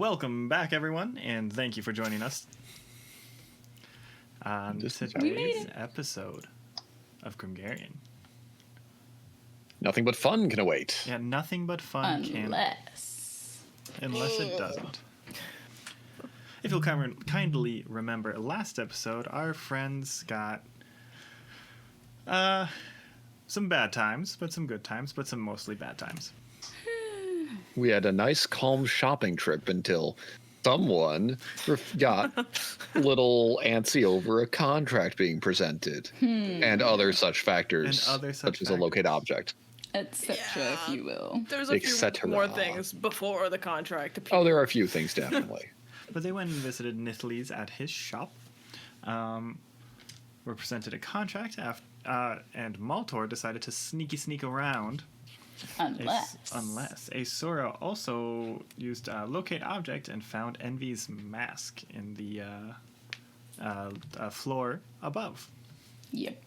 Welcome back, everyone, and thank you for joining us on today's episode of Grimgarian. Nothing but fun can await. Yeah, nothing but fun Unless it doesn't. If you'll kindly remember last episode, our friends got some bad times, but some good times, but some mostly bad times. We had a nice, calm shopping trip until someone got a little antsy over a contract being presented and other such factors, such as a locate object. Etc., if you will. There's a few more things before the contract appeared. Oh, there are a few things, definitely. But they went and visited Nithles at his shop. Were presented a contract, and Maltor decided to sneak around. Unless Aeseora also used locate object and found Envy's mask in the floor above. Yep.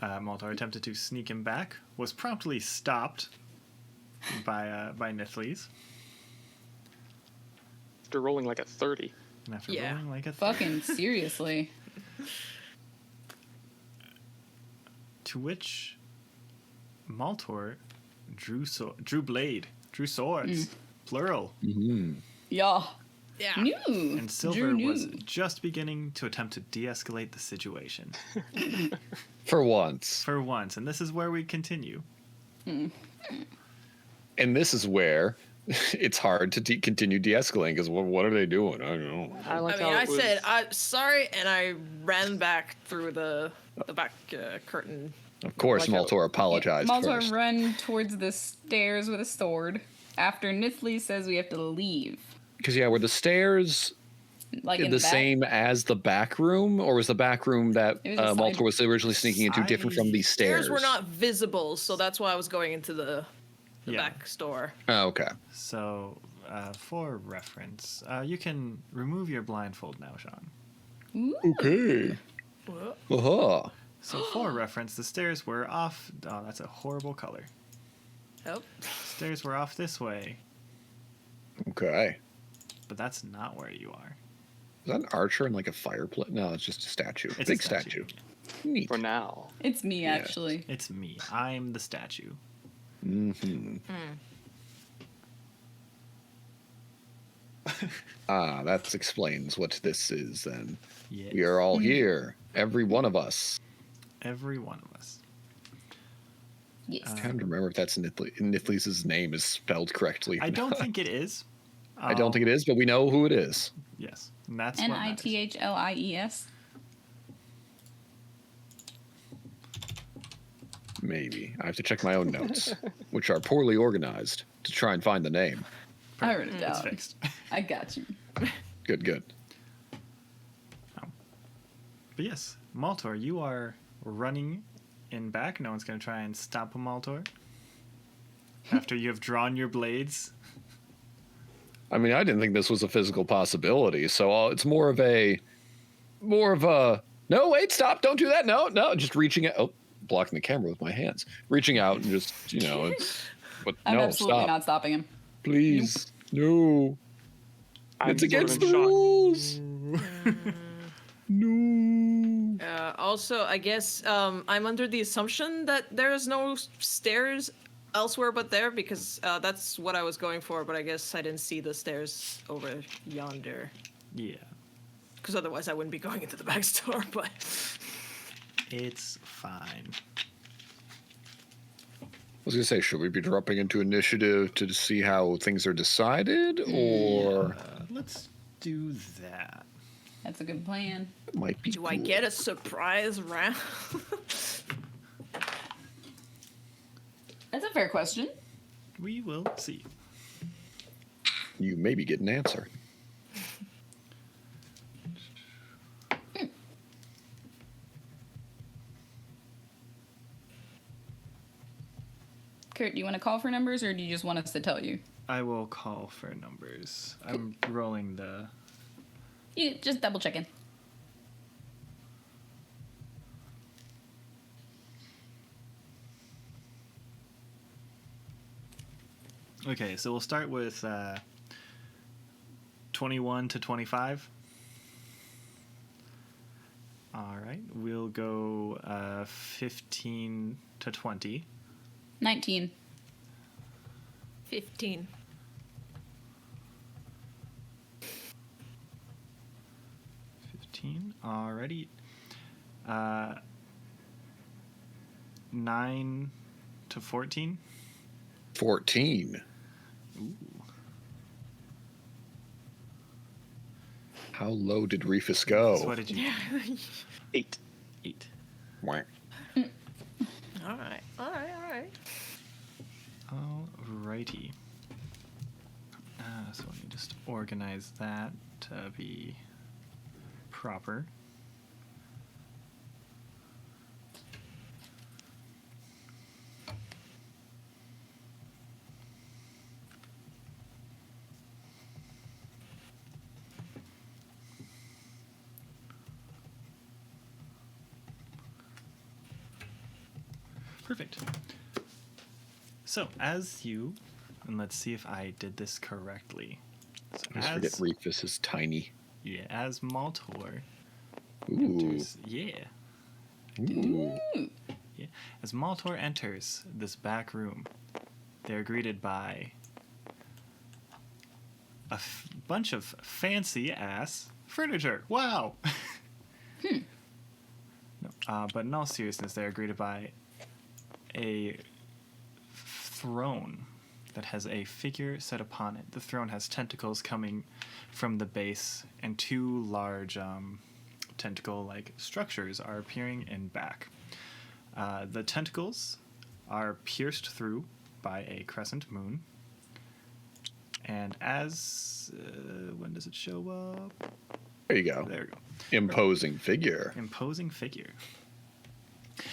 Maltor attempted to sneak him back, was promptly stopped by Nithles. After rolling like a 30. And after rolling like a 30. Fucking seriously. To which Maltor drew swords, plural. Mm-hmm. Yeah. New. And Sylvyre was just beginning to attempt to de-escalate the situation. For once. And this is where we continue. And this is where it's hard to continue de-escalating, because what are they doing? I don't know. I said, sorry, and I ran back through the back curtain. Of course, Maltor apologized Maltor first. run towards the stairs with a sword after Nithles says we have to leave. Because, were the stairs like in the same as the back room, or was the back room that Maltor was originally sneaking into different from these stairs? Stairs were not visible, so that's why I was going into the back store. Oh, okay. So, for reference, you can remove your blindfold now, Sean. Ooh. Okay. Uh-huh. So, for reference, the stairs were off. Oh, that's a horrible color. Oh. Stairs were off this way. Okay. But that's not where you are. Is that an archer and like a fireplace? No, it's just a statue. It's Big a statue. Neat. For now. It's me, actually. It's me. I'm the statue. Mm-hmm. That explains what this is then. Yes. We are all here. Every one of us. Every one of us. Yes. I'm trying to remember if that's Nithles' name is spelled correctly. I don't think it is. I don't think it is, but we know who it is. Yes. And that's what matters. Nithlies. Maybe. I have to check my own notes, which are poorly organized, to try and find the name. I wrote it down. It's fixed. I got you. Good. But yes, Maltor, you are running in back. No one's going to try and stop a Maltor after you have drawn your blades. I mean, I didn't think this was a physical possibility, so it's more of a, no, wait, stop, don't do that, no, just reaching out, blocking the camera with my hands, reaching out and just, but I'm no, absolutely stop. not stopping him. Please, no. It's against the rules. No. Also, I guess I'm under the assumption that there is no stairs elsewhere but there, because that's what I was going for, but I guess I didn't see the stairs over yonder. Yeah. Because otherwise I wouldn't be going into the back store, but... It's fine. I was going to say, should we be dropping into initiative to see how things are decided, or... Let's do that. That's a good plan. It might be Do I get a surprise round? That's a fair question. We will see. You maybe get an answer. Kurt, do you want to call for numbers, or do you just want us to tell you? I will call for numbers. I'm rolling the... You just double checking. Okay, so we'll start with 21 to 25. All right, we'll go 15 to 20. 19. 15. 15. Alrighty. 9 to 14. 14. Ooh. How low did Reefus go? So what did you? 8. 8. Whack. All right. Alrighty. So let me just organize that to be proper. Perfect. So as you, and let's see if I did this correctly. So I just forget Reefus is tiny. yeah, as Maltor Ooh. enters, yeah, Ooh. yeah, as Maltor enters this back room, they're greeted by a bunch of fancy ass furniture. Wow. No, but in all seriousness, they are greeted by a throne that has a figure set upon it. The throne has tentacles coming from the base, and two large tentacle-like structures are appearing in back. The tentacles are pierced through by a crescent moon, and as when does it show up? There you go. There we go. Imposing figure. Imposing figure.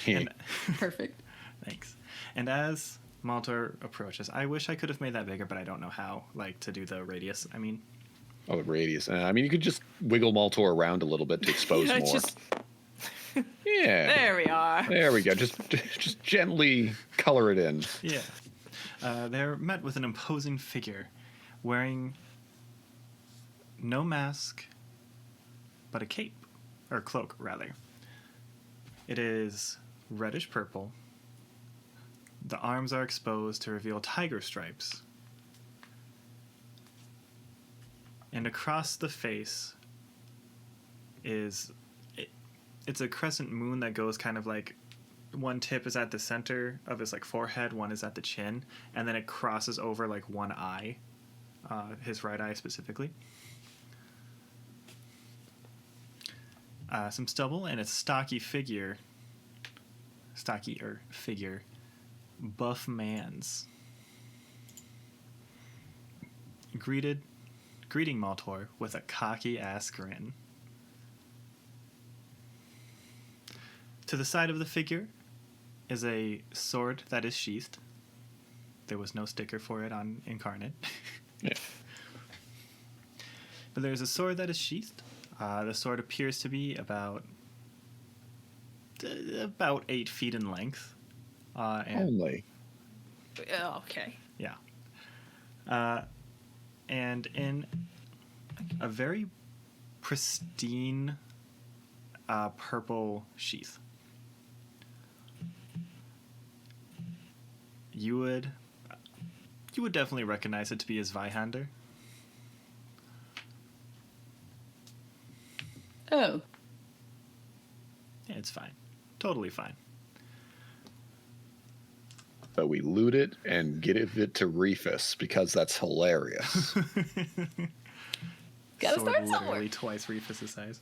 Yeah. And Perfect. thanks. And as Maltor approaches, I wish I could have made that bigger, but I don't know how, like, to do the radius. I mean, Oh, the radius. I mean, you could just wiggle Maltor around a little bit to expose Yeah, more. just Yeah. there we are. There we go. Just gently color it in. yeah. They're met with an imposing figure wearing no mask, but a cape, or cloak, rather. It is reddish purple. The arms are exposed to reveal tiger stripes. And across the face is... It's a crescent moon that goes kind of like... One tip is at the center of his like forehead, one is at the chin, and then it crosses over like one eye, his right eye specifically. Some stubble and a stocky figure, buff man's. Greeting Maltor with a cocky ass grin. To the side of the figure is a sword that is sheathed. There was no sticker for it on Incarnate. Yeah. But there's a sword that is sheathed. The sword appears to be about 8 feet in length. And Only. Yeah, okay. yeah. And in a very pristine purple sheath. You would definitely recognize it to be his Zweihander. Oh. Yeah, it's fine. Totally fine. But we loot it and give it to Reefus because that's hilarious. Gotta Sword start somewhere. literally twice Reefus' size.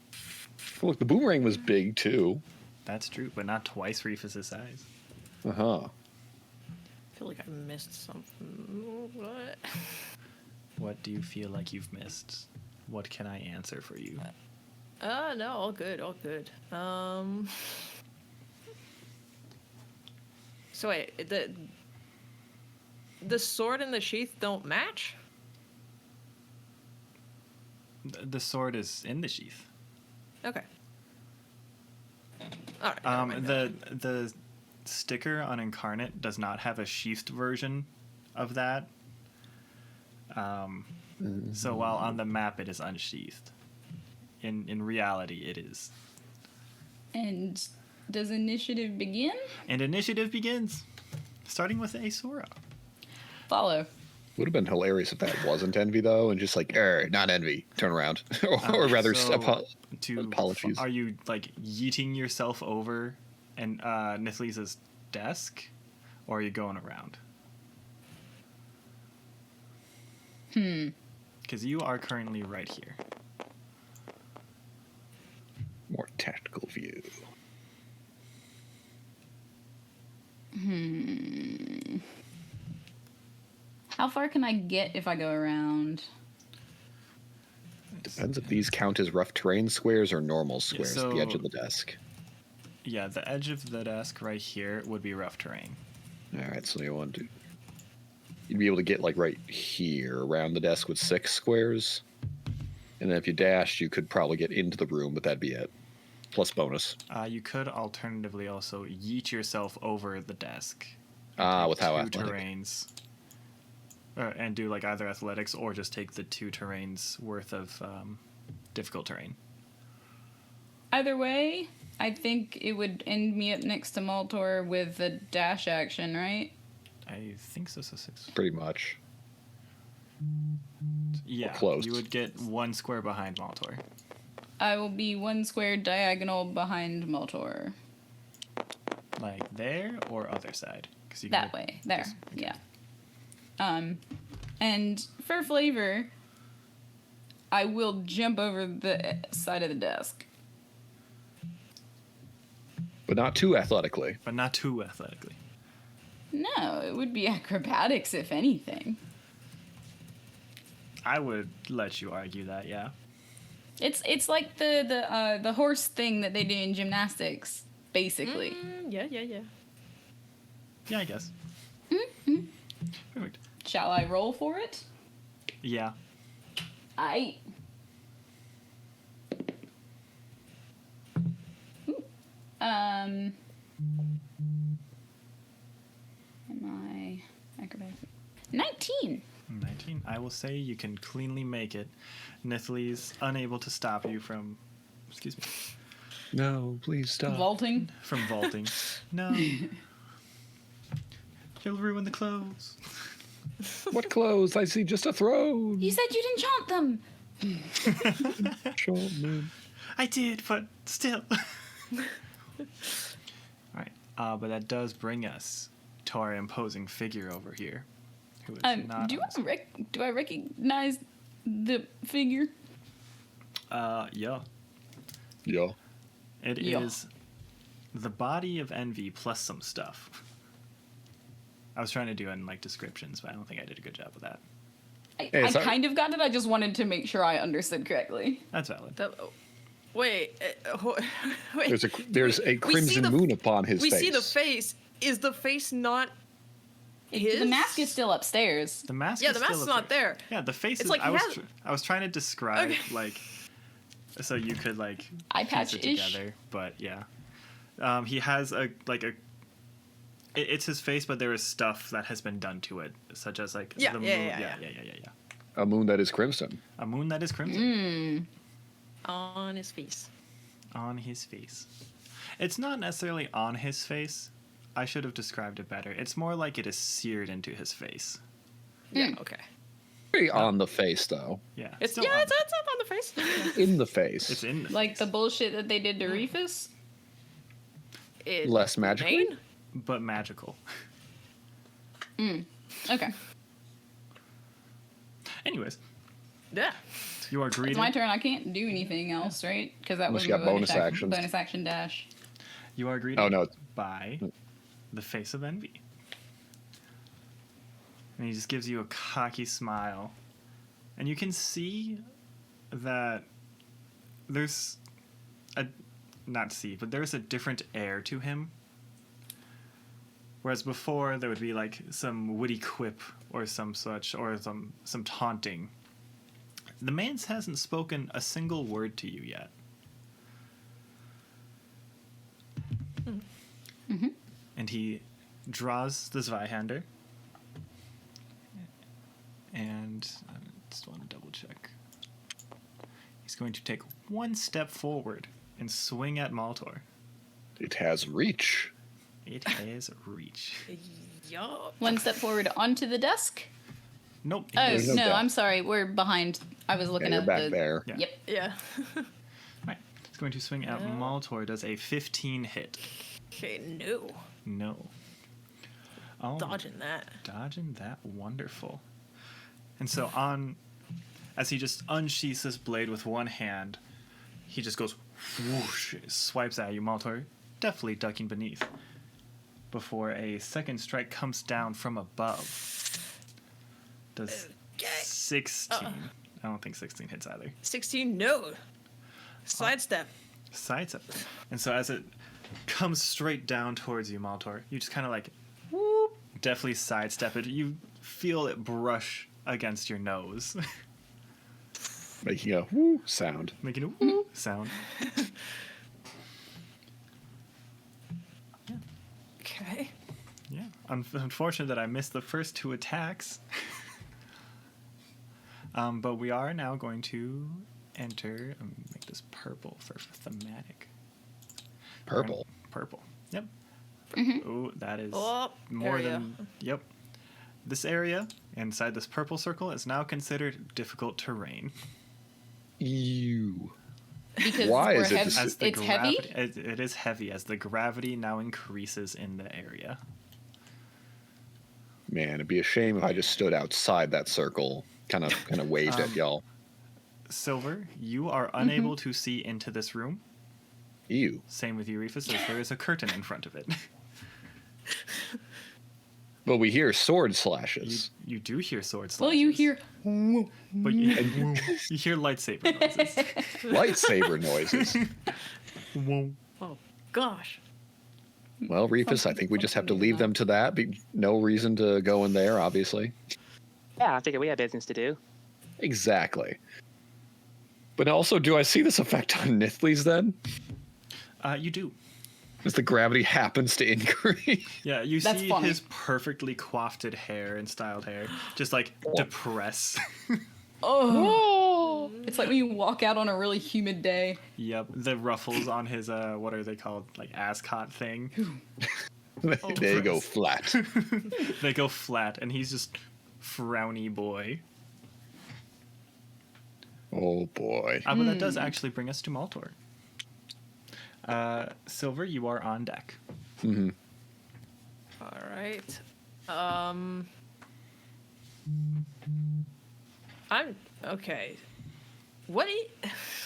Look, the boomerang was big too. That's true, but not twice Reefus' size. Uh-huh. I feel like I missed something. What? What do you feel like you've missed? What can I answer for you? No, all good, all good. So wait, the sword and the sheath don't match? The sword is in the sheath. Okay. All right. never mind. The sticker on Incarnate does not have a sheathed version of that. So while on the map it is unsheathed, in reality it is. And does initiative begin? And initiative begins, starting with Aeseora. Follow. Would have been hilarious if that wasn't envy, though, and just like, not envy, turn around. or rather, apologies. Are you like yeeting yourself over and Nithlisa's desk, or are you going around? Because you are currently right here. More tactical view. How far can I get if I go around? Depends if these count as rough terrain squares or normal squares at the edge so- of the desk. Yeah, the edge of the desk right here would be rough terrain. All right, so you'd be able to get like right here around the desk with 6 squares. And then if you dashed, you could probably get into the room, but that'd be it. Plus bonus. You could alternatively also yeet yourself over the desk. With how 2 athletic. terrains. And do like either athletics or just take the 2 terrains worth of difficult terrain. Either way, I think it would end me up next to Maltor with the dash action, right? I think so. 6. Pretty much. Yeah, close. you would get 1 square behind Maltor. I will be 1 square diagonal behind Maltor. Like there or other side? 'Cause you That can way. There. just- Yeah. And for flavor, I will jump over the side of the desk. But not too athletically. But not too athletically. No, it would be acrobatics if anything. I would let you argue that, yeah. It's like the horse thing that they do in gymnastics, basically. Yeah. Yeah, I guess. Perfect. Shall I roll for it? Yeah. Am I acrobatic? 19. 19. I will say you can cleanly make it. Nithli's unable to stop you from... Excuse me. No, please stop. Vaulting. From vaulting. No. He'll ruin the clothes. What clothes? I see just a throne. You said you'd enchant them. Enchantment. I did, but still. Alright, but that does bring us to our imposing figure over here. Who is not Do on this- I recognize the figure? Yeah. Yeah. It Yeah. is the body of envy plus some stuff. I was trying to do it in like descriptions, but I don't think I did a good job with that. Hey, I sorry. kind of got it. I just wanted to make sure I understood correctly. That's valid. Wait. Wait. There's a We see crimson the- moon upon his We face. see the face. Is the face not his? The mask is still upstairs. The mask. Yeah, is the mask's still not up there. Yeah, the face It's is. like he has- I was trying to describe Okay. like, so you could like Eye piece it patch-ish. together. But yeah, he has a. It's his face, but there is stuff that has been done to it, such as like Yeah, the moon. yeah. A moon that is crimson. A moon that is crimson On his face. on his face. It's not necessarily on his face. I should have described it better. It's more like it is seared into his face. Yeah. Okay. Very on the face, though. Yeah. It's still yeah. on- It's up on the face. In the face. It's in the Like the face, bullshit that they did to Reefus. It Less magical? Bane? but magical. Okay. Anyways, Yeah. you are It's greeted. my turn. I can't do anything else, right? Because that Unless was you my got bonus action. actions. Bonus action dash. You are greeted Oh, no. by the face of envy. And he just gives you a cocky smile. And you can see that there's there's a different air to him. Whereas before there would be like some witty quip or some such, or some taunting. The man hasn't spoken a single word to you yet. And he draws the Zweihander. And It's going to take one step forward and swing at Maltor. It has reach. It has reach. Yup. One step forward onto the desk. Nope. Oh There's no no, desk. I'm sorry. We're behind. I was Yeah, looking you're at back the. there. Yeah. Yep. Yeah. Right. It's going to swing at Maltor. Does a 15 hit? Okay, no. No. Oh, Dodging that. dodging that. Wonderful. And so as he just unsheaths this blade with one hand, he just goes whoosh, swipes at you, Maltor, definitely ducking beneath, before a second strike comes down from above. Does Okay. 16. I don't think 16 hits either. 16, no. Sidestep. Sidestep. And so as it comes straight down towards you, Maltor, you just kind of like whoop, definitely sidestep it. You feel it brush against your nose, Making a whoo sound. making a whoop sound. Okay. Yeah. Unfortunate that I missed the first 2 attacks. But we are now going to enter. Make this purple for thematic. Purple. Purple. Yep. Ooh, that is Oh, more area. than. Yep. This area inside this purple circle is now considered difficult terrain. Ew. Because Why we're is it heavy. just- As the It's heavy. It is heavy as the gravity now increases in the area. Man, it'd be a shame if I just stood outside that circle, kind of waved at y'all. Silver, you are unable to see into this room. Ew. Same with you, Reefus, as there is a curtain in front of it. But we hear sword you, slashes. you do hear sword slashes. Well, you hear. But you hear lightsaber noises. Lightsaber noises. Oh, gosh. Well, Reefus, I think we just have to leave them to that. No reason to go in there, obviously. Yeah, I figured we had business to do. Exactly. But also, do I see this effect on Nithles then? You do. As the gravity happens to increase? Yeah, you That's see funny. his perfectly coiffed hair and styled hair just like depress. Oh. It's like when you walk out on a really humid day. Yep, the ruffles on his what are they called? Like ascot thing. They go flat. They go flat, and he's just frowny boy. Oh boy. But that does actually bring us to Maltor. Silver, you are on deck. Mm-hmm. All right. I'm okay. What?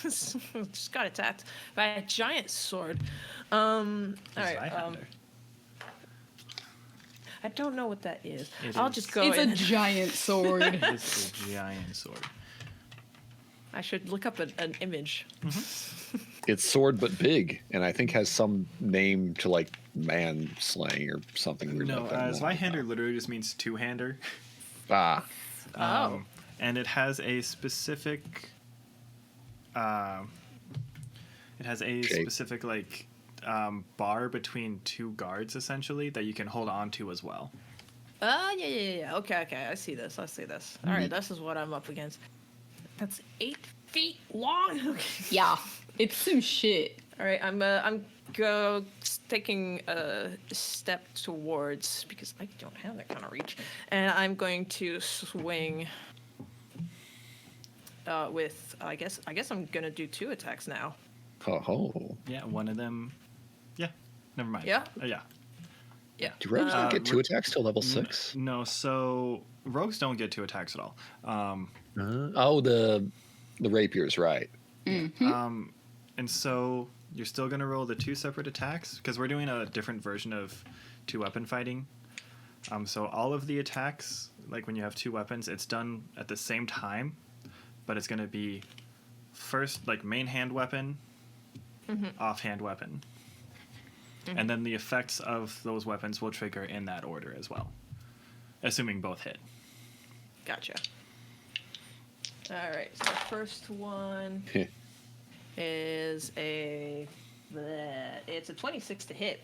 Just got attacked by a giant sword. All right. Zweihander. I don't know what that is. It I'll is- just go It's a in. giant sword. It is a giant sword. I should look up an image. It's sword but big, and I think has some name to like man slang or something weird No, like that. Zweihander literally just means two-hander. Ah, Oh. And it has a specific. It has a Shape. specific like bar between 2 guards essentially that you can hold on to as well. Yeah. Okay. I see this. All right, this is what I'm up against. That's 8 feet long. Okay. Yeah. It's some shit. All right, I'm taking a step towards because I don't have that kind of reach, and I'm going to swing. With I guess I'm gonna do 2 attacks now. oh. Yeah, one of them. Yeah, never mind. Yeah? Yeah. Yeah. Do rogues not get 2 Ro- attacks till level 6? No, so rogues don't get 2 attacks at all. Oh, the rapiers, right? And so you're still gonna roll the 2 separate attacks because we're doing a different version of 2-weapon fighting. So all of the attacks, like when you have 2 weapons, it's done at the same time, but it's gonna be first like main hand weapon, offhand weapon, and then the effects of those weapons will trigger in that order as well, assuming both hit. Gotcha. All right. So the first one is it's a 26 to hit.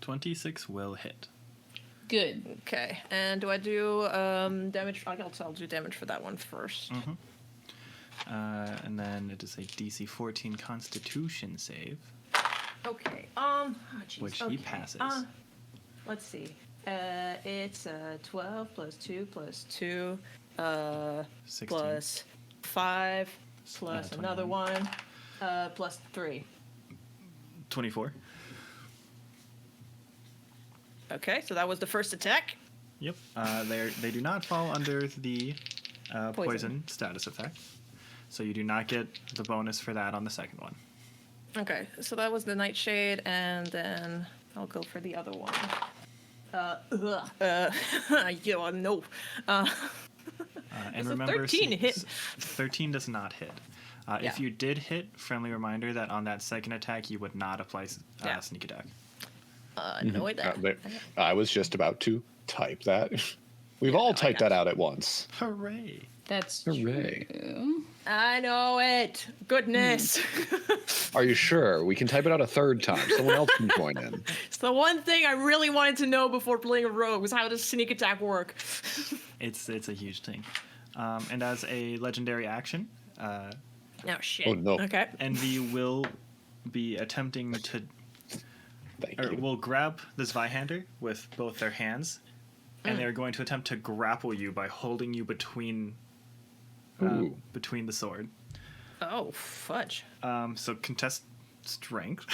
26 will hit. Good. Okay. And do I do damage? I'll do damage for that one first. And then it is a DC 14 Constitution save, Okay. Geez. which okay. he passes. Let's see. It's 12 plus 2 plus 2, 16. plus 5 plus another 21. one, plus 3. 24. Okay, so that was the first attack. Yep. They do not fall under the poison status effect, so you do not get the bonus for that on the second one. Okay, so that was the Nightshade, and then I'll go for the other one. Yeah, no. And It's a remember, 13 hit. 13 does not hit. Yeah. If you did hit, friendly reminder that on that second attack you would not apply Yeah. sneak attack. No, I don't. I was just about to type that. We've all typed that out at once. Hooray! That's Hooray. true. I know it. Goodness. Are you sure? We can type it out a third time. Someone else can join in. It's the one thing I really wanted to know before playing a rogue was how does sneak attack work? It's a huge thing. And as a legendary action, Oh shit. Oh, no. Okay. Envy will be attempting to, Thank or you. will grab the Zweihander with both their hands, and they're going to attempt to grapple you by holding you between Ooh. between the sword. Oh fudge. So contest strength.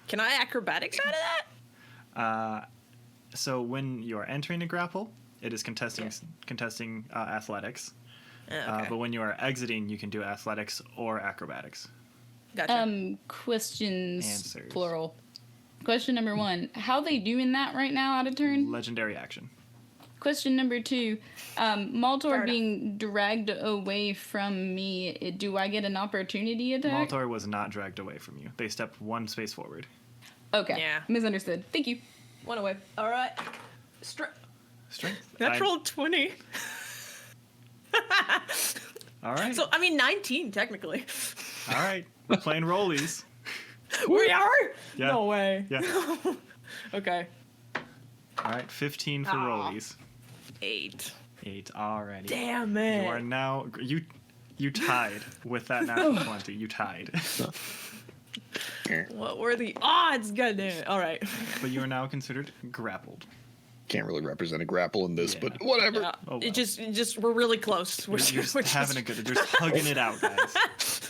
Can I acrobatics out of that? So when you are entering a grapple, it is contesting athletics. Okay. But when you are exiting, you can do athletics or acrobatics. Gotcha. Questions, Answers. plural. Question number 1. How they doing that right now out of turn? Legendary action. Question number 2. Maltor Fair being dragged away from me. Do I get an opportunity attack? Maltor was not dragged away from you. They stepped one space forward. Okay. Yeah. Misunderstood. Thank you. One away. All right. Strength. Natural 20. All right. So I mean 19 technically. All right. We're playing rollies. We are? Yeah. No way. Yeah. Okay. All right. 15 for Aw. rollies. 8. 8 already. Damn You it. are now you tied with that natural 20. You tied. What were the odds? God damn it. All right. But you are now considered grappled. Can't really represent a grapple in this, Yeah. but whatever. Yeah. Oh, well. It just we're really close. You're just having a good. You're just hugging it out, guys.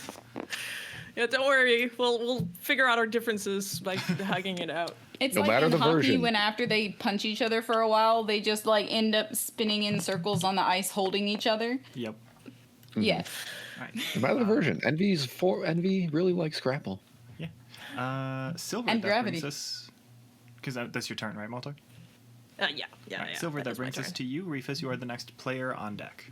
Yeah, don't worry. We'll figure out our differences by hugging it out. It's No like matter in the hockey version. when after they punch each other for a while, they just like end up spinning in circles on the ice holding each other. Yep. Yeah. All right. No matter the version. Envy really likes grapple. Yeah. Silver. And that gravity. brings us. Because that's your turn, right, Maltor? Yeah. All right, Yeah. Silver. That is my brings us turn. to you, Reefus. You are the next player on deck.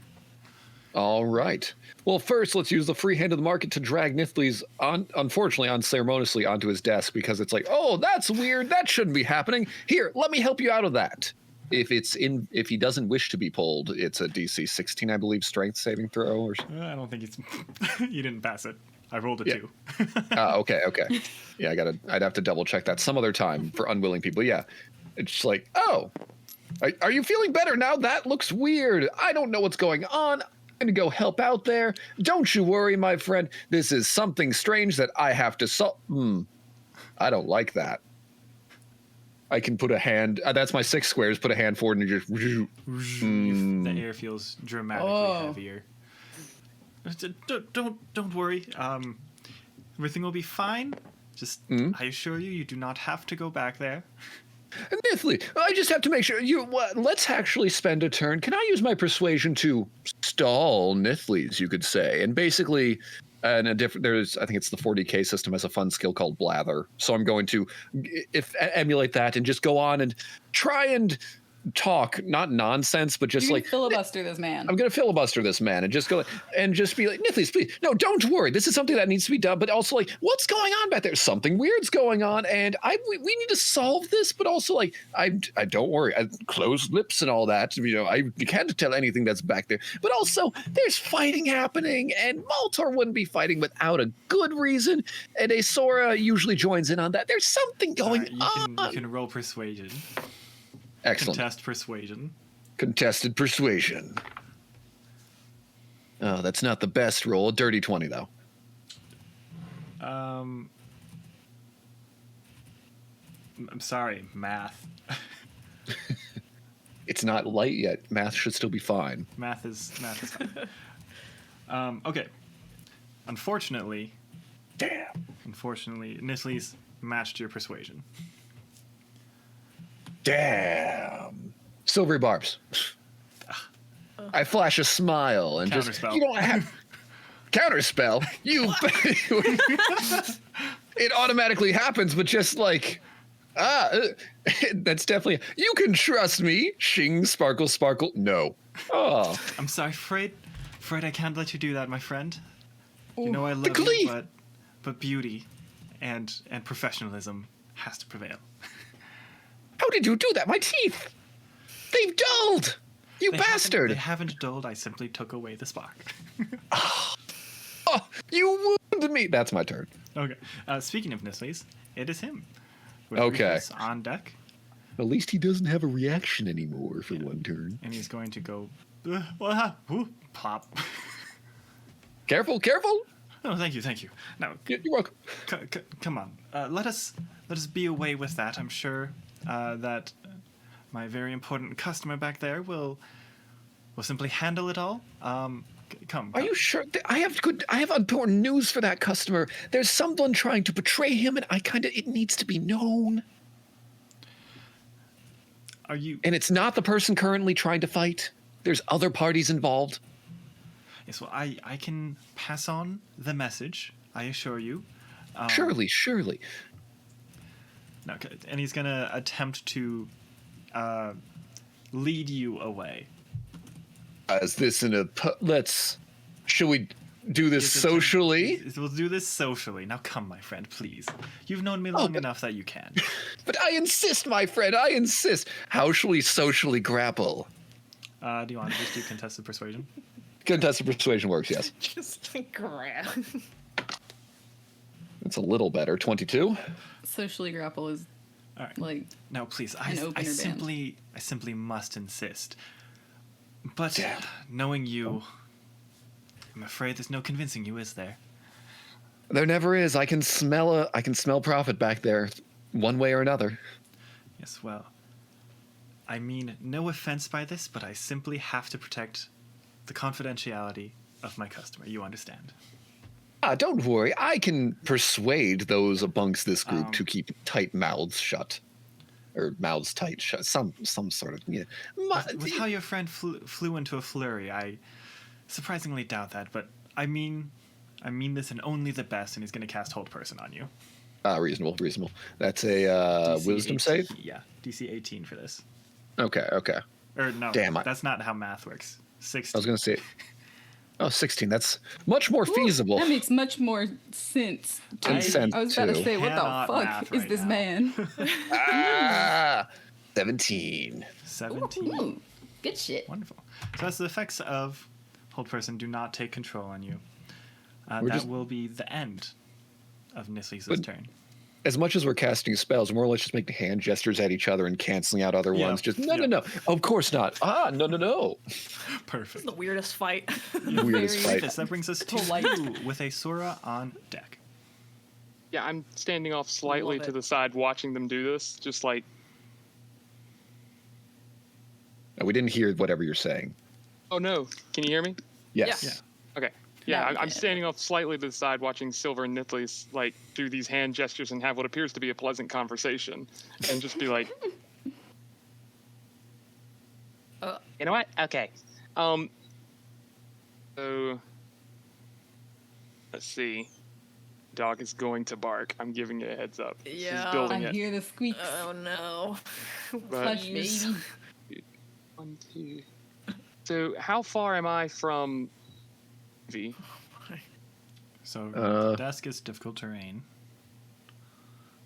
All right. Well, first, let's use the free hand of the market to drag Nithles, unfortunately, unceremoniously onto his desk because it's like, oh, that's weird. That shouldn't be happening. Here, let me help you out of that. If he doesn't wish to be pulled, it's a DC 16, I believe, strength saving throw or something. I don't think it's. You didn't pass it. I rolled a Yeah. 2. Okay. Yeah, I'd have to double check that some other time for unwilling people. Yeah. It's just like, oh, are you feeling better now? That looks weird. I don't know what's going on. I'm going to go help out there. Don't you worry, my friend. This is something strange that I have to solve. I don't like that. I can put a hand. That's my 6 squares. Put a hand forward and just. The air feels dramatically Oh. heavier. Don't worry. Everything will be fine. Just, I assure you, you do not have to go back there. Nithli, I just have to make sure let's actually spend a turn. Can I use my persuasion to stall Nithli's, you could say? And basically, I think it's the 40k system has a fun skill called Blather. So I'm going to emulate that and just go on and try and talk, not nonsense, but just You're like gonna filibuster this man. I'm going to filibuster this man and just go and just be like, Nithlis, please, no, don't worry. This is something that needs to be done. But also, like, what's going on back there? Something weird's going on, and we need to solve this. But also, like, I don't worry. Closed lips and all that. You can't tell anything that's back there. But also, there's fighting happening, and Maltor wouldn't be fighting without a good reason. And Aeseora usually joins in on that. There's something going on. You can roll persuasion. Excellent. Contest persuasion. Contested persuasion. Oh, that's not the best roll. A dirty 20, though. I'm sorry, math. It's not light yet. Math should still be fine. Math is fine. Okay. Unfortunately, Nisli's matched your persuasion. Damn. Silvery barbs. I flash a smile and just, Counterspell. you don't have counterspell. You, it automatically happens, but just like, that's definitely, you can trust me. Shing, sparkle, sparkle. No. Oh, I'm sorry, Fred, I can't let you do that, my friend. You know I love glee. you, but beauty and professionalism has to prevail. how did you do that? My teeth. They've dulled. You bastard. They haven't dulled. I simply took away the spark. Oh, you wounded me. That's my turn. Okay. Speaking of Nisli's, it is him. With Okay. Reefus on deck, At least he doesn't have a reaction anymore for one turn. and he's going to go, plop. Careful, careful. Oh, thank you. Now, You're welcome. come on. Let us be away with that. I'm sure that my very important customer back there will simply handle it all. Come. Are you sure? I have important news for that customer. There's someone trying to betray him, and it needs to be known. Are you? And it's not the person currently trying to fight. There's other parties involved. Yes. Well, I can pass on the message. I assure you. Surely. No, and he's gonna attempt to lead you away. Is this should we do this It's a- socially? We'll do this socially. Now, come, my friend, please. You've known me long enough that you can. But I insist, my friend, I insist. How shall we socially grapple? Do you want to just do contested persuasion? Contested persuasion works, yes. Just grab. It's a little better. 22. Socially grapple is All right. like No, please. An I opener band. simply must insist. But Damn. knowing you, I'm afraid there's no convincing you, is there? There never is. I can smell profit back there, one way or another. Yes, well, I mean no offense by this, but I simply have to protect the confidentiality of my customer. You understand? Don't worry. I can persuade those amongst this group to keep tight mouths shut. Or mouths tight shut. Some sort of... Yeah. With how your friend flew into a flurry, I surprisingly doubt that, but I mean this in only the best, and he's going to cast Hold Person on you. Reasonable. That's a DC wisdom 18 save? Yeah, DC 18 for this. Okay. Or no, Damn, that's not how math works. 16. I was going to say... Oh, 16. That's much more feasible. that makes much more sense. to me. Sense, I was about to too. say, what the Cannot fuck math is right this now. man? 17. 17. Ooh, good shit. Wonderful. So as the effects of Hold Person do not take control on you, We're that just- will be the end of Nisli's But- turn. As much as we're casting spells, more or less just making hand gestures at each other and canceling out other Yeah, ones. Just, yeah. no. Of course not. No. Perfect. The weirdest fight. Weirdest Very- fight. Reefus, that brings us to Polite. you with Aeseora on deck. Yeah, I'm standing off slightly Love to it. the side watching them do this, just like, We didn't hear whatever you're saying. oh no, can you hear me? Yes. Yeah. Okay. Yeah, Now we I'm can. standing off slightly to the side watching Sylvyre and Nithlis like do these hand gestures and have what appears to be a pleasant conversation, and just be like, you know what? Okay. So let's see. Dog is going to bark. I'm giving you a heads up. She's Yeah. building I it. hear the squeaks. Oh no. But- Hush, baby. 1, 2. So how far am I from V? So Uh, the desk is difficult terrain.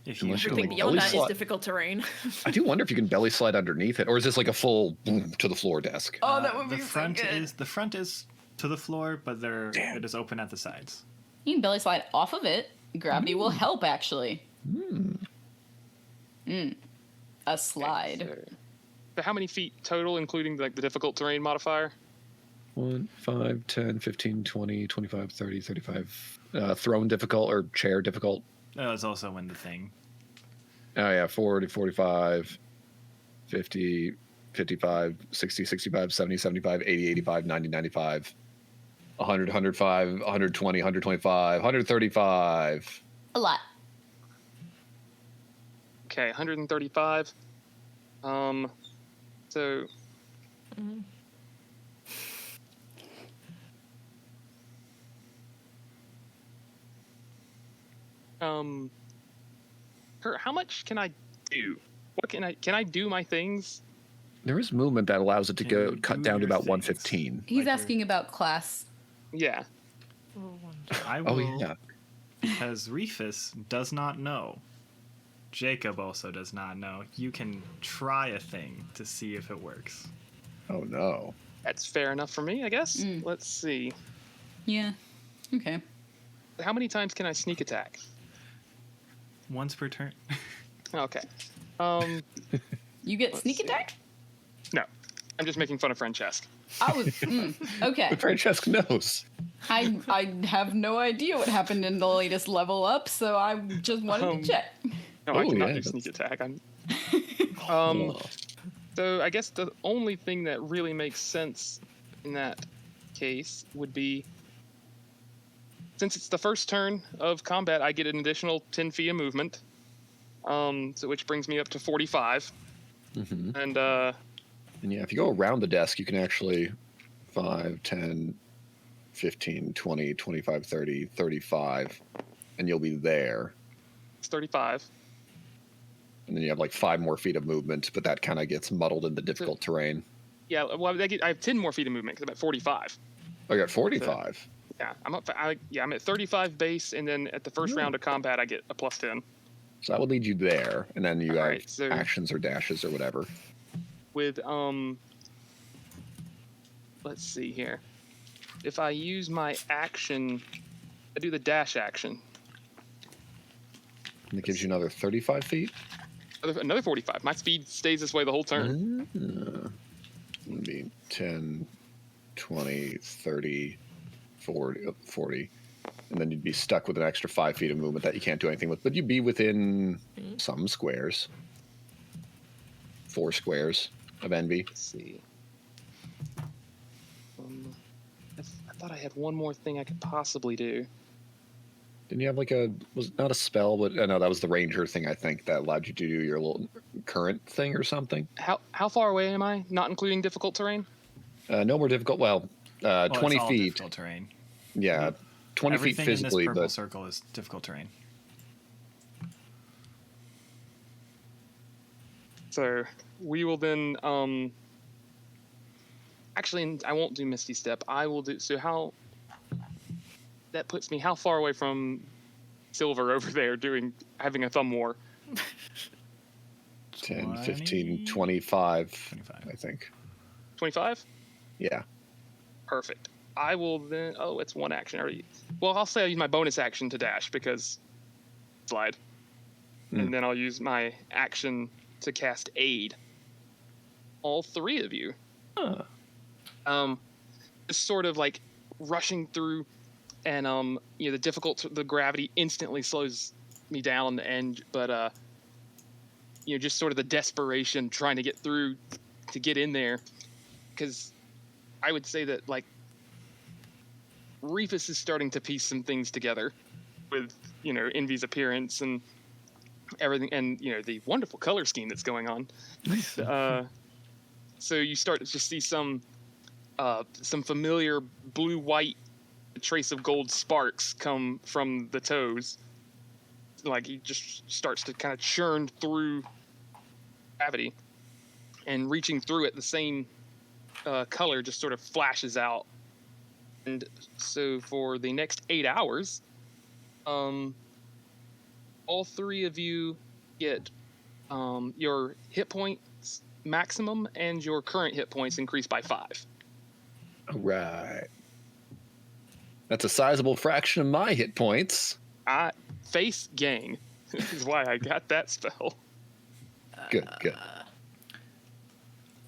If you Unless you Everything like beyond belly that is slot. difficult terrain. I do wonder if you can belly slide underneath it, or is this like a full boom to the floor desk? Oh, that would the be so front good. is the front is to the floor, but it is open at the sides. You can belly slide off of it. Gravity will help, actually. A slide. So how many feet total, including like the difficult terrain modifier? 1, 5, 10, 15, 20, 25, 30, 35. Throne difficult or chair difficult. Oh, it's also in the thing. Oh, yeah. 40, 45, 50, 55, 60, 65, 70, 75, 80, 85, 90, 95, 100, 105, 120, 125, 135. A lot. Okay, 135. So. Kurt, how much can I do? What can I do my things? There is movement that allows it to Can go you cut do down to your about things? 115. He's Like your- asking about class. Yeah. I Oh, will, yeah. because Reefus does not know. Jacob also does not know. You can try a thing to see if it works. Oh, no. That's fair enough for me, I guess. Mm. Let's see. Yeah. Okay. How many times can I sneak attack? Once per turn. Okay. You get Let's sneak see. attack? No. I'm just making fun of Francesc. I was okay. Francesc knows. I have no idea what happened in the latest level up, so I just wanted to check. No, I Oh, cannot yeah, do that's- sneak attack. I'm Oh. So I guess the only thing that really makes sense in that case would be, since it's the first turn of combat, I get an additional 10 feet of movement, so which brings me up to 45. Mhm. And And yeah, if you go around the desk, you can actually 5, 10, 15, 20, 25, 30, 35, and you'll be there. it's 35. And then you have like 5 more feet of movement, but that kind of gets muddled in the difficult terrain. Yeah, well, I have 10 more feet of movement because I'm at 45. Oh, you got 45. Yeah, I'm at 35 base, and then at the first round of combat, I get a plus 10. So that would lead you there, and then you have Alright, so- actions or dashes or whatever. With let's see here. If I use my action, I do the dash action. And it gives you another 35 feet. Another 45. My speed stays this way the whole turn. It'd be 10, 20, 30, 40. And then you'd be stuck with an extra 5 feet of movement that you can't do anything with. But you'd be within some squares. 4 squares of envy. Let's see. I thought I had one more thing I could possibly do. Didn't you have like was it not a spell, but no, that was the ranger thing, I think, that allowed you to do your little current thing or something? How far away am I? Not including difficult terrain? No more difficult. Well, Well, 20 it's all feet. difficult terrain. Yeah, 20 Everything feet physically, in this purple but circle is difficult terrain. So we will then actually I won't do Misty Step. I will do how that puts me how far away from Sylvyre over there having a thumb war? 10, 15, 25, 25. I think. 25? Yeah. Perfect. I will then it's one action already. Well, I'll say I'll use my bonus action to dash because slide. And then I'll use my action to cast aid. All 3 of you. Just sort of like rushing through, and the gravity instantly slows me down, but just sort of the desperation trying to get through to get in there, because I would say that like Reefus is starting to piece some things together with Envy's appearance and everything, and the wonderful color scheme that's going on. So you start to just see some familiar blue-white trace of gold sparks come from the toes. Like he just starts to kind of churn through gravity, and reaching through it, the same color just sort of flashes out. And so for the next 8 hours, all 3 of you get your hit points maximum and your current hit points increased by 5. All right. That's a sizable fraction of my hit points. Face gang is why I got that spell. Good, good.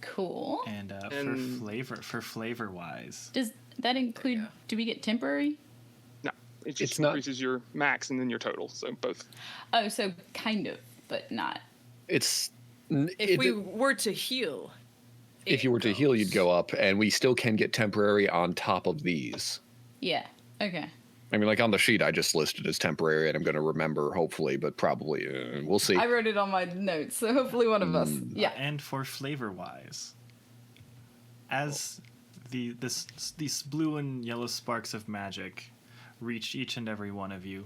Cool. And And- for flavor wise, Does that include? Yeah. Do we get temporary? No, it just It's not- increases your max and then your total. So both. Oh, so kind of, but not. It's If we were to heal, if you were to heal, you'd go up, and we still can get temporary on top of these. Yeah. Okay. I mean, like on the sheet, I just listed as temporary, and I'm going to remember, hopefully, but probably we'll see. I wrote it on my notes, so hopefully one of us. Yeah. and for flavor wise, as these blue and yellow sparks of magic reach each and every one of you,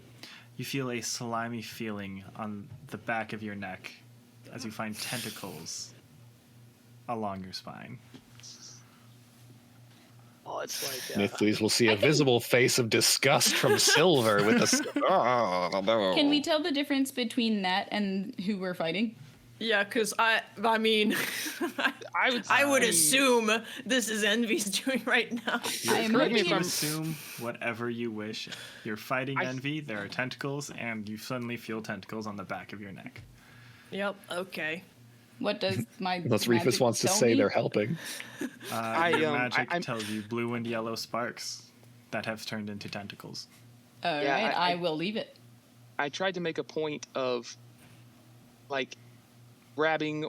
you feel a slimy feeling on the back of your neck as you find tentacles along your spine. Oh, it's like. Nifties will see a visible face of disgust from Sylvyre with a. Oh, no. Can we tell the difference between that and who we're fighting? yeah, because I mean, I I would assume this is Envy's doing right now. I am correct me hoping if You I'm- assume whatever you wish. You're fighting I- envy, there are tentacles, and you suddenly feel tentacles on the back of your neck. Yep. Okay. What does my Unless magic Reefus wants to tell say me? they're helping. Your um, magic I'm- tells you blue and yellow sparks that have turned into tentacles. All Yeah, right, I- I will leave it. I tried to make a point of, like, grabbing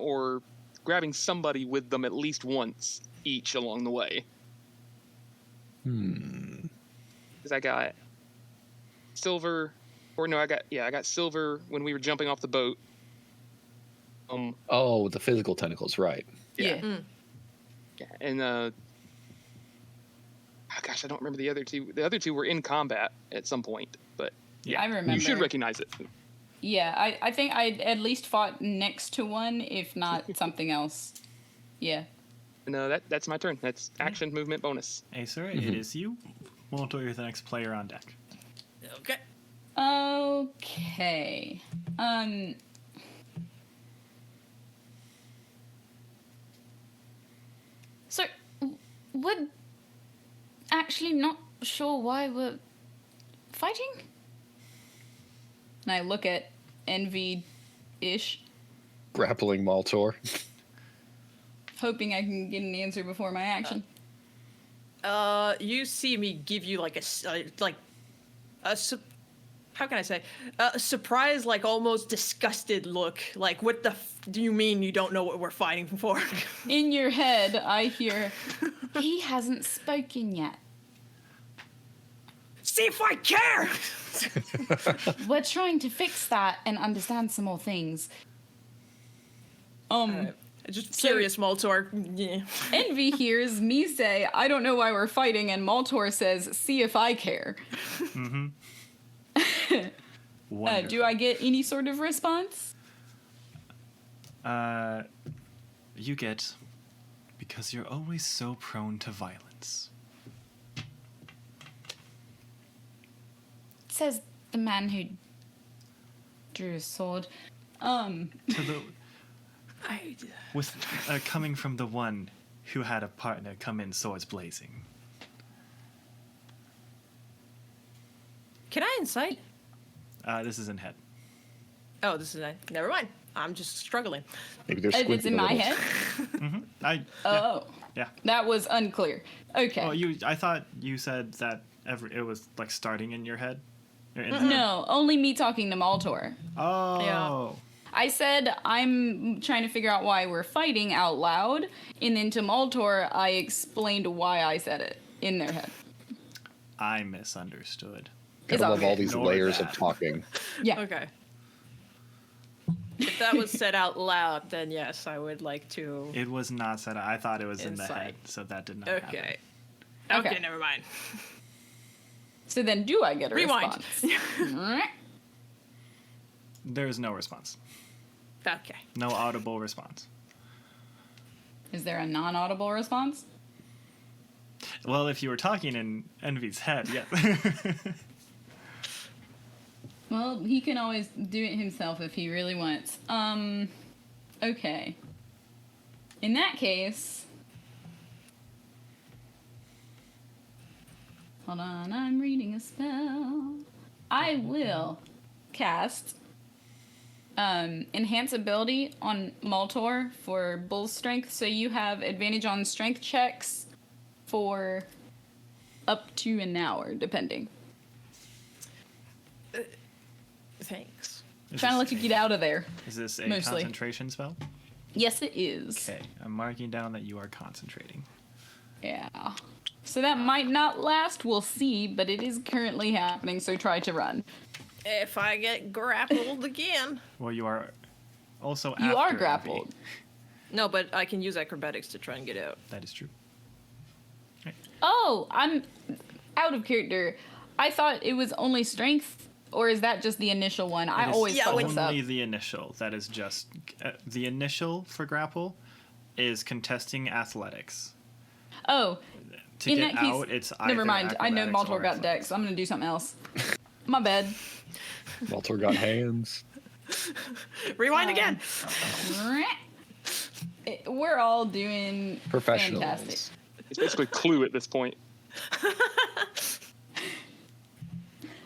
somebody with them at least once each along the way. Because I got Sylvyre, or no, I got Sylvyre when we were jumping off the boat. Oh, the physical tentacles, right. Yeah. Yeah. Yeah, and oh gosh, I don't remember the other two. The other two were in combat at some point, but Yeah, I remember. you should recognize it. Yeah, I think I at least fought next to one, if not something else. Yeah. No, that's my turn. That's action movement bonus. Aeseora, it is you. Maltor, you're the next player on deck. Okay. Okay. So, we're actually not sure why we're fighting? And I look at Envy-ish, Grappling Maltor. hoping I can get an answer before my action. You see me give you like how can I say, a surprise, like almost disgusted look. Like, what the do you mean you don't know what we're fighting for? In your head, I hear, he hasn't spoken yet. See if I care. We're trying to fix that and understand some more things. Just So- curious, Maltor. Yeah. Envy hears me say, I don't know why we're fighting, and Maltor says, see if I care. Wonderful. Do I get any sort of response? You get, because you're always so prone to violence. Says the man who drew a sword. To the with coming from the one who had a partner come in swords blazing. Can I insight? This is in head. Oh, this is never mind. I'm just struggling. Maybe they're It's squinting in a my little. head. Yeah, Oh, yeah. that was unclear. Okay. Oh, I thought you said that it was like starting in your head. Or in the- No, only me talking to Maltor. Oh. Yeah. I said I'm trying to figure out why we're fighting out loud, and then to Maltor, I explained why I said it in their head. I misunderstood. It's I all love all good. these Ignore layers that. of talking. Yeah. Okay. If that was said out loud, then yes, I would like to. It was not said. I thought it was in the Insight. head, so that did not happen. Okay. Okay. Okay, never mind. So then, do I get a Rewind. response? There's no response. Okay. No audible response. Is there a non-audible response? Well, if you were talking in Envy's head, yeah. Well, he can always do it himself if he really wants. Okay. In that case... Hold on, I'm reading a spell. I will cast enhance ability on Maltor for bull strength, so you have advantage on strength checks for up to an hour, depending. Thanks. Trying to let you get out of there. Is this a Mostly. concentration spell? Yes, it is. Okay, I'm marking down that you are concentrating. Yeah. So that might not last, we'll see, but it is currently happening, so try to run. If I get grappled again. Well, you are also You after are Envy. grappled. No, but I can use acrobatics to try and get out. That is true. Oh, I'm out of character. I thought it was only strength, or is that just the initial one? I It is always Yeah, fuck when- this up. only the initial. That is just the initial for grapple is contesting athletics. Oh, To in get that case, out, it's either never mind. I know acrobatics Maltor or got athletics. dex, so I'm gonna do something else. My bad. Maltor got hands. Rewind again. We're all doing Professionals. fantastic. It's basically Clue at this point.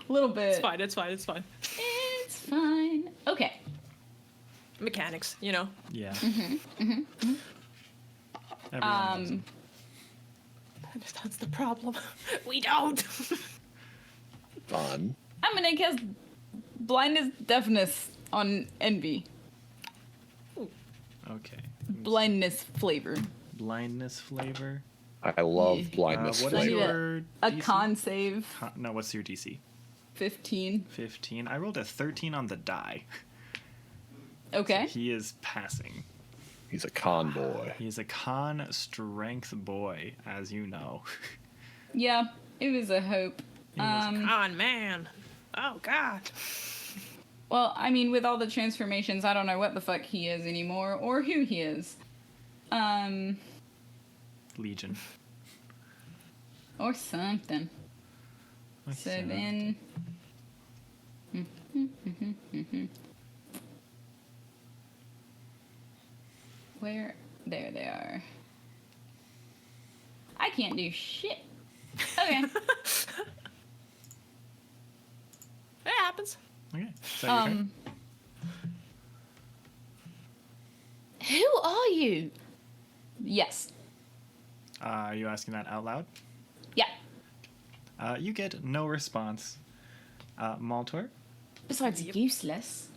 A little bit. It's fine. It's fine. It's fine. It's fine. Okay. Mechanics, you know. Yeah. Mm-hmm, Everyone knows it. That's the problem. We don't. Fun. I'm gonna cast blindness deafness on Envy. Okay. Blindness flavor. Blindness flavor. I love Yeah. blindness What I is need flavor. your A DC? con save. No, what's your DC? 15. 15. I rolled a 13 on the die. Okay. He is passing. He's a con boy. He is a con strength boy, as you know. Yeah, it was a hope. On man. Oh God. Well, I mean, with all the transformations, I don't know what the fuck he is anymore or who he is. Legion. Or something. What's So that? then. Where? There they are. I can't do shit. Okay. It happens. Okay. Is that your turn? Who are you? Yes. Are you asking that out loud? Yeah. You get no response. Maltor, Besides useless.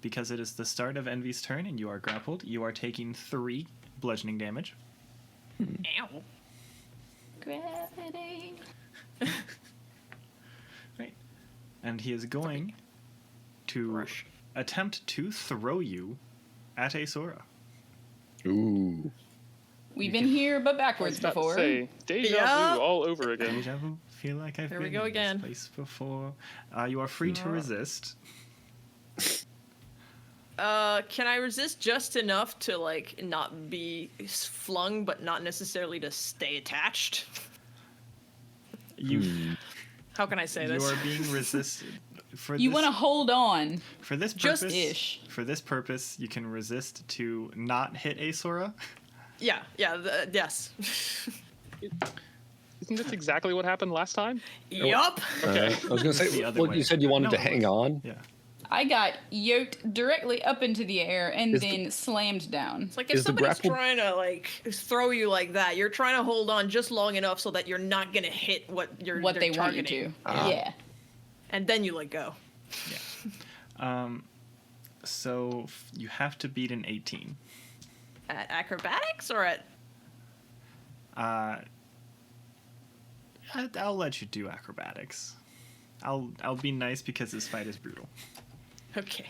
because it is the start of Envy's turn and you are grappled, you are taking 3 bludgeoning damage. Ow. Gravity. Right. And he is going to Rush. attempt to throw you at Aeseora. Ooh. We've been here but I was backwards about to before. say, deja Yeah. vu all over again. Deja vu. Feel like I've Here we been go in again. this place before. You are free to resist. Can I resist just enough to like not be flung, but not necessarily to stay attached? You How can I say you this? are being resisted. For You this, want to hold on. for this just purpose, ish. For this purpose, you can resist to not hit Aeseora. Yeah. Yes. Isn't this exactly what happened last time? Yup. Okay. I was gonna say, The other well, way. you said you wanted No, to it hang was- on. Yeah. I got yoked directly up into the air and Is the- then slammed down. It's like if Is the somebody's grapple- trying to like throw you like that, you're trying to hold on just long enough so that you're not gonna hit what What they're they want you targeting. to. Ah. Yeah. And then you let go. So you have to beat an 18. At acrobatics or at I'll let you do acrobatics. I'll be nice because this fight is brutal. okay.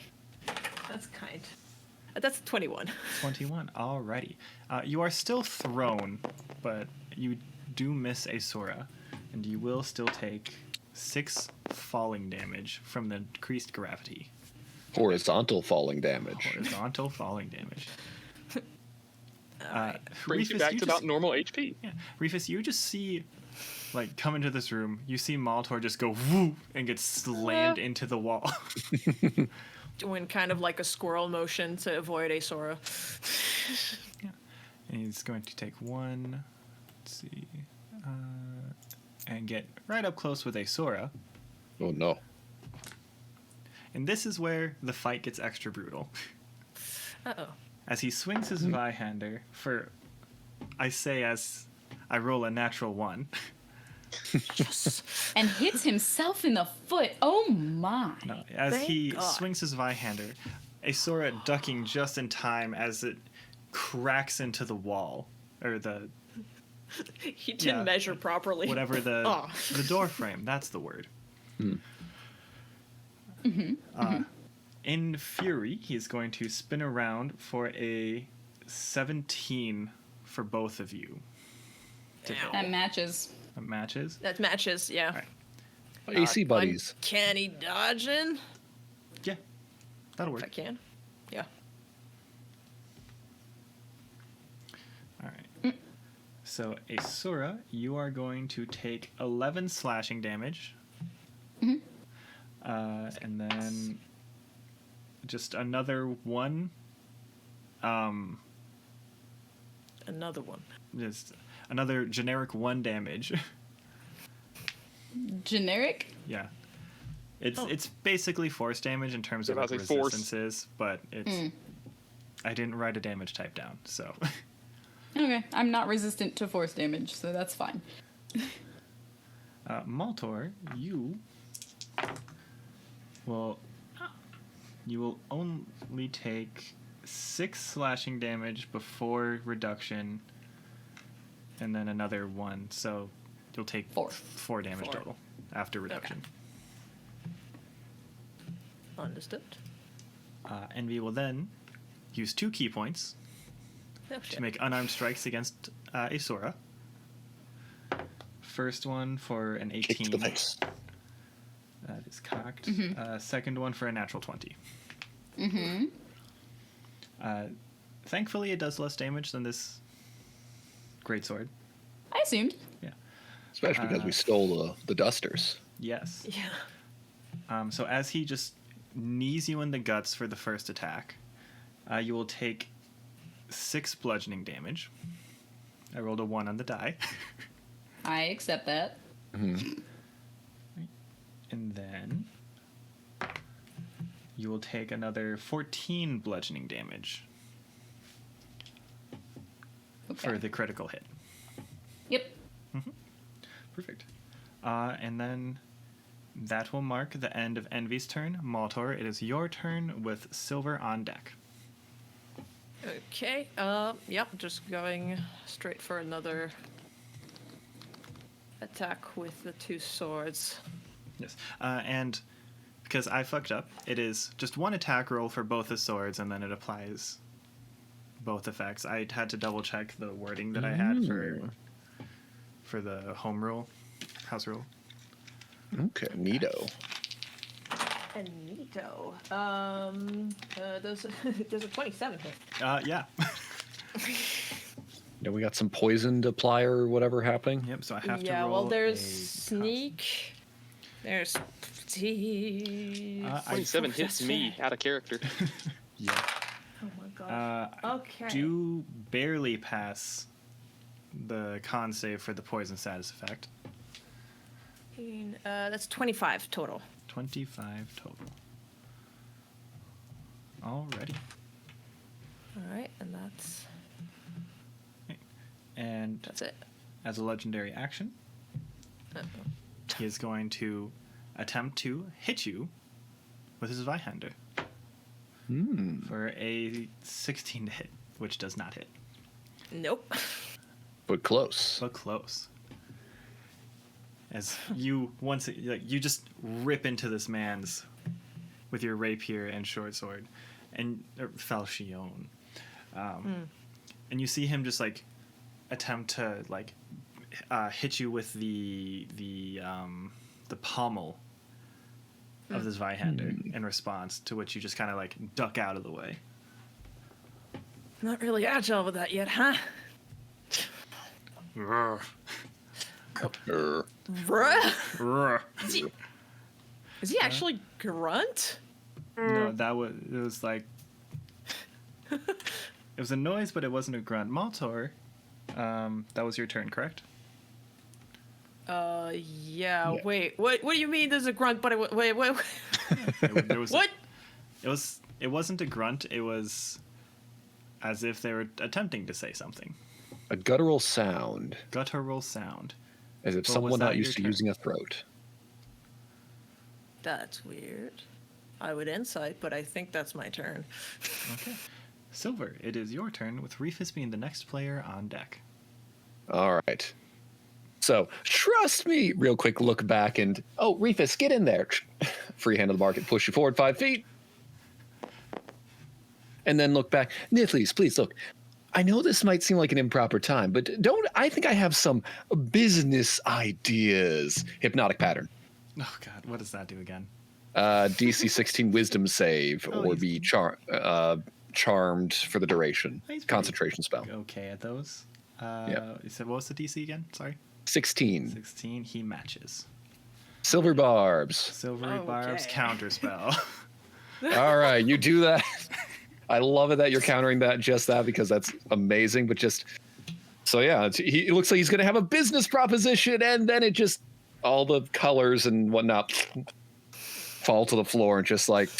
That's kind. That's 21. 21. Alrighty. You are still thrown, but you do miss Aeseora, and you will still take 6 falling damage from the increased gravity. Horizontal falling damage. Horizontal falling damage. Brings you Reefus, back to just- about normal HP. Yeah, Reefus, you just see, like, come into this room. You see Maltor just go woo and get slammed into the wall. Doing kind of like a squirrel motion to avoid Aeseora. And he's going to take 1. Let's see, and get right up close with Aeseora. Oh no. And this is where the fight gets extra brutal. Uh-oh. As he swings his Vihander for, I say as I roll a natural 1. And hits himself in the foot. Oh my. No, as Thank he God. swings his Vihander, Aeseora ducking just in time as it cracks into the wall. Or the, He didn't Yeah. measure properly. whatever the Oh. the door frame, that's the word. In fury, he's going to spin around for a 17 for both of you. To hit. That matches. That matches. That matches, yeah. Right. AC buddies. Uncanny dodging. Yeah, that'll If I work. can. Yeah. All right. So, Aeseora, you are going to take 11 slashing damage. And then just another 1. Another one. Just another generic 1 damage. Generic? Yeah. It's basically force damage in terms of Yeah, I what was like, force. resistance is, but it's I didn't write a damage type down, so Okay, I'm not resistant to force damage, so that's fine. Maltor, you will only take 6 slashing damage before reduction, and then another 1, so you'll take 4 damage 4. total after reduction. Understood. Envy will then use 2 key points Oh, shit. to make unarmed strikes against Aeseora. First one for an 18. Kick to the face. That is cocked. Second one for a natural 20. Thankfully, it does less damage than this greatsword. I assumed. Yeah. Especially because we stole the dusters. Yes. Yeah. So as he just knees you in the guts for the first attack, you will take 6 bludgeoning damage. I rolled a 1 on the die. I accept that. And then you will take another 14 bludgeoning damage Okay. for the critical hit. Yep. Perfect. And then that will mark the end of Envy's turn. Maltor, it is your turn with Sylvyre on deck. Okay. Yep. Just going straight for another attack with the 2 swords. Yes. And because I fucked up, it is just 1 attack roll for both the swords, and then it applies both effects. I had to double check the wording that I had for the home rule, house rule. Okay, neato. And neato. Does a 27 hit? Yeah. Now we got some poison to apply or whatever happening. Yep. So I have to Yeah. roll. Well, there's a sneak. There's. I 27 hits me out of character. Yeah. Oh my god. Okay. Do barely pass the con save for the poison status effect. That's 25 total. 25 total. Alrighty. All right, and that's And it. as a legendary action, he is going to attempt to hit you with his Vihander for a 16 to hit, which does not hit, Nope. But close. but close. As you you just rip into this man's with your rapier and short sword, and falchion, and you see him just like attempt to like hit you with the pommel of this Vihander in response, to which you just kind of like duck out of the way. Not really agile with that yet, huh? Roar. Err. Bruh. Roar. Is he actually grunt? No, it was like it was a noise, but it wasn't a grunt. Maltor, that was your turn, correct? Yeah. Yeah. Wait. What do you mean? There's a grunt, but wait. There was What? It wasn't a grunt. It was as if they were attempting to say something. A guttural sound, Guttural sound. as if Well, was someone that not your used to turn? using a throat. That's weird. I would insight, but I think that's my turn. Okay. Sylvyre, it is your turn, with Reefus being the next player on deck. All right. So, trust me. Real quick look back and, oh, Reefus, get in there. Free hand of the market, push you forward 5 feet. And then look back. Nithles, please look. I know this might seem like an improper time, but I think I have some business ideas. Hypnotic pattern. Oh God, what does that do again? DC 16 wisdom save Oh, or he's- be charmed for the duration. He's pretty Concentration spell. Okay at those. Yeah. You said what was the DC again? Sorry. 16. 16. He matches. Silver barbs. Sylvyre Barb's Okay. counterspell. All right, you do that. I love it that you're countering that, just that, because that's amazing. But just so yeah, it looks like he's going to have a business proposition, and then it just all the colors and whatnot fall to the floor, and just like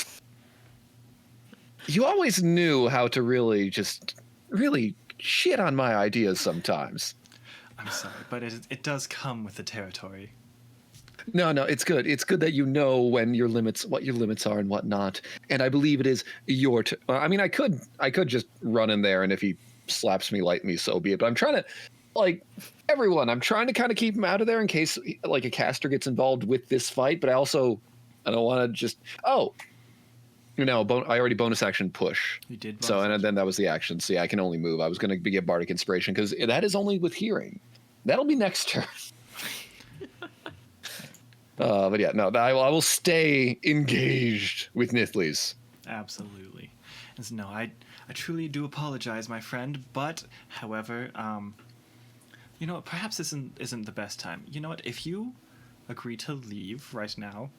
you always knew how to really shit on my ideas sometimes. I'm sorry, but it does come with the territory. No, it's good. It's good that you know when what your limits are and whatnot. And I believe it is your. I mean, I could just run in there, and if he slaps me, light me, so be it. But I'm trying to, like everyone, I'm trying to kind of keep him out of there in case like a caster gets involved with this fight. But I don't want to just. Oh, I already bonus action push. You did. So bonus and then that was the action. See, I can only move. I was going to get Bardic Inspiration because that is only with hearing. That'll be next turn. But yeah, no, I will stay engaged with Nithles. Absolutely. And so, no, I truly do apologize, my friend. But, however, you know what? Perhaps this isn't the best time. You know what? If you agree to leave right now,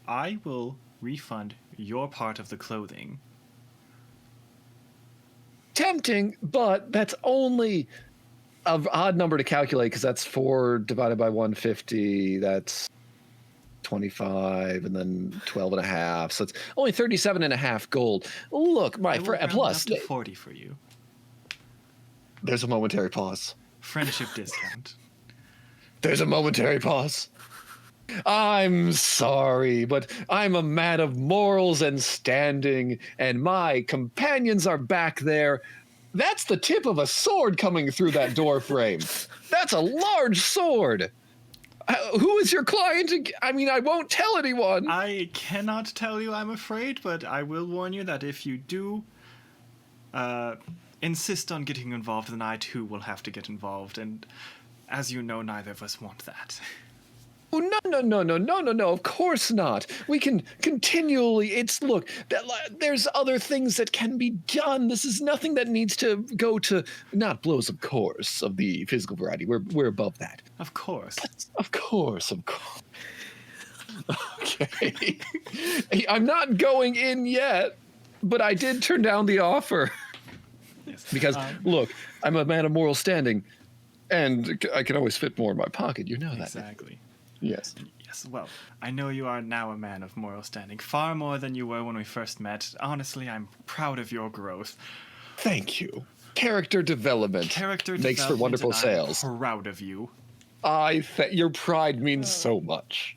I will refund your part of the clothing. Tempting, but that's only an odd number to calculate because that's 4 divided by 150. That's 25 and then 12 and a half. So it's only 37 and a half gold. Look, I will round it plus, up to 40 for you. there's a momentary pause. Friendship discount. There's a momentary pause. I'm sorry, but I'm a man of morals and standing, and my companions are back there. That's the tip of a sword coming through that door frame. That's a large sword. Who is your client? I mean, I won't tell anyone. I cannot tell you, I'm afraid, but I will warn you that if you do insist on getting involved, then I too will have to get involved, and as you know, neither of us want that. Oh, no, of course not. We can continually, there's other things that can be done. This is nothing that needs to go to, not blows, of course, of the physical variety. We're above that. Of course. Of course. Okay. I'm not going in yet, but I did turn down the offer. Yes. Because, look, I'm a man of moral standing, and I can always fit more in my pocket. You know that. Exactly. Yes. Yes, well, I know you are now a man of moral standing, far more than you were when we first met. Honestly, I'm proud of your growth. Thank you. Character development Character makes for development, wonderful and sales. I'm proud of you. Your pride means so much.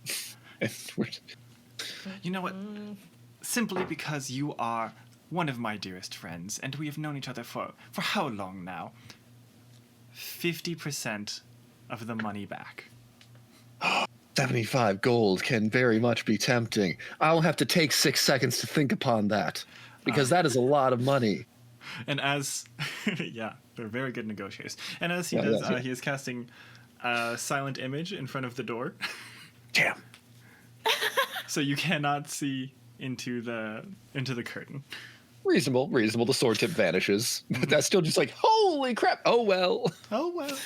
You know what? Simply because you are one of my dearest friends, and we have known each other for how long now? 50% of the money back. 75 gold can very much be tempting. I'll have to take 6 seconds to think upon that, because that is a lot of money. And as, yeah, they're very good negotiators. And as he Yeah, does, yeah. he is casting a silent image in front of the door, Damn. so you cannot see into the curtain. Reasonable. The sword tip vanishes. But that's still just like, holy crap. Oh, well. Oh well.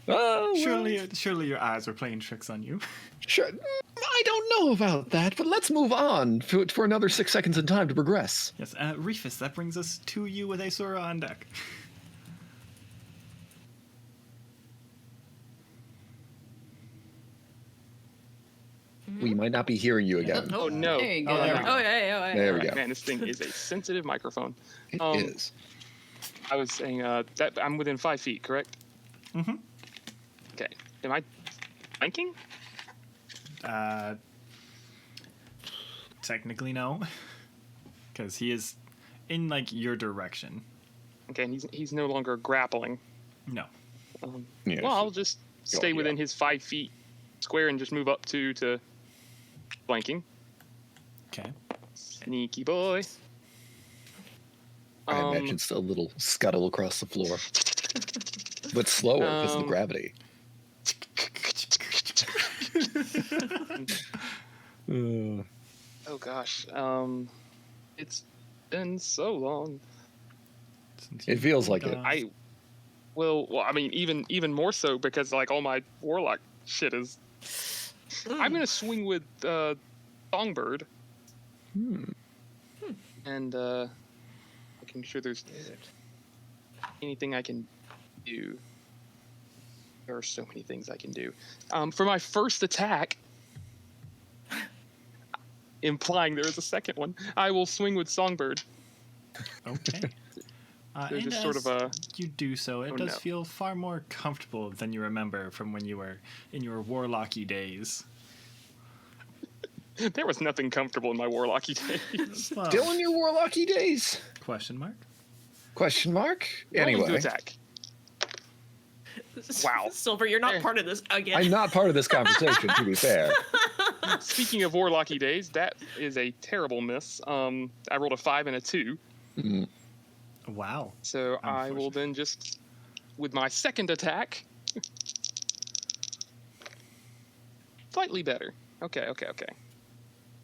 Oh, well. Surely your eyes were playing tricks on you. Sure. I don't know about that, but let's move on for another 6 seconds in time to progress. Yes, Reefus, that brings us to you with Aeseora on deck. We might not be hearing you again. Oh, Oh no! There you go. Oh, there we Oh, go. yeah. There we go. Man, this thing is a sensitive microphone. It Um, is. I was saying that I'm within 5 feet, correct? Mm-hmm. Okay. Am I flanking? Technically, no. Because he is in, like, your direction. Okay, and he's no longer grappling. No. Yeah, Well, I'll just stay yeah. within his 5 feet square and just move up to flanking. Okay. Sneaky boy. I imagine it's a little scuttle across the floor. But slower because of the gravity. Oh gosh. It's been so long. Since It you feels like moved it. on. Well, I mean, even more so because like all my warlock shit is. I'm gonna swing with Songbird. And making sure there's anything I can do. There are so many things I can do. For my first attack, implying there is a second one, I will swing with Songbird. Okay. There's And just sort of as a- you do so, it Oh, does no. feel far more comfortable than you remember from when you were in your warlocky days. There was nothing comfortable in my warlocky days. Well, Still in your warlocky days? question mark? Question mark? Rolling to Anyway, attack. Wow. Silver, you're not Eh. part of this again. I'm not part of this conversation, to be fair. Speaking of warlocky days, that is a terrible miss. I rolled a 5 and a 2, Wow. so I will then just, with my second attack, slightly better. Okay.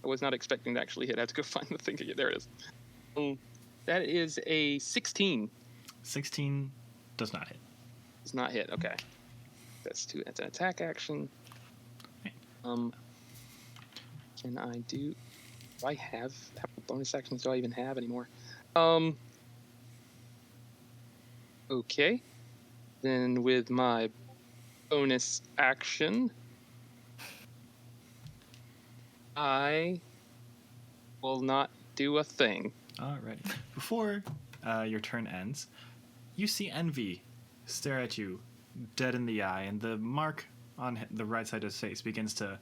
I was not expecting to actually hit. I have to go find the thing again. There it is. That is a 16. 16 does not hit. Does not hit. Okay. That's an attack action. Can I do? Do I have how many bonus actions do I even have anymore? Okay. Then with my bonus action, I will not do a thing. Alrighty. Before your turn ends, you see Envy stare at you dead in the eye, and the mark on the right side of his face begins to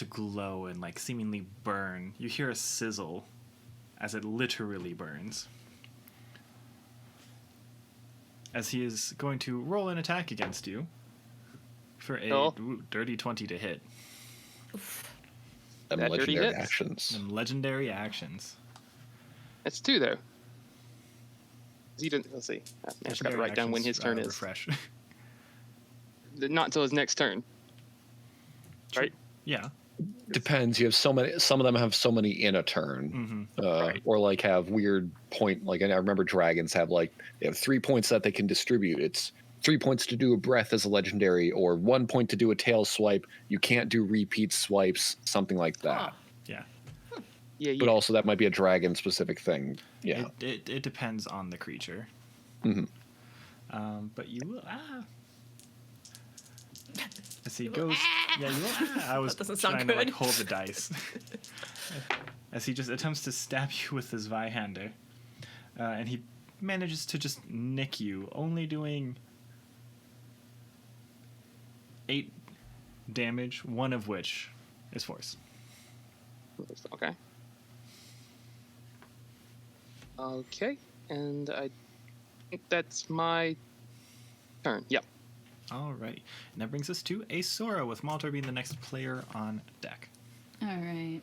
glow and like seemingly burn. You hear a sizzle as it literally burns. As he is going to roll an attack against you for a dirty 20 to hit. And That dirty legendary hits. actions. And legendary actions. That's 2 though. He didn't. Let's see. I just got to Legendary write down when actions, his turn is. refresh. Not until his next turn. Right. Yeah. Depends. You have so many. Some of them have so many in a turn, Right. or like have weird point. Like I remember dragons have like they have 3 points that they can distribute. It's 3 points to do a breath as a legendary, or 1 point to do a tail swipe. You can't do repeat swipes, something like that. Yeah. Yeah. But also that might be a dragon specific thing. Yeah. It depends on the creature. Mhm. But you will. As he goes. Yeah, you will. I was That doesn't sound trying to like good. hold the dice. As he just attempts to stab you with his Zweihander. And he manages to just nick you, only doing 8 damage, one of which is force. Okay. Okay, and I think that's my turn. Yep. Alrighty. And that brings us to Aeseora, with Maltor being the next player on deck. All right.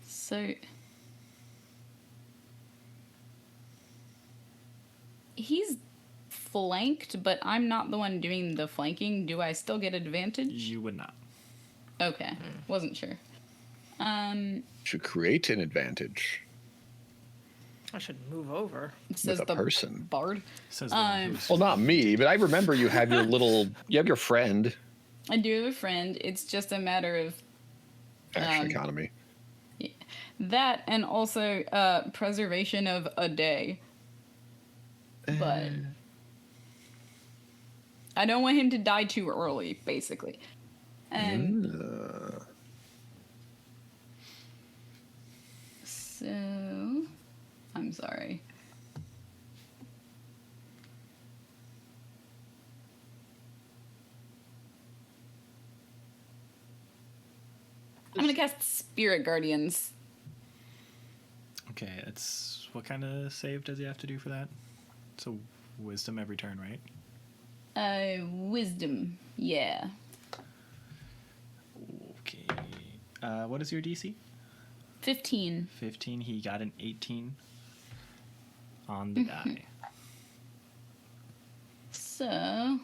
So he's flanked, but I'm not the one doing the flanking. Do I still get advantage? You would not. Okay, wasn't sure. Should create an advantage I should move over. It says with a the person. bard. Says the one Um, who's Well, not me, but I remember you have your little. You have your friend. I do have a friend. It's just a matter of Action economy. that, and also preservation of a day. But I don't want him to die too early, basically. So, I'm sorry. I'm gonna cast Spirit Guardians. Okay, it's what kind of save does he have to do for that? So wisdom every turn, right? Wisdom. Yeah. Okay. What is your DC? 15. 15. He got an 18 on the die. So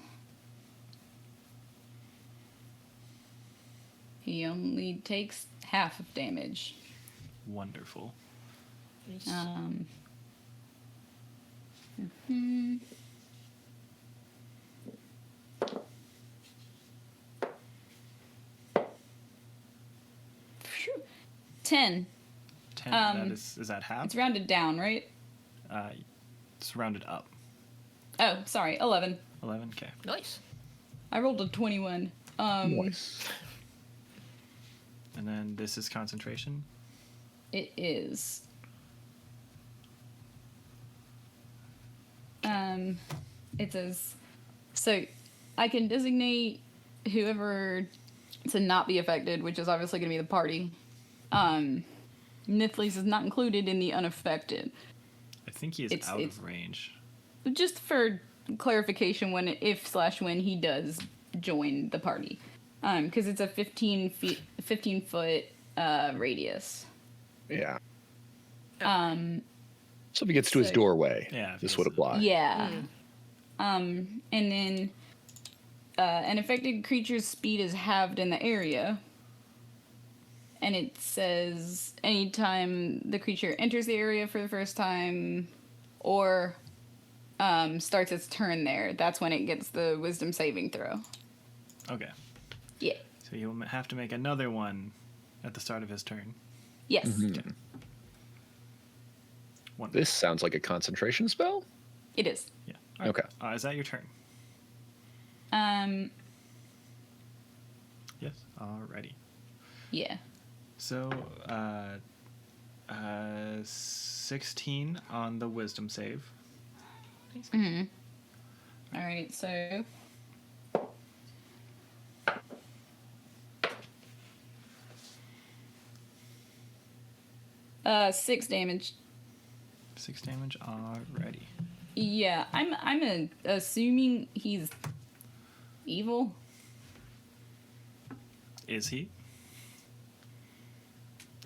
he only takes half of damage. Wonderful. Nice. Hmm. Phew. 10. 10. That is that half? It's rounded down, right? It's rounded up. Oh, sorry, 11. 11. Okay. Nice. I rolled a 21. Nice. And then this is concentration. It is. It says, so I can designate whoever to not be affected, which is obviously going to be the party. Nithles is not included in the unaffected. I think he is It's- out it's- of range. But just for clarification, when he does join the party, because it's a 15 foot radius. Yeah. Um, So if he gets to his So- doorway, Yeah, this if would he's- apply. yeah. And then an affected creature's speed is halved in the area. And it says anytime the creature enters the area for the first time or starts its turn there, that's when it gets the wisdom saving throw. Okay. Yeah. So he'll have to make another one at the start of his turn. Yes. Mm-hmm. Wonderful. This sounds like a concentration spell. It is. Yeah. All right. Okay. Is that your turn? Yes. Alrighty. Yeah. So, 16 on the wisdom save. All right, so 6 damage. 6 damage already. Yeah, I'm assuming he's evil. Is he?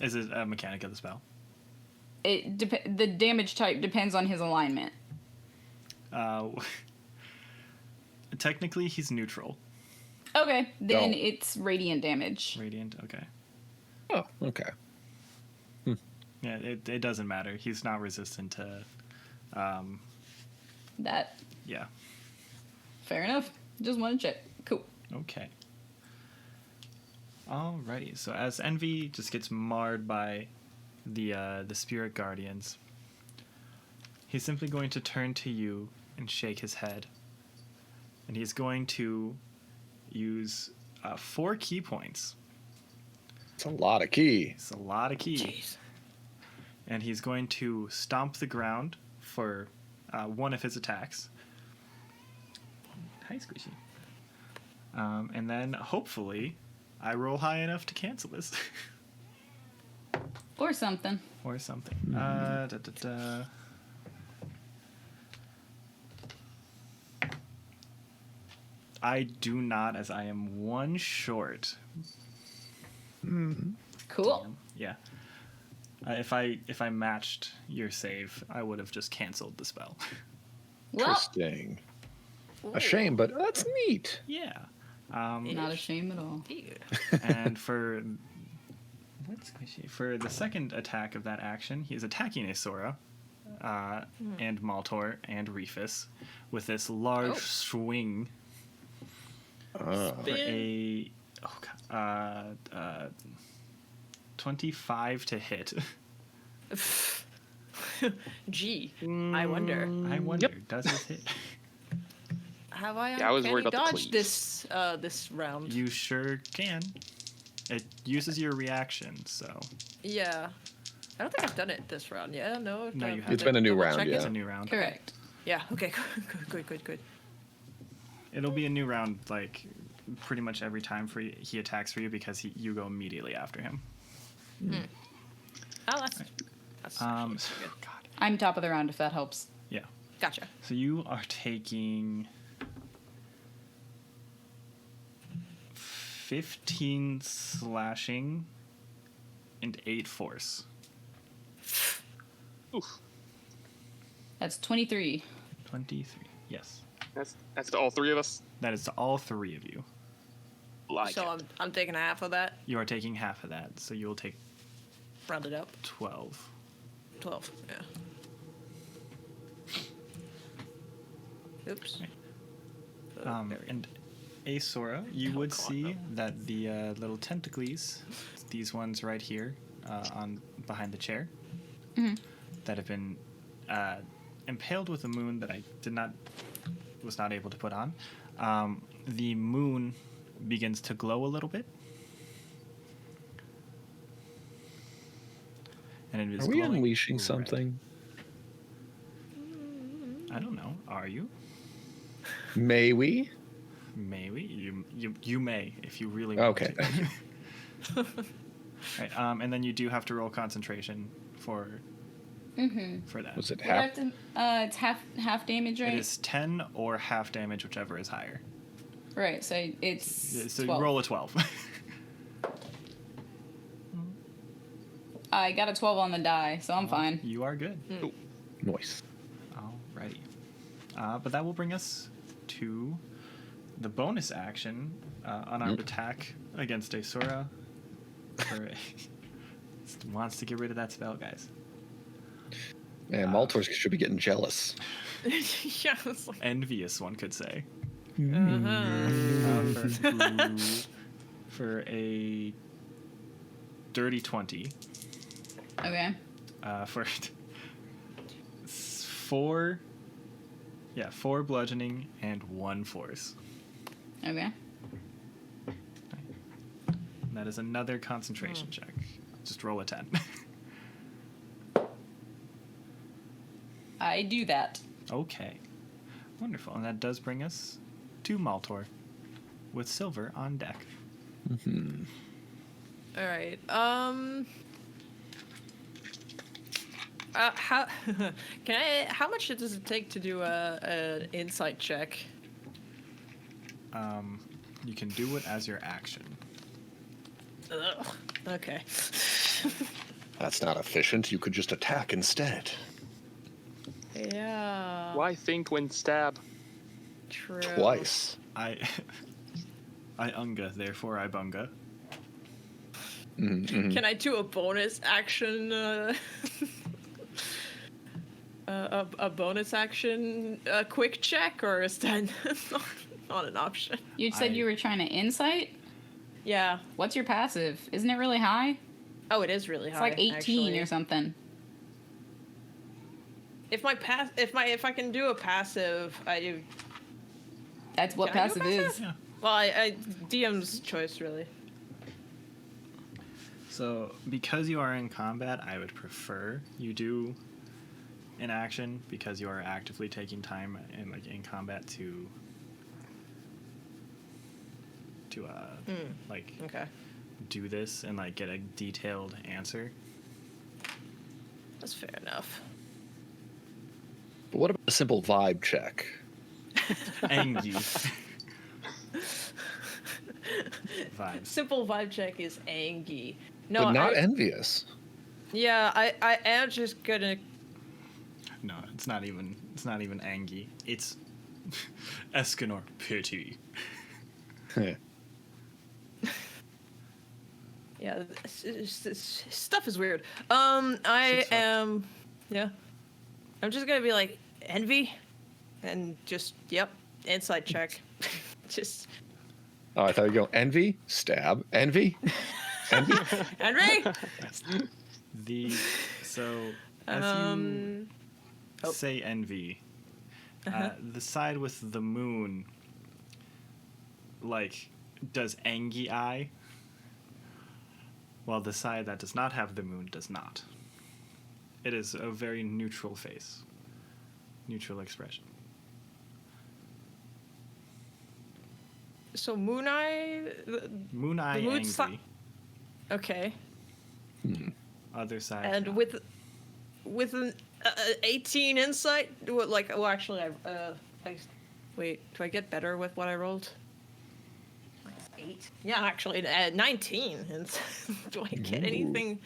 Is it a mechanic of the spell? The damage type depends on his alignment. Technically, he's neutral. Okay, then Oh. it's radiant damage. Radiant, okay. Oh, okay. Yeah, it doesn't matter. He's not resistant to, That yeah. fair enough. Just want to check. Cool. Okay. Alrighty. So as Envy just gets marred by the spirit guardians, he's simply going to turn to you and shake his head, and he's going to use 4 key points. It's a lot of key. It's a lot of key. Jeez. And he's going to stomp the ground for one of his attacks. Hi, Squishy. And then hopefully I roll high enough to cancel this. Or something. Or something. I do not, as I am 1 short. Cool. Yeah. If I matched your save, I would have just canceled the spell. Well, Interesting. A shame, but that's neat. Yeah. not a shame at all. And for the second attack of that action, he is attacking Aeseora, and Maltor and Reefus with this large swing for a 25 to hit. Gee, I wonder. I wonder, does it hit? have I Yeah, I was worried uncanny about the dodged cleaves. this round? You sure can. It uses your reaction, so Yeah. I don't think I've done it this round. Yeah, no. No, you have haven't. It's been a new double round, check it? yeah. it's a new round. Correct. Yeah. Okay. Good. It'll be a new round, like pretty much every time he attacks for you because you go immediately after him. Oh, that's actually good. God. I'm top of the round if that helps. Yeah. Gotcha. So you are taking 15 slashing and 8 force. Oof. That's 23. 23. Yes. That's to all three of us. That is to all 3 of you. Like So it. I'm taking half of that. You are taking half of that, so you will take Round it up. 12. 12. Yeah. Oops. Oh, there we go. And Aeseora, you would God, see no. that the little tentacles, these ones right here, on behind the chair, that have been impaled with a moon that I was not able to put on. The moon begins to glow a little bit, and it is Are we glowing unleashing red. something? I don't know. Are you? May we? May we? You may if you really want Okay. to. Right, and then you do have to roll concentration for that. Was it What do I half? have to, it's half damage, right? It is 10 or half damage, whichever is higher. Right, so it's So 12. you roll a 12. I got a 12 on the die, so I'm fine. You are good. Nice. Alrighty. But that will bring us to the bonus action, unarmed attack against Aeseora. Wants to get rid of that spell, guys. Man, Maltor should be getting jealous. Yeah. It's like, Envious, one could say. uh-huh. For a dirty 20. Okay. For 4 bludgeoning and 1 force. Okay. And that is another concentration check. Just roll a 10. I do that. Okay. Wonderful. And that does bring us to Maltor with Sylvyre on deck. All right. How how much does it take to do an insight check? You can do it as your action. Ugh. Okay. That's not efficient. You could just attack instead. Yeah. Why think when stab? True. Twice. I unga, therefore I bunga. Can I do a bonus action? A bonus action quick check, or is that not an option? You said I- you were trying to insight? Yeah. What's your passive? Isn't it really high? Oh, it is really It's high. like 18 actually. or something. If I can do a passive, That's what Can I do passive a is. Yeah. well, I DM's choice really. So, because you are in combat, I would prefer you do an action because you are actively taking time in combat to Okay. do this and get a detailed answer. That's fair enough. But what about a simple vibe check? Angie. Vibes. Simple vibe check is Angie. No, But not envious. yeah, I am just gonna. No, it's not even Angie. It's Escanor pity. Yeah, this stuff is weird. I Shit's fucked. am. Yeah. I'm just gonna be like envy, and just insight check. Just Oh, I thought you were going envy, stab, envy, envy. envy. So as you Oh. say envy, The side with the moon, like, does Angie eye, while the side that does not have the moon does not. It is a very neutral face, neutral expression. So Moon Eye. Moon eye moon angry. Okay. Other side. And not. with an 18 insight, well, actually, wait. Do I get better with what I rolled? 8. Yeah, actually, 19. And do I get anything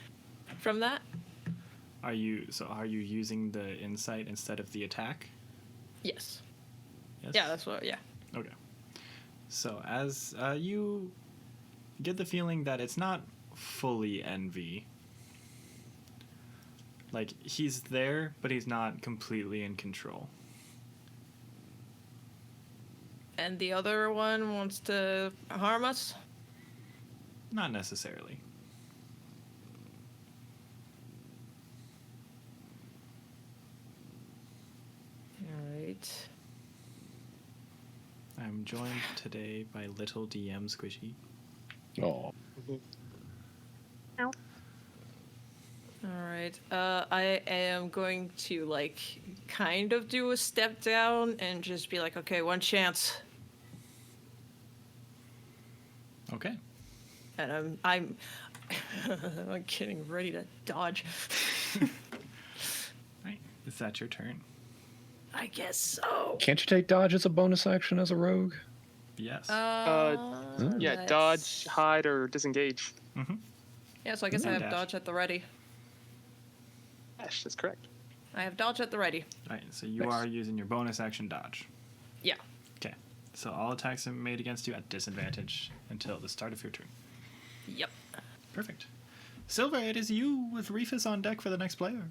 from that? Are you using the insight instead of the attack? Yes. Yes. Yeah, that's what. Yeah. Okay. So as you get the feeling that it's not fully envy. Like, he's there, but he's not completely in control. And the other one wants to harm us? Not necessarily. Alright. I'm joined today by little DM Squishy. Oh. Alright. I am going to, like, kind of do a step down and just be like, okay, one chance. Okay. And I'm I'm getting ready to dodge. Right. Is that your turn? I guess so. Can't you take dodge as a bonus action as a rogue? Yes. Yeah, that's- dodge, hide, or disengage. Mm-hmm. Yeah, so I guess I And have dash. dodge at the ready. Dash, that's correct. I have dodge at the ready. Right. So you Nice. are using your bonus action dodge. Yeah. Okay. So all attacks are made against you at disadvantage until the start of your turn. Yep. Perfect. Sylvyre, it is you with Reefus on deck for the next player.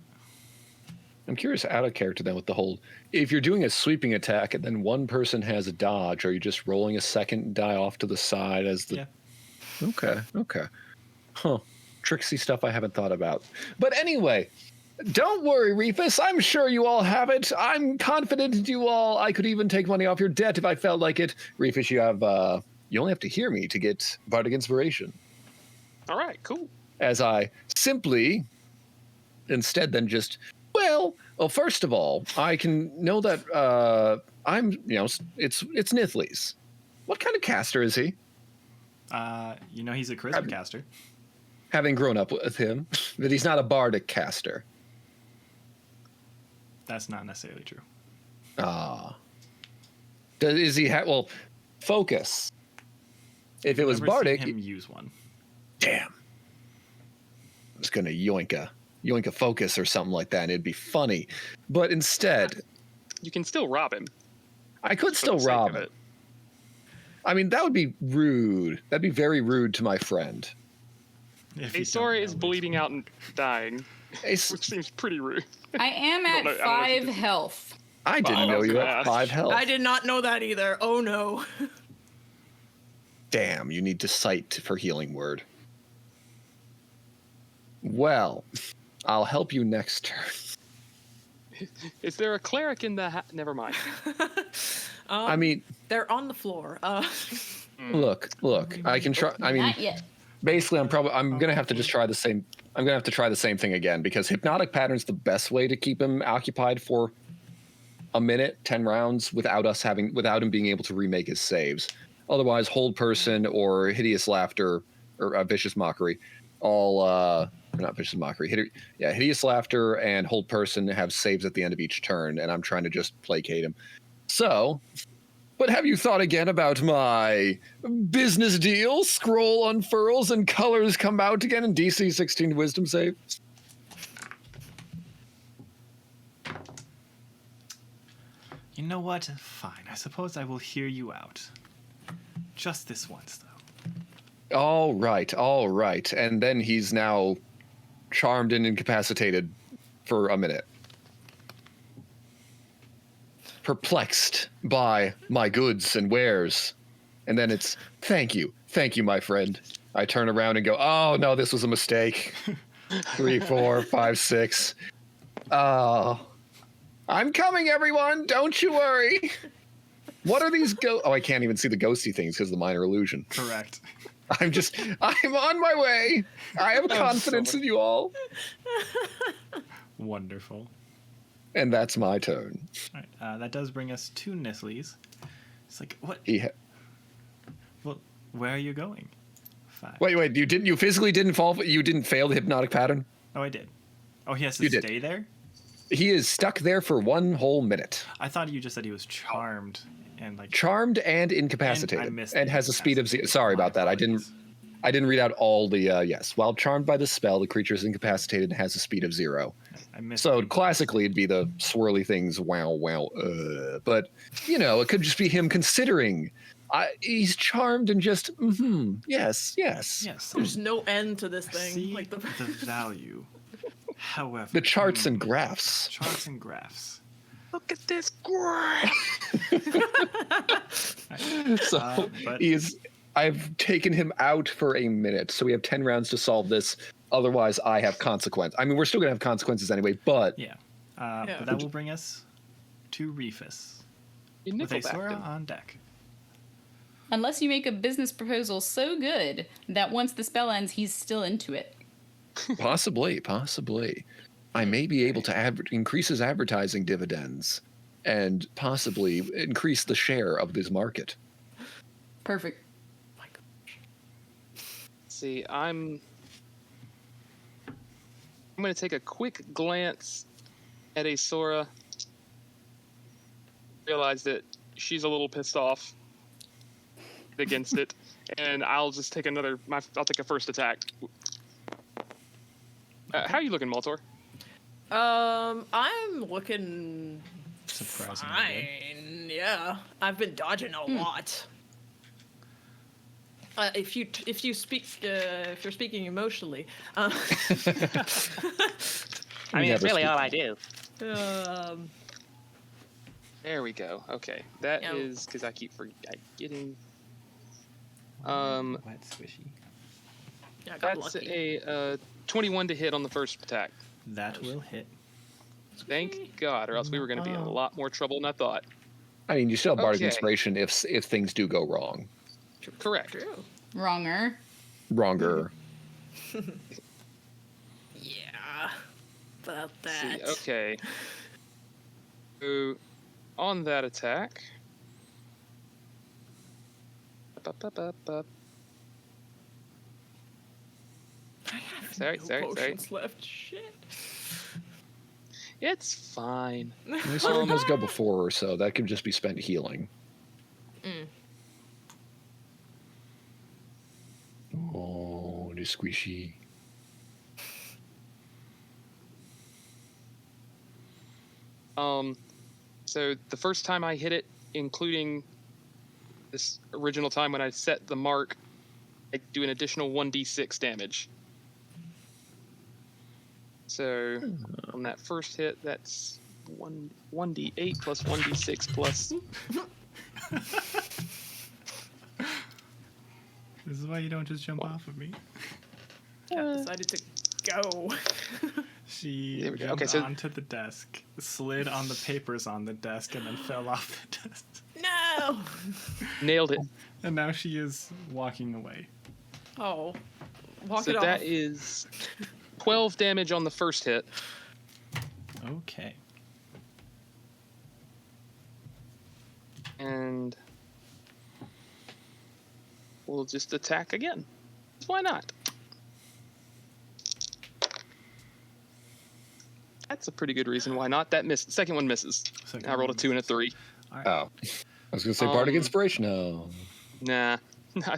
I'm curious out of character then with the whole, if you're doing a sweeping attack and then one person has a dodge, are you just rolling a second die off to the side as the... Yeah. Okay. Huh. Tricksy stuff I haven't thought about. But anyway, don't worry, Reefus. I'm sure you all have it. I'm confident you all. I could even take money off your debt if I felt like it. Reefus, you have, you only have to hear me to get Bardic Inspiration. All right, cool. As I simply, instead than just, well, first of all, I can know that I'm, it's Nithli's. What kind of caster is he? He's a charisma caster. Having grown up with him, that he's not a bardic caster. That's not necessarily true. Is he well, focus. If it was Never seen bardic, him use one. damn. I was gonna yoink a focus or something like that, and it'd be funny. But instead, You can still rob him. I could for still the sake rob of him. it. I mean, that would be rude. That'd be very rude to my friend. If you don't Aeseora know is which bleeding one. out and dying, Ace, which seems pretty rude. I am I at don't know if 5 you- health. I didn't Oh, know you had gosh. 5 health. I did not know that either. Oh no. Damn, you need to cite for healing word. Well, I'll help you next turn. Is there a cleric in the Never mind. I mean, They're on the floor. look, I can try. I mean, Not yet. basically, I'm gonna have to just try the same. I'm gonna have to try the same thing again because hypnotic pattern's the best way to keep him occupied for a minute, 10 rounds without him being able to remake his saves. Otherwise, hold person or hideous laughter or vicious mockery, all not vicious mockery. Hideous laughter and hold person have saves at the end of each turn, and I'm trying to just placate him. So, but have you thought again about my business deal? Scroll unfurls and colors come out again in DC 16 wisdom save. You know what? Fine. I suppose I will hear you out. Just this once, though. All right. And then he's now charmed and incapacitated for a minute. Perplexed by my goods and wares. And then it's, thank you, my friend. I turn around and go, oh, no, this was a mistake. 3, 4, 5, 6. Oh, I'm coming, everyone. Don't you worry. What are these Oh, I can't even see the ghosty things because of the minor illusion. Correct. I'm on my way. I have confidence in you all. Wonderful. And that's my turn. All right, that does bring us to Nithles. It's like, what? Well, where are you going? 5. Wait. You physically didn't fall. You didn't fail the hypnotic pattern. Oh, I did. Oh, he has to stay there? He is stuck there for 1 whole minute. I thought you just said he was charmed and like Charmed and incapacitated, and has a speed of 0. Sorry about that. I didn't read out all the yes. While charmed by the spell, the creature is incapacitated and has a speed of 0. I missed So it. classically, it'd be the swirly things. Wow. But it could just be him considering. He's charmed and just yes. Yes. There's no end to this thing. See Like the value. However, The charts and graphs. Charts and graphs. Look at this graph. So but- I've taken him out for a minute, so we have 10 rounds to solve this. Otherwise, I have consequence. I mean, we're still gonna have consequences anyway, but Yeah. But that will bring us to Reefus You with nickelbacked Aeseora him. on deck. Unless you make a business proposal so good that once the spell ends, he's still into it. possibly, I may be able to increase his advertising dividends and possibly increase the share of this market. Perfect. my gosh. See, I'm going to take a quick glance at Aeseora. Realize that she's a little pissed off against it, and I'll just take I'll take a first attack. How are you looking, Maltor? I'm looking Surprisingly fine. Yeah, I've been dodging a lot. If you're speaking emotionally, I mean, Never it's really speak. all I do. um, There we go. Okay, that Yeah. is because I keep forgetting. Wet, squishy. yeah, I got That's lucky. a 21 to hit on the first attack. That will hit. Thank God, or else we were going to be in a lot more trouble than I thought. I mean, you still have bardic Okay. inspiration if things do go wrong. Correct. True. Wronger. Wronger. Yeah, about See, that. okay. So, on that attack. Ba-ba-ba-ba. I have Sorry, no sorry. potions left. Shit. It's fine. Aeseora does go before her, so that could just be spent healing. Oh, the squishy. So the first time I hit it, including this original time when I set the mark, I do an additional 1d6 damage. So on that first hit, that's 1d8 plus 1d6 plus. This is why you don't just jump off of me. Cat decided to go. She There we go. jumped Okay, so- onto the desk, slid on the papers on the desk, and then fell off the desk. No. Nailed it. And now she is walking away. Oh, walk So it off. that is 12 damage on the first hit. Okay. And we'll just attack again. Why not? That's a pretty good reason why not. That missed. Second one misses. Second I rolled a one 2 and a 3. All right. Oh. I was going to say bardic Um, inspiration. No. Nah,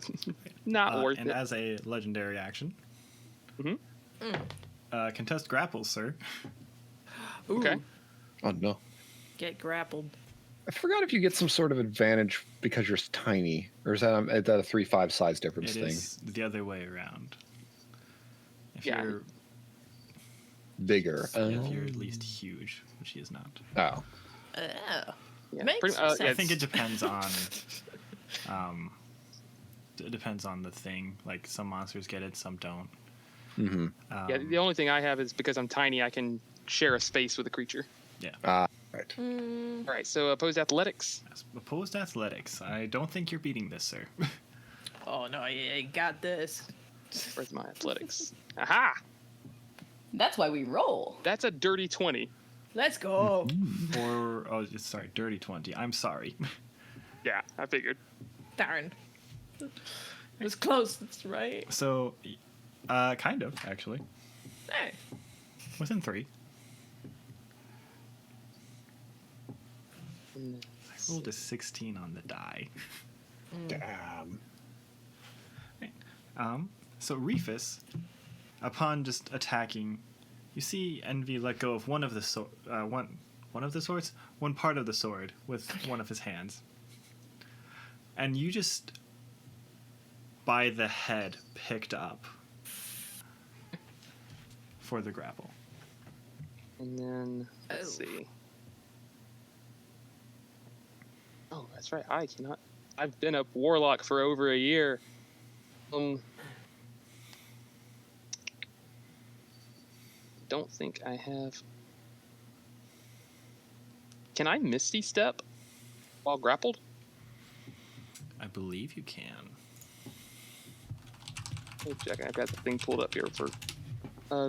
not worth and it. as a legendary action, Mhm. contest grapples, sir. Ooh, Okay. Oh, no. get grappled. I forgot if you get some sort of advantage because you're tiny, or is that a 3-5 size difference It thing? is the other way around. If Yeah. you're Bigger. if you're at least huge, which he is not. Oh. Yeah, Makes pretty- sense. yeah, I think it depends on it depends on the thing. Like some monsters get it, some don't. Mm-hmm. Yeah, the only thing I have is because I'm tiny, I can share a space with a creature. Yeah. Right. All right, so opposed athletics. Opposed athletics. I don't think you're beating this, sir. Oh no, I got this. Where's my athletics? Aha! That's why we roll. That's a dirty 20. Let's go. Or, oh, sorry, dirty 20. I'm sorry. Yeah, I figured. Darn. It was close, that's right. So, kind of, actually. Hey. Within 3. I rolled a 16 on the die. Damn. So Reefus, upon just attacking, you see Envy let go of one of the one part of the sword with one of his hands, and you just by the head picked up for the grapple. And then, let's see. Oh, that's right. I cannot. I've been a warlock for over a year. Don't think I have. Can I Misty Step while grappled? I believe you can. Let me check. I've got the thing pulled up here for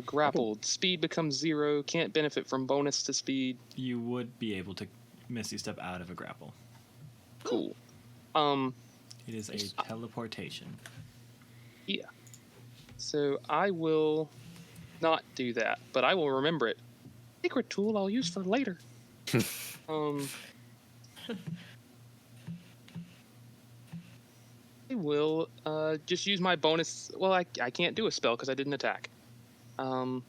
grappled. Speed becomes 0. Can't benefit from bonus to speed. You would be able to Misty Step out of a grapple. Cool. It is a teleportation. Yeah. So I will not do that, but I will remember it. Secret tool I'll use for later. I will just use my bonus. Well, I can't do a spell because I didn't attack. I'll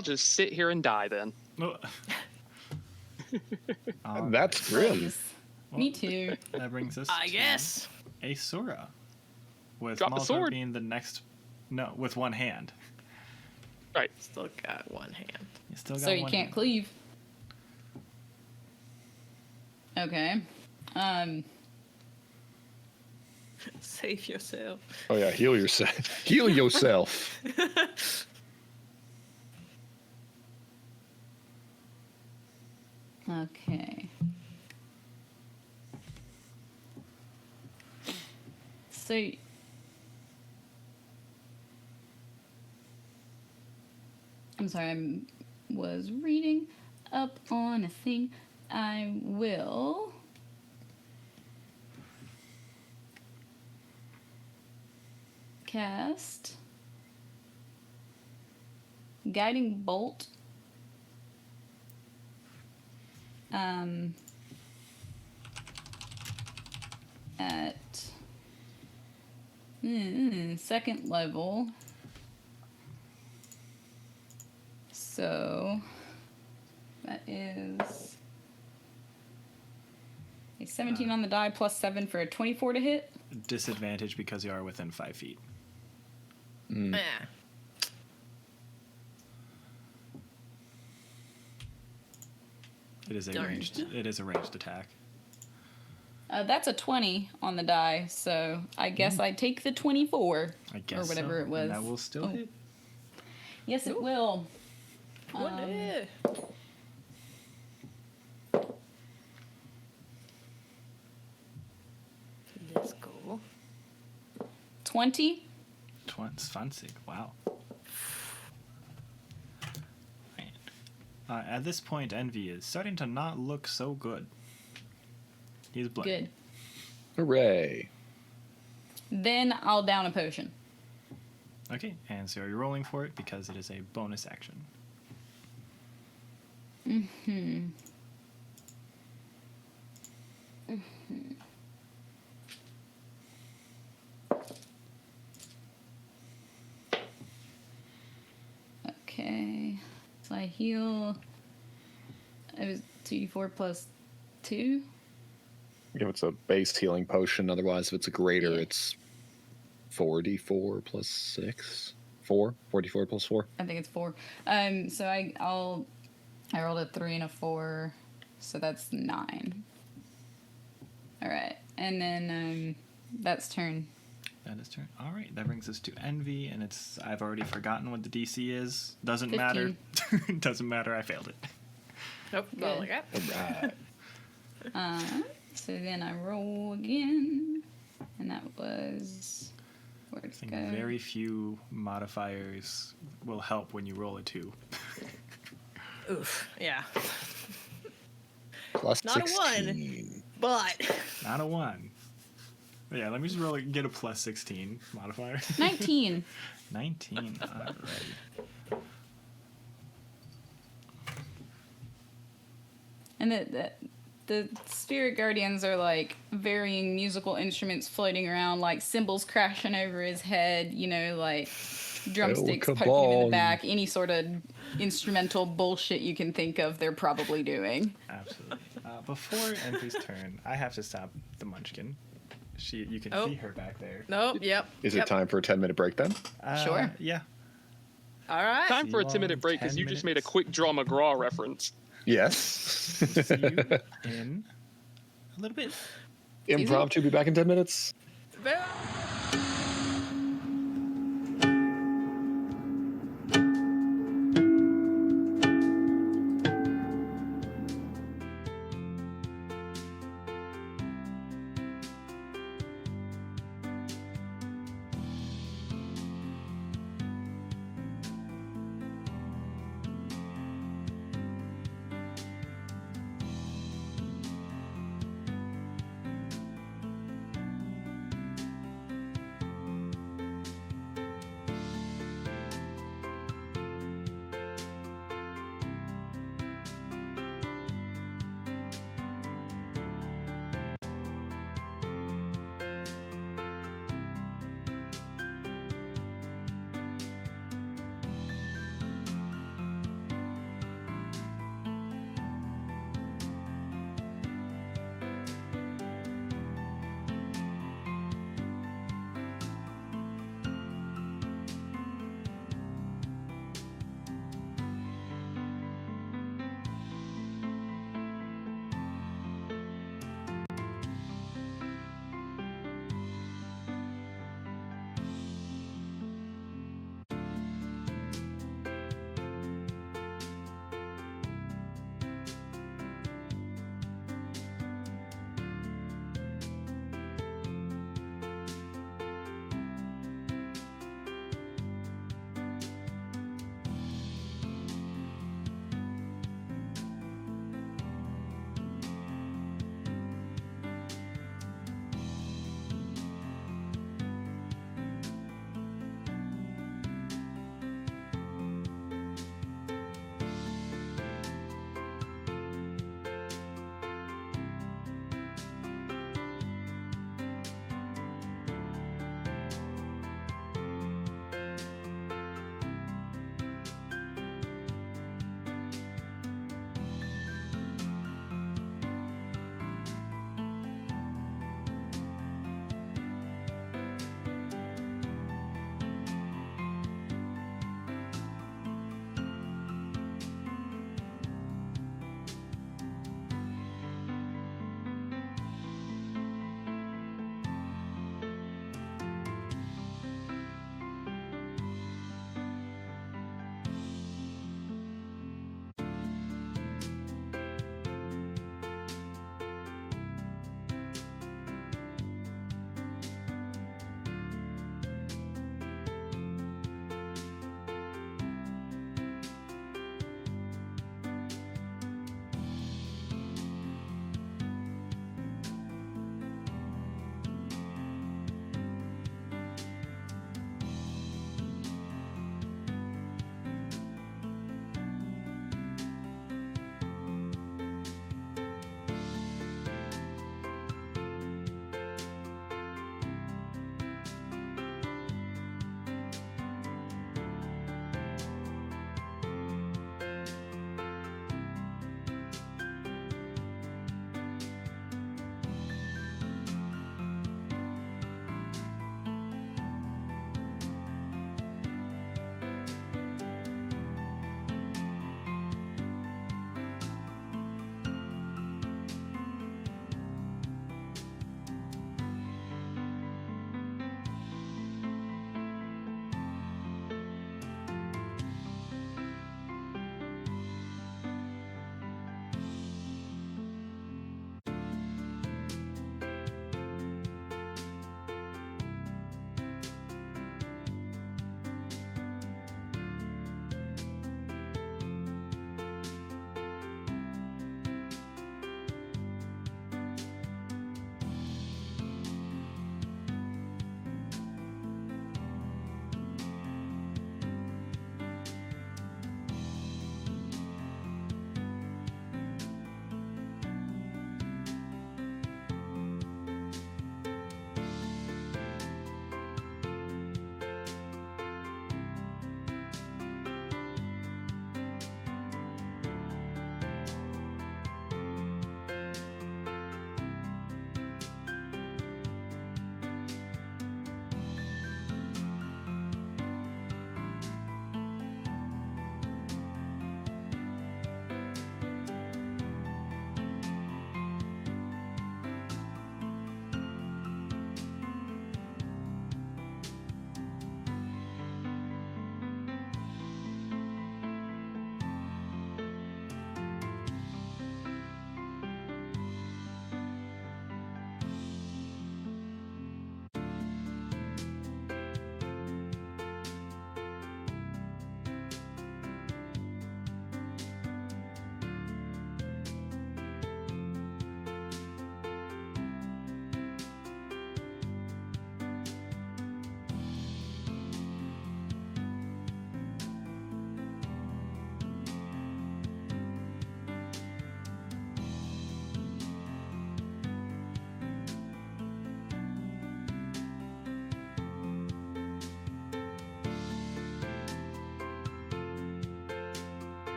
just sit here and die then. That's grim. Me too. That brings us I to guess. Aeseora. With Drop the Maltor sword. being the next... No, with one hand. Right. Still got one hand. You still got So you one can't hand. cleave. Okay. Save yourself. Oh yeah, heal yourself. Heal yourself. Okay. So I'm sorry, I was reading up on a thing. I will cast Guiding Bolt at second level. So that is a 17 on the die plus 7 for a 24 to hit. Disadvantage because you are within 5 feet. Eh. It is a Darn. ranged. It is a ranged attack. That's a 20 on the die, so I guess I take the 24. I guess. Or whatever so. it was. And that will still Oh. hit. Yes, it will. What? Eh. Let's go. 20. 20. Wow. Right. At this point, Envy is starting to not look so good. He's bloody. Good. Hooray. Then I'll down a potion. Okay, and so you're rolling for it because it is a bonus action. Okay. So I heal. It was 2d4 plus 2. If it's a base healing potion, otherwise if it's a greater, Yeah. it's 44 plus 6. 4? 44 plus 4? I think it's 4. So I rolled a 3 and a 4, so that's 9. All right, and then that's turn. That is turn. All right, that brings us to Envy, and I've already forgotten what the DC is. Doesn't 15. matter. Doesn't matter. I failed it. Nope. Good. Not like that. All right. So then I roll again, and that was where'd I it think go? very few modifiers will help when you roll a 2. Oof. Yeah. Plus Not a 16. But Not a 1. But yeah, let me just roll get a plus 16 modifier. 19. 19. Alright. And the spirit guardians are like varying musical instruments floating around, like cymbals crashing over his head, you know, like drumsticks poking him in the kabong. back, any sort of instrumental bullshit you can think of, they're probably doing. Absolutely. Before Envy's turn, I have to stop the Munchkin. You can Oh. see her back there. nope. Yep. Is yep. it time for a 10-minute break then? Sure. Yeah. All right. Time for a See you 10-minute on break because 10 you just made a minutes. quick Draw McGraw reference. Yes. See you in a little bit. Impromptu, be back in 10 minutes.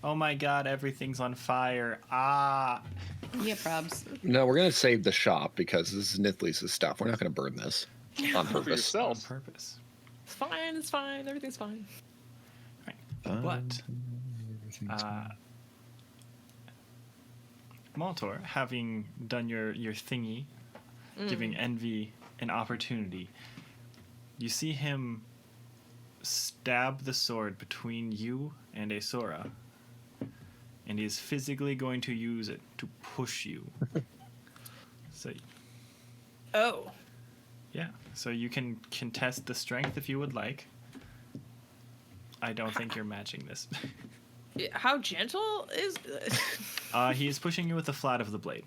Oh my god, everything's on fire. Ah. Yeah, probs. No, we're gonna save the shop because this is Nithly's stuff. We're not gonna burn this on For purpose. On yourself. purpose. It's fine. It's fine. Everything's fine. But Maltor, having done your thingy, giving Envy an opportunity, you see him stab the sword between you and Aeseora, and he is physically going to use it to push you. So, Oh. yeah. So you can contest the strength if you would like. I don't think you're matching this. Yeah, how gentle is? He is pushing you with the flat of the blade.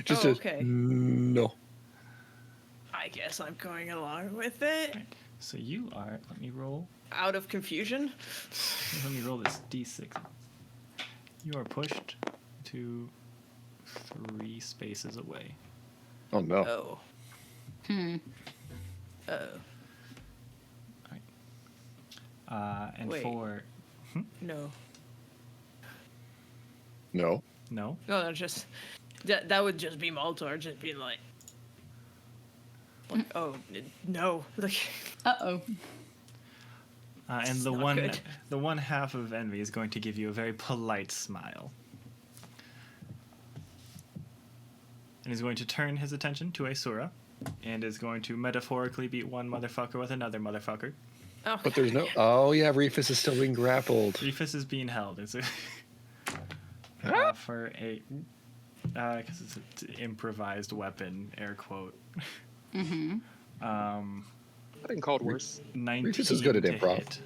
Just Oh, a okay. no. I guess I'm going along with it. So you are. Let me roll. Out of confusion. Let me roll this d6. You are pushed to 3 spaces away. Oh no. Oh. Oh. And Wait. for No. No. no, No, just that would just be Maltor just being like, oh no, like Uh-oh. and It's the not good. one half of Envy is going to give you a very polite smile, and he's going to turn his attention to Aeseora, and is going to metaphorically beat one motherfucker with another motherfucker. oh, But there's no. Oh yeah, Reefus is still being grappled. Reefus is being held. It's a for a because it's an improvised weapon, air quote. I been called worse. 19 Reefus is good at to improv. hit.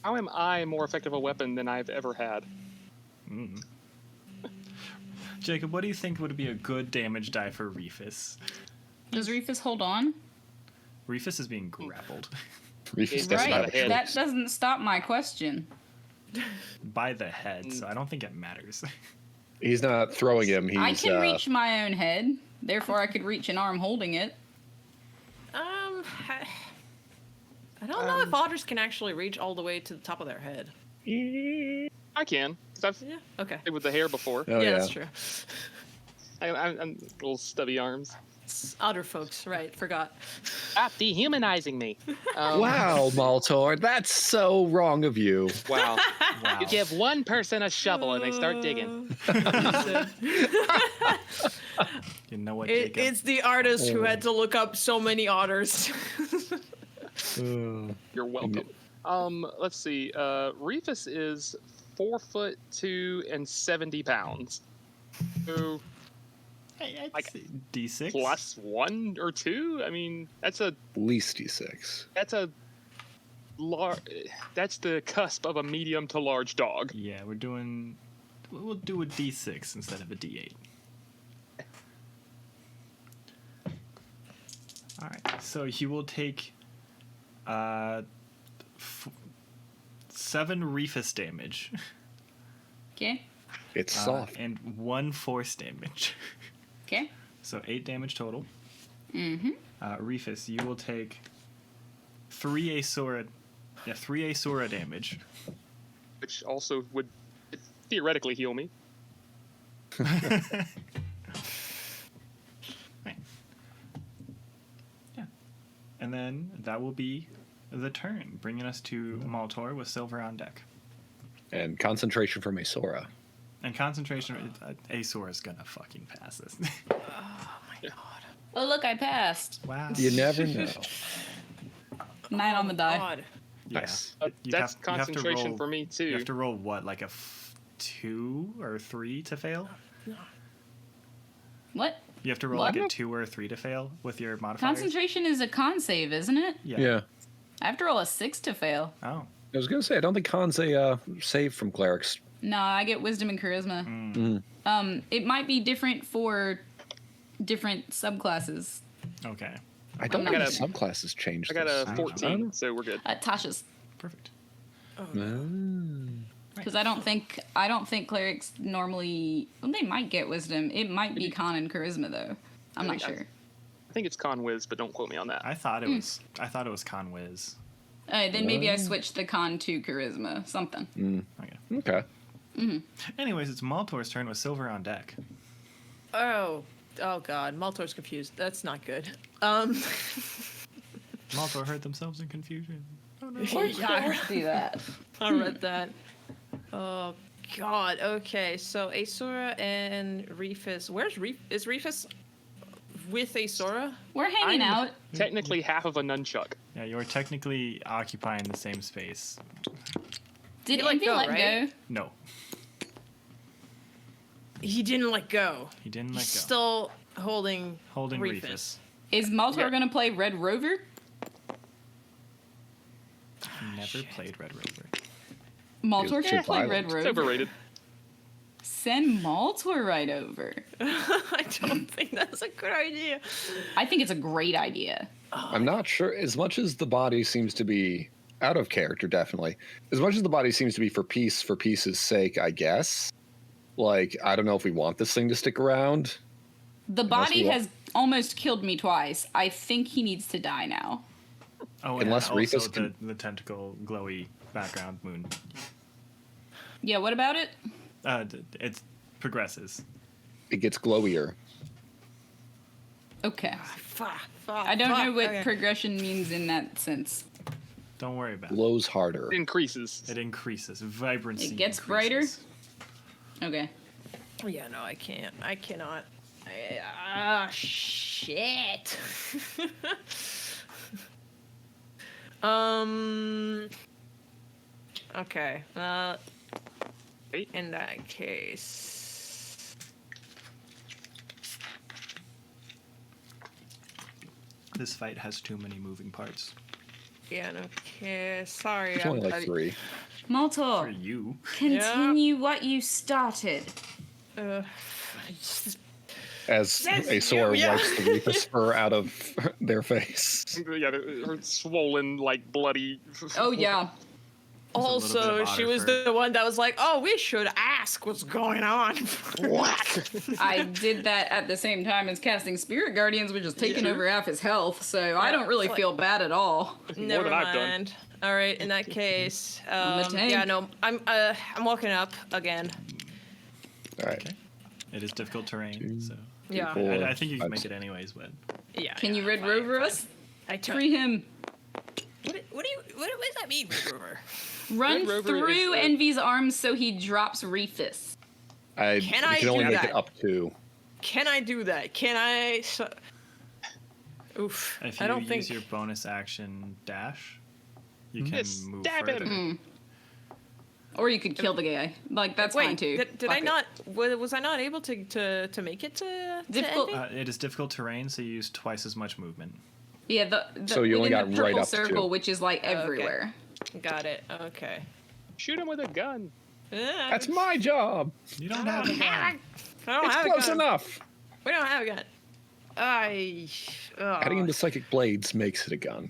How am I more effective a weapon than I've ever had? Jacob, what do you think would be a good damage die for Reefus? Does Reefus hold on? Reefus is being grappled Reefus That's doesn't not have a hit. That doesn't stop my question. by the head, so I don't think it matters. He's not throwing him. He's I can reach my own head, therefore I could reach an arm holding it. I don't know if otters can actually reach all the way to the top of their head. I can. 'Cause I've Yeah. Okay. played with the hair before. Oh, yeah, yeah. that's true. I'm little stubby arms. It's otter folks, right? Forgot. Stop dehumanizing me. Wow, Maltor, that's so wrong of you. Wow. Wow. You give one person a shovel and they start digging. You know what, It, Jacob? it's the artist who had to look up so many otters. You're welcome. Let's see. Reefus is 4'2" and 70 pounds. So I'd like, say D6 plus 1 or 2. I mean, that's a Least D6. that's the cusp of a medium to large dog. Yeah, we'll do a D6 instead of a D8. All right, so you will take 7 Reefus damage Okay? It's soft. and 1 force damage. Okay? So 8 damage total. Reefus, you will take 3 Aeseora damage. Which also would theoretically heal me. Right. Yeah. And then that will be the turn, bringing us to Maltor with Sylvyre on deck. And concentration from Aeseora. And concentration, Aeseora is gonna fucking pass this. Oh, look, I passed. Wow. You never know. 9 on the die. God. Yeah. Nice. That's you have to concentration roll- for me too. You have to roll what, like a 2 or 3 to fail? What? You have to roll What? like a 2 or a 3 to fail with your modifiers? Concentration is a con save, isn't it? Yeah. I have to roll a 6 to fail. Oh. I was going to say, I don't think Khan's a save from clerics. No, I get wisdom and charisma. It might be different for different subclasses. Okay. I don't I'm think not- the subclasses changed. I got this. a 14, so we're good. Tasha's, Perfect. because I don't think clerics normally. Well, they might get wisdom. It might be con and charisma though. I'm not sure. I think it's con whiz, but don't quote me on that. I thought it was con whiz. Then maybe I switch the con to charisma. Something. Okay. Okay. Anyways, it's Maltor's turn with Sylvyre on deck. Oh God, Maltor's confused. That's not good. Maltor hurt themselves in confusion. Oh no. Yeah, do that. I read that. Oh God. Okay, so Aeseora and Reefus. Where's Reefus? Is Reefus with Aeseora? We're hanging out. Technically half of a nunchuck. Yeah, you're technically occupying the same space. Did He let Envy go, let right? go? No, He didn't let go. he didn't let He's go. still holding Reefus. Reefus. Is Maltor Yeah. gonna play Red Rover? Never played Red Rover. Maltor too can play violent. Red It's Rover. overrated. Send Maltor right over. I don't think that's a good idea. I think it's a great idea. I'm not sure. As much as the body seems to be out of character, definitely. As much as the body seems to be for peace's sake, I guess. Like, I don't know if we want this thing to stick around. The body we wa- has almost killed me twice. I think he needs to die now. Oh, Unless and also Reefus can- the tentacle glowy background moon. Yeah, what about it? It progresses. It gets glowier. Okay. Fuck. I don't know what Okay. progression means in that sense. Don't worry about it. Glows harder. It increases. It increases. Vibrancy It gets increases. Okay. Yeah, no, I can't. I cannot. Shit. Okay. In that case. This fight has too many moving parts. Yeah, no. Okay. Sorry. It's only like 3. For Maltor, you. continue what you started. Uh, As Says Aeseora you, yeah. wipes the Reefus fur out of their face. Yeah, her swollen, like bloody. Oh, yeah. little bit also, of she otter was fur. the one that was like, "Oh, we should ask what's going on." What? I did that at the same time as casting Spirit Guardians, which is taking over half his health, so I don't really like- feel bad at all. Never than I've done. mind. All right, in that case, I'm a tank. yeah, no, I'm walking up again. All right. Okay. It is difficult terrain, so Yeah, Four, I think you can five, make it anyways. But yeah. Can yeah, you Red fine, Rover fine. us? I Free him. What does that mean, Red Rover? Run Red Rover through is, Envy's arms so he drops Reefus. I Can you I can only do make that? it up to. Can I do that? Can I? Oof. if I you don't use think. your bonus action dash, you can Just move stab further. him. Or you could kill the guy. Like, that's fine Wait, too. did I Fuck it. not? Was I not able to make it to Difficult- Envy? It is difficult terrain, so you use twice as much movement. Yeah, the So you only within got the right purple up to circle, 2. which is like Okay. everywhere. Got it. Okay. Shoot him with a gun. That's my job. You don't have a gun. I don't It's have a close gun. enough. We don't have a gun. Adding in the psychic blades makes it a gun.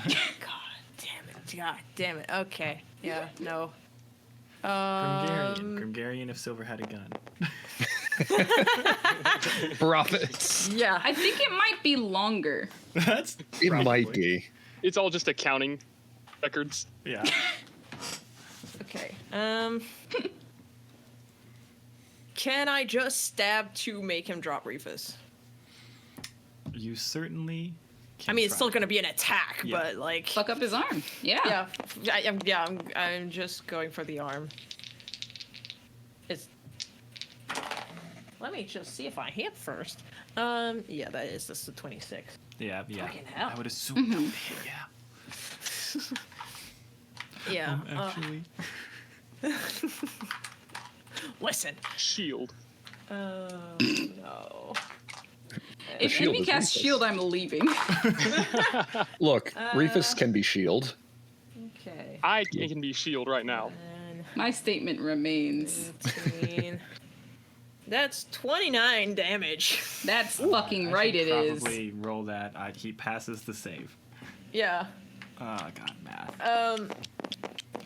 God damn it. Okay. Yeah. No. Grimgarian if Sylvyre had a gun. Profits. Yeah. I think it might be longer. That's It probably- might be. It's all just accounting records. Yeah. Okay. Can I just stab to make him drop Reefus? You certainly. Can I mean, it's try. still gonna be an attack, Yeah. but like. Fuck up his arm. Yeah. I'm just going for the arm. It's. Let me just see if I hit first. Yeah, this is the 26. Yeah. Fucking hell. I would assume. Yeah. Yeah. Actually. Listen. Shield. No. If shield Envy is casts Reefus. shield, I'm leaving. Look, Reefus can be shield. Okay. I can be shield right now. And My statement remains. 18. That's 29 damage. That's fucking right, it is. Probably roll that. He passes the save. Yeah. Oh god, math.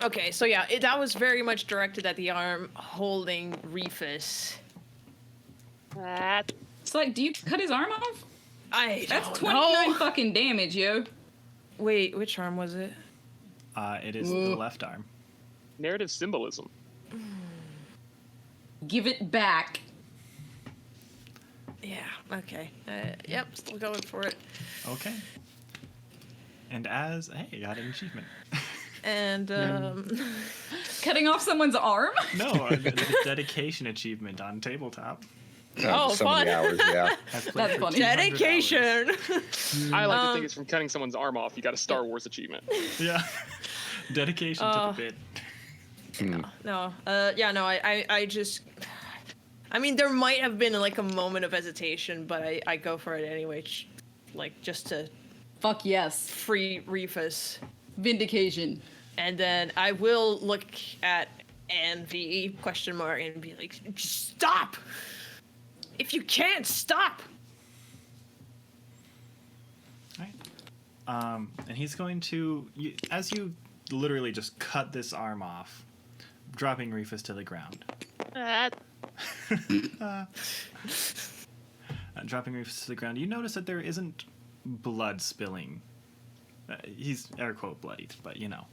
Okay, so yeah, that was very much directed at the arm holding Reefus. It's like, do you cut his arm off? I That's don't 29 know. fucking damage, yo. Wait, which arm was it? It is the left arm. Narrative symbolism. Give it back. Yeah. Okay. Yep. Still going for it. Okay. And hey, you got an achievement. And Cutting off someone's arm? No, a dedication achievement on tabletop. Oh, so fun. many hours, yeah. I've played That's for funny. 200 hours. dedication. I like to think it's from cutting someone's arm off. You got a Star Wars achievement. Yeah. Dedication to the bit. No. Yeah. No. I just. I mean, there might have been like a moment of hesitation, but I go for it anyway, like just to Fuck yes. free Reefus. Vindication. And then I will look at Envy question mark and be like, stop! If you can't stop! Alright. And he's going to, as you literally just cut this arm off, dropping Reefus to the ground. Dropping Reefus to the ground, you notice that there isn't blood spilling. He's air quote bloodied, but you know.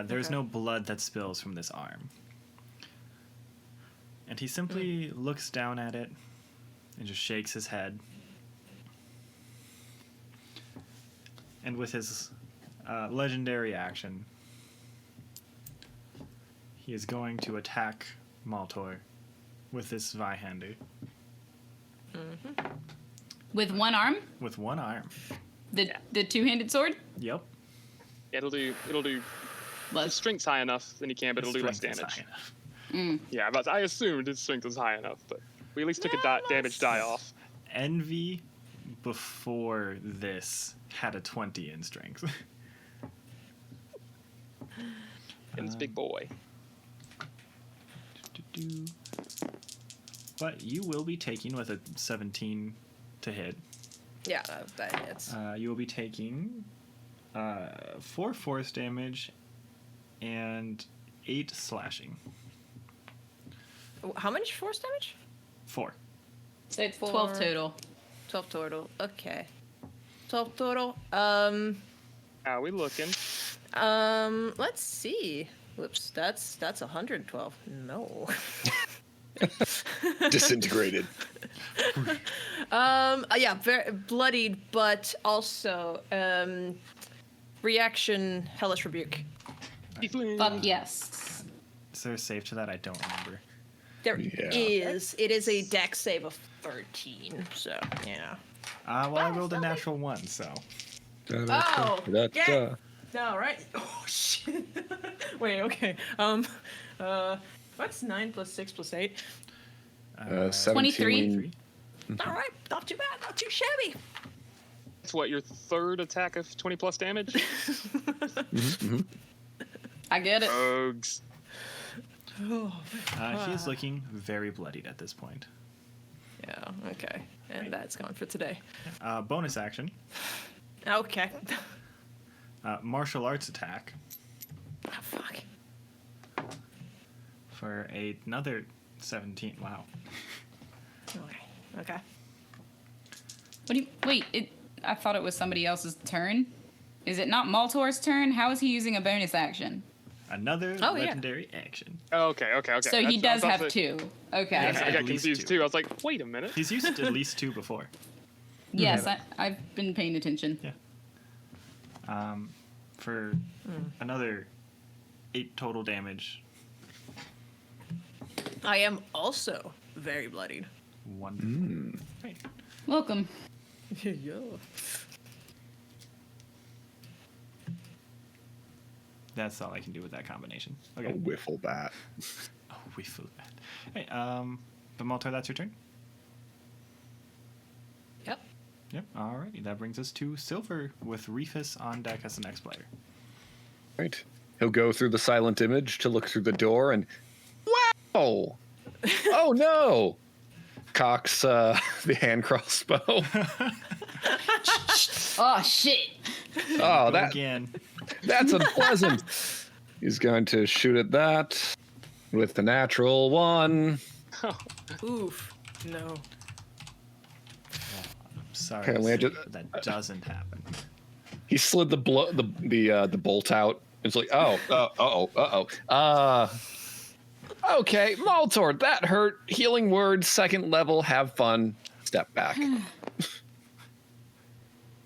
There's no blood that spills from this arm. And he simply looks down at it and just shakes his head. And with his legendary action, he is going to attack Maltor with this Zweihander. With one arm? With one arm. The two-handed sword? Yep. It'll do. If Less. strength's high enough, then he can, but it'll do less Strength is damage. high enough. Yeah, but I assumed his strength was high enough, but we at least took a damage die off. Envy before this had a 20 in strength. And it's big boy. But you will be taking with a 17 to hit. Yeah, that hits. You will be taking 4 force damage and 8 slashing. How much force damage? 4. So it's Four. 12 total. 12 total. Okay. 12 total. How we looking? Let's see. Whoops, that's 112. No. Disintegrated. Yeah, very bloodied, but also reaction hellish rebuke. Fuck yes. Is there a save to that? I don't remember. There Yeah. is. It is a dex save of 13. So yeah. Well, I rolled a natural 1, so. Oh, That's, yeah. No, right? Oh shit. Wait. Okay. What's 9 plus 6 plus 8? 17. 23. All right. Not too bad. Not too shabby. That's what, your third attack of 20 plus damage? I get it. Rogues. He is looking very bloodied at this point. Yeah. Okay. And that's gone for today. Bonus action. Okay. Martial arts attack Oh, fuck. for another 17. Wow. Okay. What do you wait? I thought it was somebody else's turn. Is it not Maltor's turn? How is he using a bonus action? Another Oh, yeah. legendary action. Oh, okay. So he does have 2. Okay. Yes, I at got least confused 2. too. I was like, wait a minute. He's used at least 2 before. Yes, I've been paying attention. Yeah. For another 8 total damage. I am also very bloodied. Wonderful. Right. Welcome. Yeah. That's all I can do with that combination. A Okay. wiffle bat. Oh, we flew that. Hey, but Maltor, that's your turn? Yep. Yep. Alrighty. That brings us to Sylvyre with Reefus on deck as the next player. Right. He'll go through the silent image to look through the door and wow! Oh no! Cocks the hand crossbow. Oh shit. Oh, Go again. that's unpleasant. He's going to shoot at that with the natural 1. Oof. No. Sorry. Apparently I to say, just- but that doesn't happen. He slid the bolt out It's like, okay, Maltor, that hurt. Healing word, 2nd level, have fun. Step back.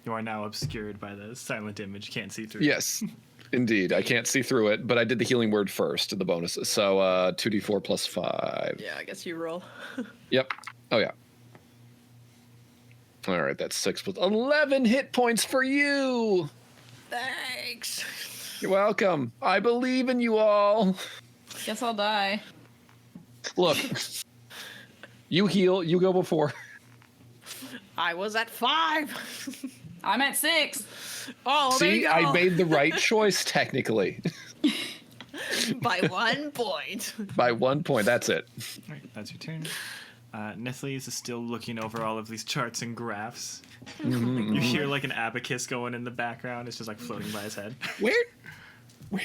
You are now obscured by the silent image. Can't see through. Yes, indeed. I can't see through it, but I did the healing word first, the bonuses. So 2d4 plus 5. Yeah, I guess you roll. Yep. Oh, yeah. All right, that's 6 plus 11 hit points for you. Thanks. You're welcome. I believe in you all. Guess I'll die. Look, you heal, you go before. I was at 5. I'm at 6. Oh, there See, you go. I made the right choice, technically. By 1 point. By 1 point, that's it. All right, that's your turn. Nithles is still looking over all of these charts and graphs. You hear like an abacus going in the background. It's just like floating by his head. Where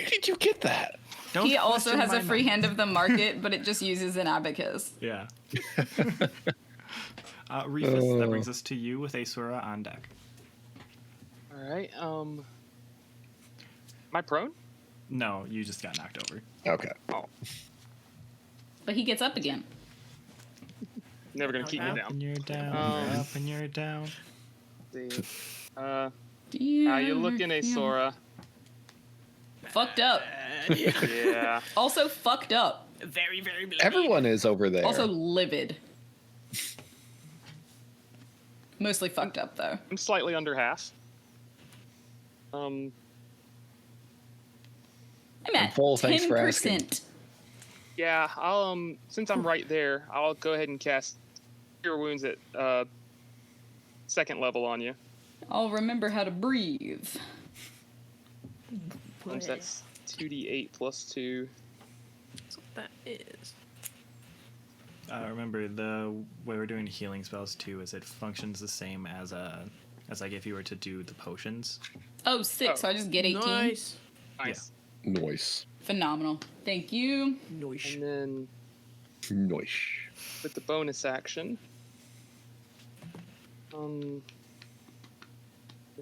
did you get that? Don't He also question has my a free knowledge. hand of the market, but it just uses an abacus. Yeah. Reefus, that brings us to you with Aeseora on deck. All right. Am I prone? No, you just got knocked over. Okay. Oh, But he gets up again. never gonna keep me Up down. and you're down. Um, Up and you're down. See. How Yeah. you looking, Aeseora? Fucked up. Yeah. Also fucked up. Very, very bloody. Everyone is over there. Also livid. Mostly fucked up though. I'm slightly under half. I'm at full, thanks for asking. 10%. Yeah. I'll since I'm right there, I'll go ahead and cast Cure Wounds at 2nd level on you. I'll remember how to breathe. So that's 2d8 plus 2. That's what that is. Remember, the way we're doing healing spells too is it functions the same as like if you were to do the potions. Oh, 6, so I just get 18. Nice. Nice. Noise. Phenomenal. Thank you. Nice. And then Noise. with the bonus action.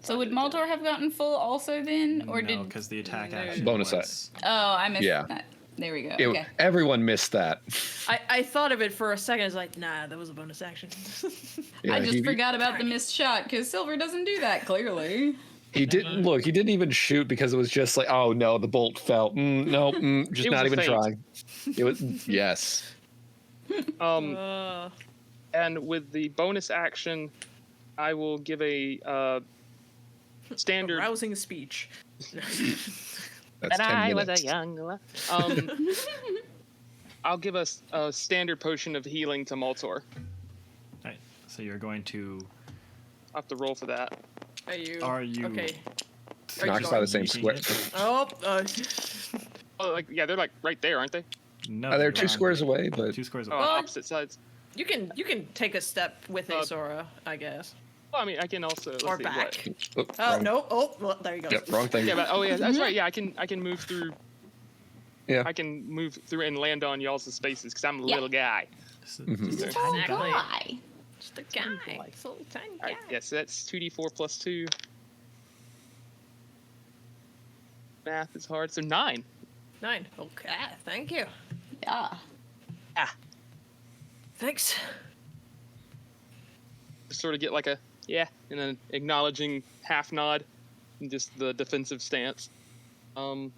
So would Maltor have gotten full also then? Or no, did... because the attack No. action Bonus was, Oh, I missed Yeah. that. There we go. It- Okay. Everyone missed that. I thought of it for a second. I was like, nah, that was a bonus action. Yeah, I just he, forgot about the missed shot because Sylvyre doesn't do that, clearly. He didn't look. He didn't even shoot because it was just like, oh no, the bolt fell. No, just It was not a even feint. trying. It was yes. And with the bonus action, I will give a standard. Rousing speech. That's 10 minutes. young. I'll give us a standard potion of healing to Maltor. Right. So you're going to. I'll have to roll for that. Are you? Okay. Knocked by the same Sneaking square. it? Oh, Oh, like yeah, they're like right there, aren't they? No. They're they're 2 squares away, but 2 squares Oh, away. Well, opposite sides. you can take a step with Aeseora, I guess. Well, I mean, I can also. Let's Or see, back. what? wrong. No. Oh, well, there you go. Yep, wrong thing. Yeah, but oh yeah, that's right. Yeah, I can move through. Yeah. I can move through and land on y'all's spaces because I'm a Yeah. little guy. Just a Oh, tiny Exactly. guy. Why? Just a guy. So tiny All guy. right, yeah, so that's 2d4 plus 2. Math is hard, so 9. 9. Okay, thank you. Yeah. Thanks. Just sort of get like a yeah, and an acknowledging half nod, and just the defensive stance. And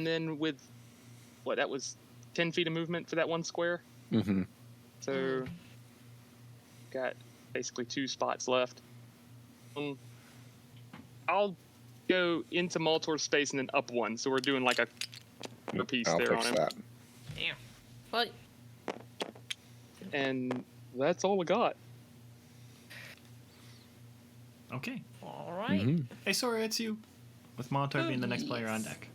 then with what that was 10 feet of movement for that one square. Mm-hmm. So got basically 2 spots left. I'll go into Maltor's space and then up 1, so we're doing like a piece I'll there on fix him. that. Damn. But And that's all we got. Okay. all right. Mhm. Hey, sorry, it's you. With Maltor being the next player on deck.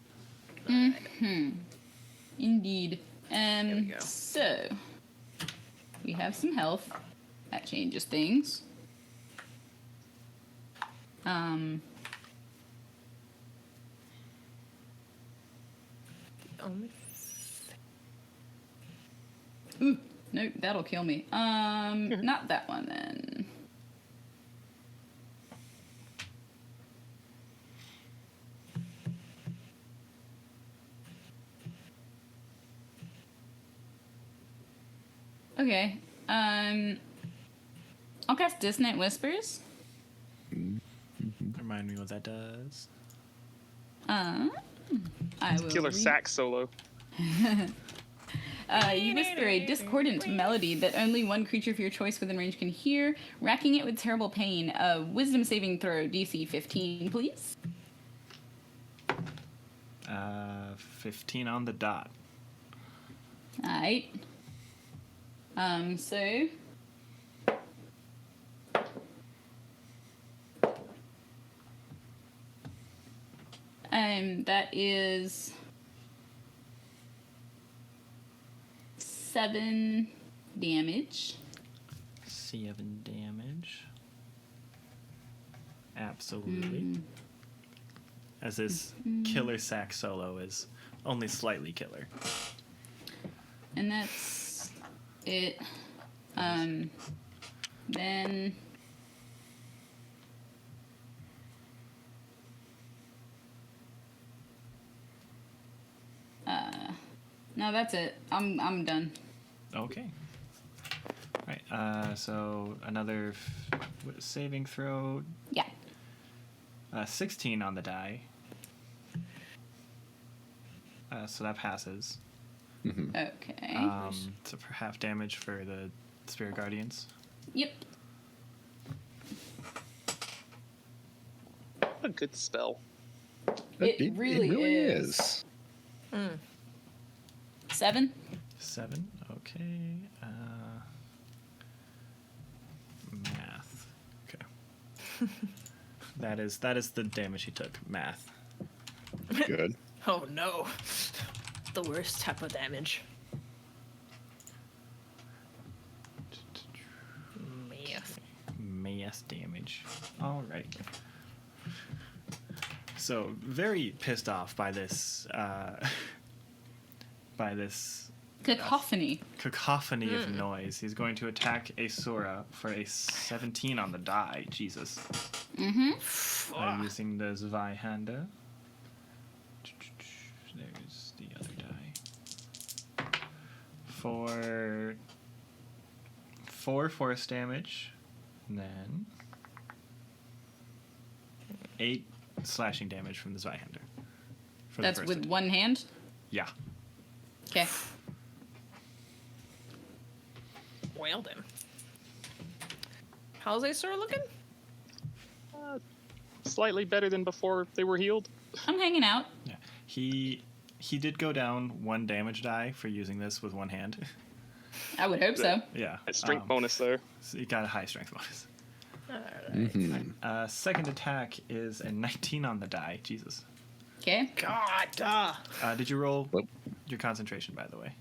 Indeed. we go. So we have some health. That changes things. Ooh, no, that'll kill me. Not that one then. Okay. I'll cast Dissonant Whispers. Remind me what that does. I will. Killer sax solo. You whisper a discordant melody that only one creature of your choice within range can hear, racking it with terrible pain. Wisdom saving throw, DC 15, please. 15 on the dot. Alright. So... that is 7 damage. 7 damage. Absolutely. As this killer sax solo is only slightly killer. And that's it. Then... no, that's it. I'm done. Okay. Alright, so another saving throw. Yeah. 16 on the die. So that passes. Okay. So for half damage for the Spirit Guardians. Yep. A good spell. It really is. 7. 7. Okay. Math. Okay. that is the damage he took. Math. Good. Oh no. The worst type of damage. Math. Math damage. All right. So very pissed off by this. By this Cacophony. cacophony of noise. He's going to attack Aeseora for a 17 on the die. Jesus. Using the Zweihander. There's the other die. For 4 force damage. And then 8 slashing damage from the Zweihander. For the That's first with attack. one hand? Yeah. Okay. Well then. How's Aeseora looking? Slightly better than before they were healed. I'm hanging out. Yeah. He did go down 1 damage die for using this with one hand. I would hope so. Yeah. A strength bonus there. So he got a high strength bonus. Alright. Second attack is a 19 on the die. Jesus. Okay. God. Did you roll Whoop. your concentration, by the way?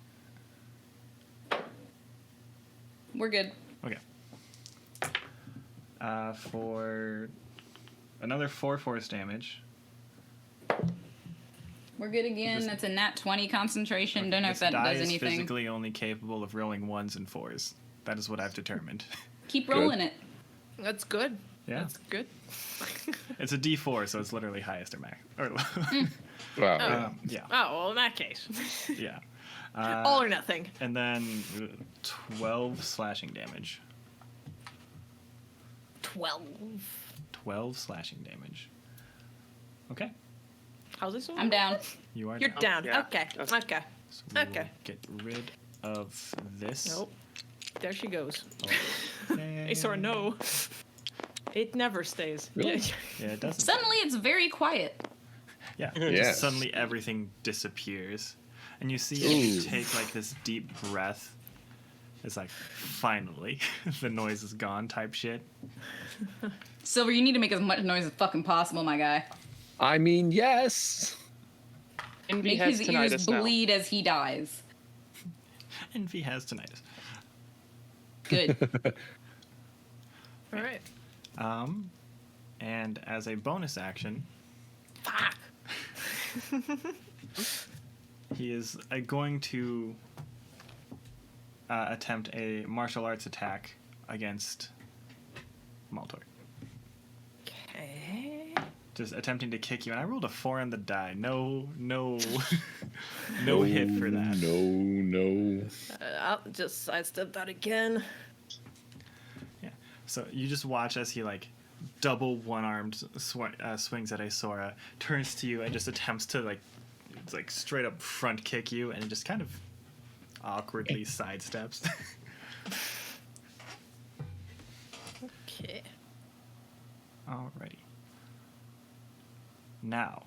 We're good. Okay. For another 4 force damage. We're good again. This- That's a nat 20 concentration. Don't know if This that die does is anything. physically only capable of rolling 1s and 4s. That is what I've determined. Keep Good. rolling it. That's good. Yeah. That's good. It's a D4, so it's literally highest or max. Or low. Wow. Yeah. Oh, well, in that case. Yeah. All or nothing. And then 12 slashing damage. 12. 12 slashing damage. Okay. How's this one? I'm down. You are You're down. Yeah. Okay. That's- Okay. So we will Okay. get rid of this. Nope. There she goes. Okay. Aeseora, no. It never stays. Really? Yeah, it doesn't. Suddenly it's very quiet. Yeah. Yes. Just suddenly everything disappears. And you see Ooh. it take like this deep breath. It's like, finally, the noise is gone type shit. Silver, you need to make as much noise as fucking possible, my guy. I mean, yes. Envy Make has his ears tinnitus now. bleed as he dies. Envy has tinnitus. Good. All right. And as a bonus action, Fuck. he is going to attempt a martial arts attack against Maltor. Okay. just attempting to kick you, and I rolled a 4 on the die. No, no hit for that. No. I'll just sidestep that again. Yeah. So you just watch as he like double one-armed swings at Aeseora, turns to you and just attempts to like straight up front kick you, and just kind of awkwardly sidesteps. Okay. Alrighty. Now,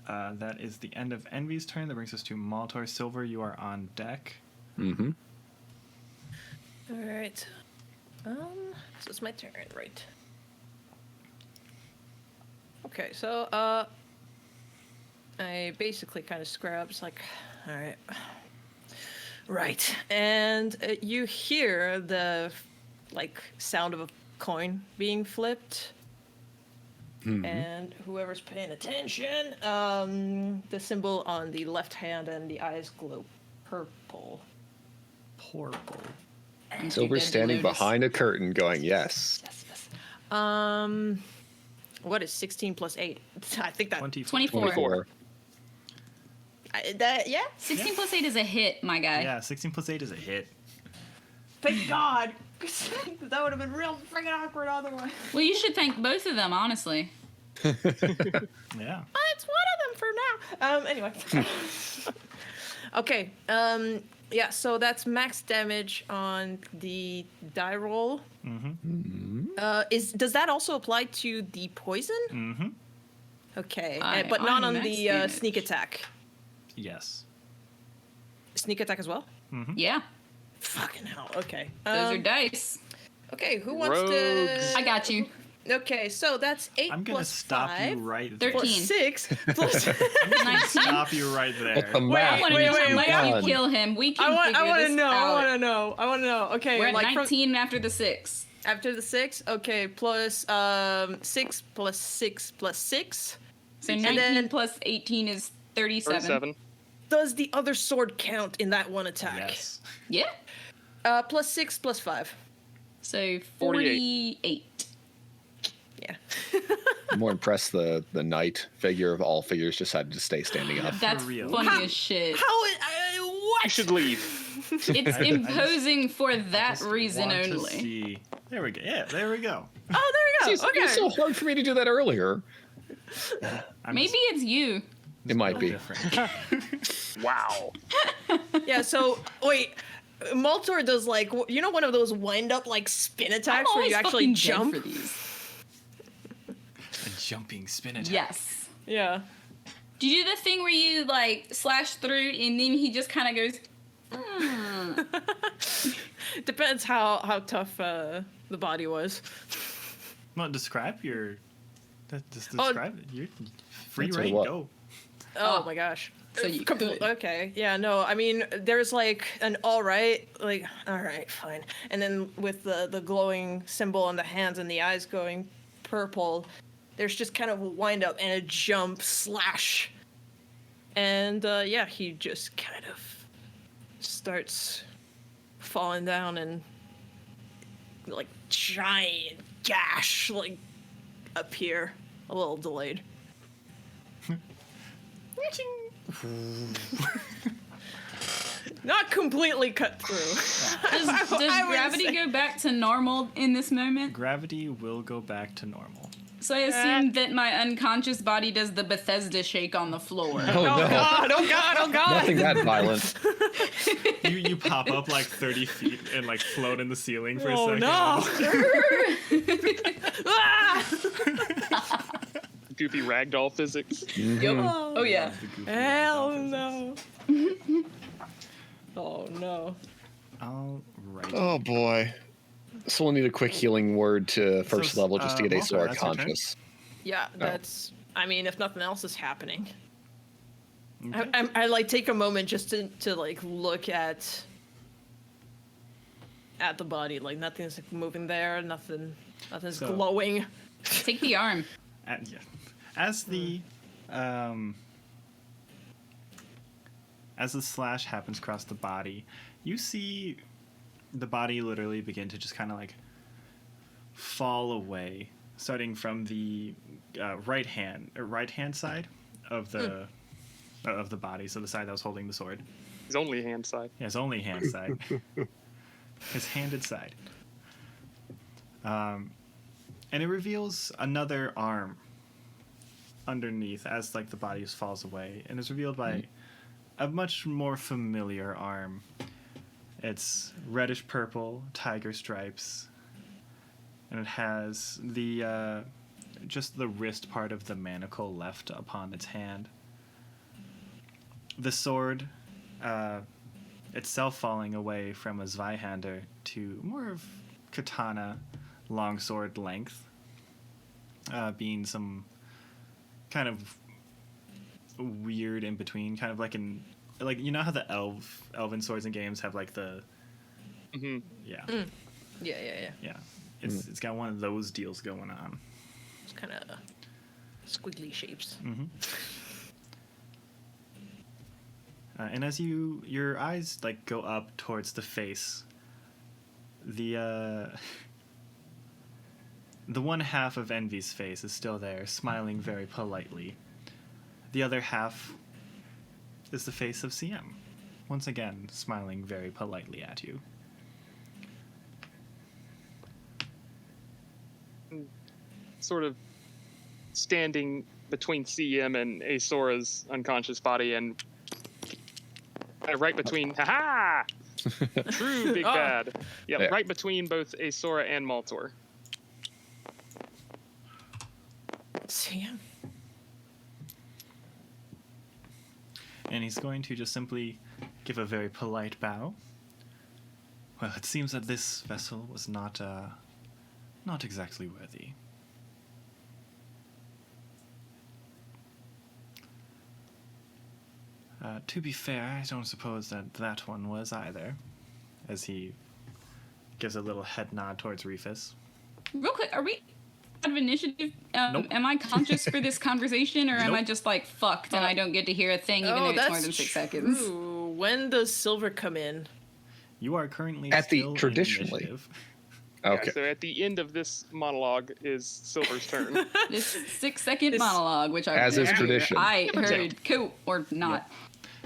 that is the end of Envy's turn. That brings us to Maltor. Sylvyre, you are on deck. Mm-hmm. All right. So it's my turn, right? Okay, so I basically kind of scrubs like, all right, right, and you hear the like sound of a coin being flipped. Mm-hmm. And whoever's paying attention, the symbol on the left hand and the eyes glow purple. Purple. Sylvyre's standing behind a curtain going, yes. What is 16 plus 8? I think that 24. 24. yeah. 16 plus 8 is a hit, my guy. Yeah, 16 plus 8 is a hit. Thank God. That would have been real freaking awkward otherwise. Well, you should thank both of them, honestly. Yeah. It's one of them for now. Anyway. Okay. Yeah. So that's max damage on the die roll. Mm-hmm. Does that also apply to the poison? Mm-hmm. Okay, Aye, but not on on max the damage. sneak attack. Yes. Sneak attack as well. Mm-hmm. Yeah, Fucking hell. Okay. those are dice. Okay. Who wants Rogues. to? I got you. Okay, so that's 8 I'm gonna plus stop 5 you right there. 13. plus 6 plus. 19. Stop you right there. The math Wait, needs to be wait, done. you kill him. We can I figure want this to know. out. I want to know. Okay, We're at like 19 after the 6. after the 6. Okay, plus 6 plus 6 plus 6. So And 19 then- plus 18 is 37. 37. Does the other sword count in that one attack? Yes. Yeah. Plus 6 plus 5. So 48. 48. Yeah. I'm more impressed the knight figure of all figures decided to stay standing up. That's real. funny as shit. What? You should leave. It's imposing for that Just reason want to only. see- There we go. Yeah, there we go. Oh, there we go. It was so hard for me to do that earlier. I'm Maybe just- it's you. It might be. different. Wow. Yeah, so, wait. Maltor does, like, one of those wind-up, like, spin I'm attacks where always you actually fucking dead jump? for these. A jumping spin attack. Yes. Yeah. Do you do the thing where you like slash through and then he just kind of goes? Depends how tough the body was. Well, describe your. Just Oh, describe it. You're free That's what reign. it was. Go. Oh my gosh. So you Compl- could. Okay, yeah, no, I mean, there's like an alright, fine. And then with the glowing symbol on the hands and the eyes going purple, there's just kind of a wind up and a jump slash. And yeah, he just kind of starts falling down and like giant gash like appear. A little delayed. Not completely cut through. Does I would gravity say- go back to normal in this moment? Gravity will go back to normal. So I assume that my unconscious body does the Bethesda shake on the floor. Oh, Oh no. god, oh god, oh god. Nothing that violent. You pop up like 30 feet and like float in the ceiling for a Oh second. no. Ah! Goofy ragdoll physics. Yup. Oh yeah. The goofy Hell ragdoll no. Oh no. Alright. Oh boy. So we'll need a quick healing word to first So, level just to get Maltor, Aeseora that's your turn? conscious. Yeah, that's. I mean, if nothing else is happening, Okay. I like take a moment just to like look at the body. Like nothing's like, moving there. Nothing's So- glowing. Take the arm. Yeah. As the slash happens across the body, you see the body literally begin to just kind of like fall away, starting from the right hand side of the body, so the side that was holding the sword. His only hand side. Yeah, his only hand side. His handed side. And it reveals another arm underneath as like the body falls away, and it's revealed by a much more familiar arm. It's reddish purple, tiger stripes, and it has the just the wrist part of the manacle left upon its hand. The sword itself falling away from a Zweihander to more of katana longsword length, being some kind of weird in between, kind of like you know how the elven swords in games have like the yeah Yeah. it's got one of those deals going on. It's kind of squiggly shapes. And as your eyes like go up towards the face, the one half of Envy's face is still there, smiling very politely. The other half is the face of CM, once again smiling very politely at you. Sort of standing between CM and Aeseora's unconscious body, and right between, haha! True big bad. Yeah, Yeah. right between both Aeseora and Maltor. Sam. And he's going to just simply give a very polite bow. Well, it seems that this vessel was not exactly worthy. To be fair, I don't suppose that one was either, as he gives a little head nod towards Reefus. Real quick, are we out of initiative? Nope. Am I conscious for this conversation, or am I Nope. just like fucked and I don't get to hear a thing even though it's more than 6 seconds? True. When does Sylvyre come in? You are currently At the still in traditionally. initiative. Okay. Yeah, so at the end of this monologue is Silver's turn. This 6-second This- monologue, which I As is heard. tradition. I Give or take. heard cool or not.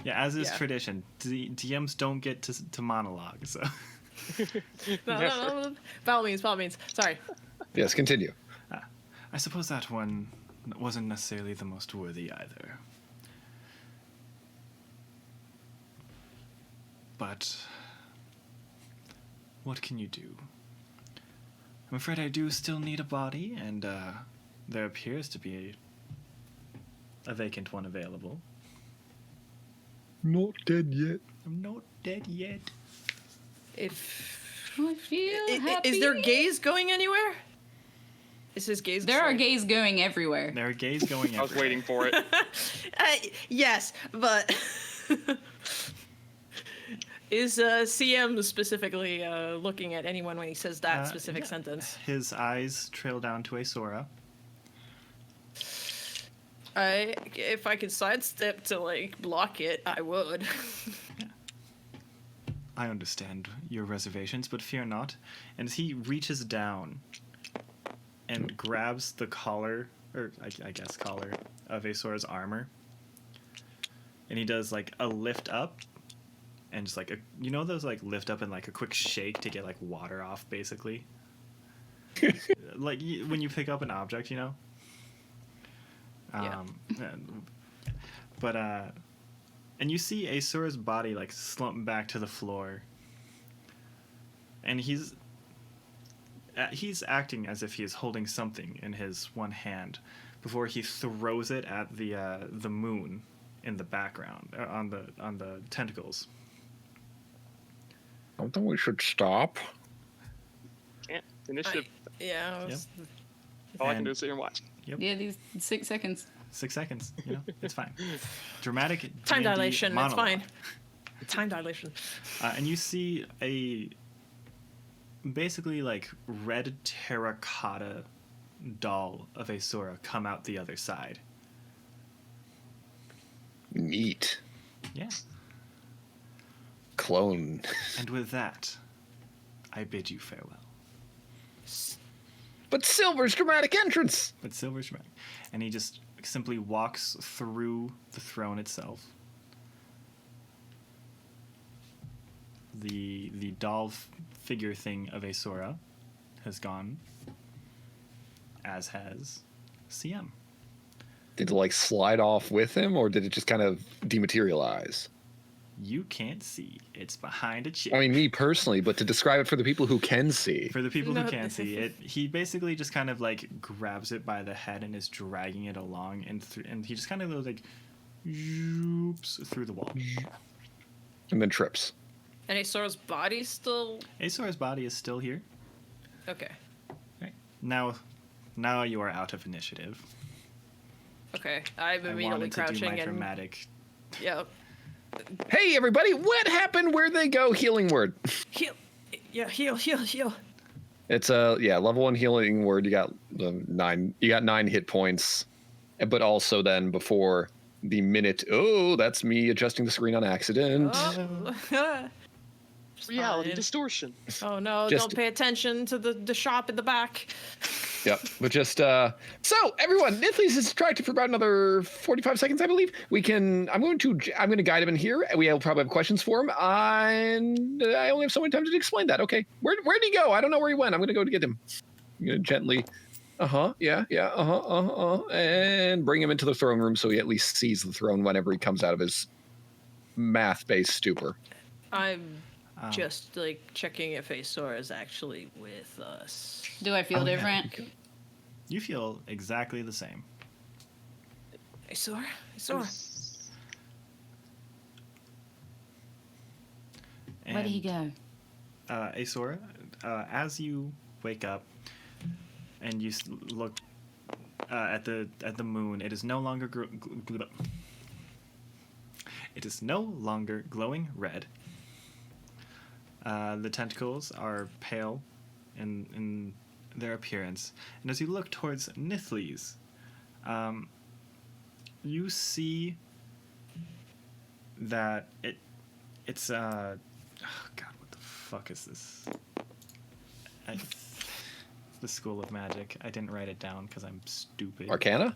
Yeah, as is Yeah. tradition, DMs don't get to monologue, so... No. By all means. Sorry. Yes, continue. I suppose that one wasn't necessarily the most worthy either. But what can you do? I'm afraid I do still need a body, and there appears to be a vacant one available. Not dead yet. I'm not dead yet. If I feel happy. is their gaze going anywhere? Is his gaze? There are straight? gays going everywhere. There are gays going I was everywhere. waiting for it. Yes, but is CM specifically looking at anyone when he says that specific yeah. sentence? His eyes trail down to Aeseora. If I could sidestep to like block it, I would. I understand your reservations, but fear not. And as he reaches down and grabs the collar, or I guess collar, of Aeseora's armor, and he does like a lift up, and just like you know those like lift up and like a quick shake to get like water off, basically. Like when you pick up an object, you know. Yeah. But and you see Aeseora's body like slump back to the floor, and he's acting as if he is holding something in his one hand before he throws it at the moon in the background on the tentacles. I don't think we should stop. Can't. Initiative. Yeah. I was- All I can And- do is sit here and watch. Yeah, these 6 seconds. 6 seconds, you know, it's fine. Dramatic Time D&D dilation. It's monologue. fine. Time dilation. And you see a basically like red terracotta doll of Aeseora come out the other side. Neat. Yeah. Clone. And with that, I bid you farewell. But Sylvyre's dramatic entrance. But Sylvyre's dramatic. And he just simply walks through the throne itself. The doll figure thing of Aeseora has gone, as has CM. Did it like slide off with him, or did it just kind of dematerialize? You can't see. It's behind a chair. I mean, me personally, but to describe it for the people who can see. For the people who can't see it, he basically just kind of like grabs it by the head and is dragging it along, and he just kind of goes like, zoops through the wall. And then trips. And Aeseora's body still. Aeseora's body is still here. Okay. Right. Now you are out of initiative. Okay. I'm I immediately wanted to do crouching my and. dramatic. Yeah. Hey, everybody, what happened? Where'd they go? Healing word. Heal. Yeah. Heal. It's level 1 healing word. You got 9. You got 9 hit points, but also then before the minute. Oh, that's me adjusting the screen on accident. Oh. Reality Fine. distortion. Oh no! Just- Don't pay attention to the shop in the back. Yep, but just so everyone, Nithles is distracted for about another 45 seconds, I believe. I'm going to guide him in here, and we will probably have questions for him. And I only have so much time to explain that. Okay, where'd he go? I don't know where he went. I'm going to go to get him. I'm going to gently, and bring him into the throne room so he at least sees the throne whenever he comes out of his math-based stupor. I'm just like checking if Aeseora is actually with us. Do I feel different? You feel exactly the same. Aeseora. Where did he go? Aeseora, as you wake up and you look at the moon, it is no longer glowing red. The tentacles are pale in their appearance, and as you look towards Nithles, you see that it's oh god, what the fuck is this? It's the School of Magic. I didn't write it down because I'm stupid. Arcana?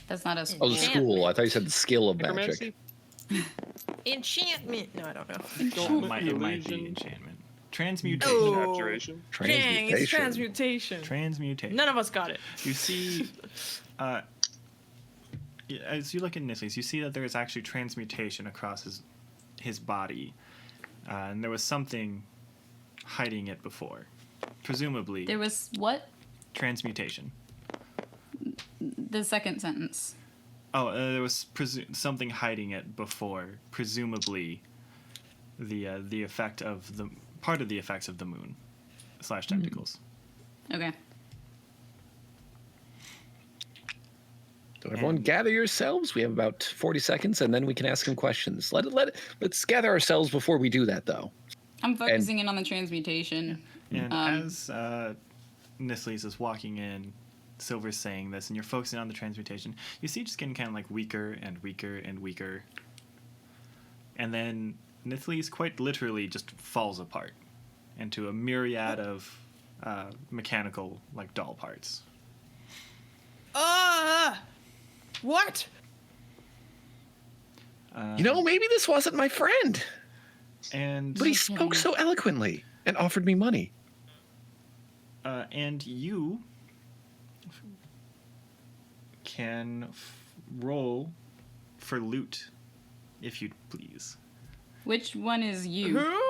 That's not a Oh, school. the school. I thought you said the skill of Necromancy? magic. Enchantment. No, I don't know. It might be Illusion. enchantment. Transmutation. Oh. Abjuration. Dang, it's transmutation. Transmutation. None of us got it. You see, as you look at Nithles, you see that there is actually transmutation across his body, and there was something hiding it before, presumably. There was what? Transmutation. The second sentence. Oh, there was something hiding it before, presumably the effect of the part of the effects of the moon / tentacles. Okay. So everyone gather yourselves. We have about 40 seconds, and then we can ask him questions. Let's gather ourselves before we do that, though. I'm focusing in on the transmutation. And as Nithles is walking in, Sylvyre's saying this, and you're focusing on the transmutation, you see it just getting kind of like weaker and weaker and weaker. And then Nithles quite literally just falls apart into a myriad of mechanical, like, doll parts. What? Maybe this wasn't my friend. And But he spoke so eloquently and offered me money. and you can roll for loot, if you'd please. Which one is you? Who?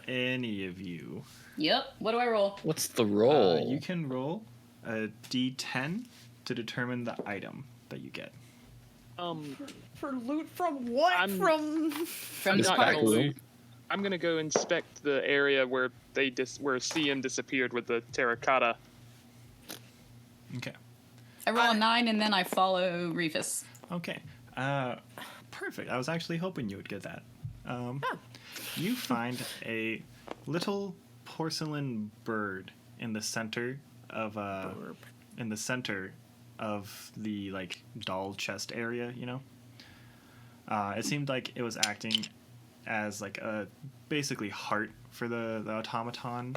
Any of you. Yep. What do I roll? What's the roll? You can roll a d10 to determine the item that you get. For loot from what? I'm- From this not part. gonna loot. I'm gonna go inspect the area where where CM disappeared with the terracotta. Okay. I roll a 9 and then I follow Reefus. Okay. Perfect. I was actually hoping you would get that. You find a little porcelain bird in the center of the like doll chest area, you know. It seemed like it was acting as like a basically heart for the automaton,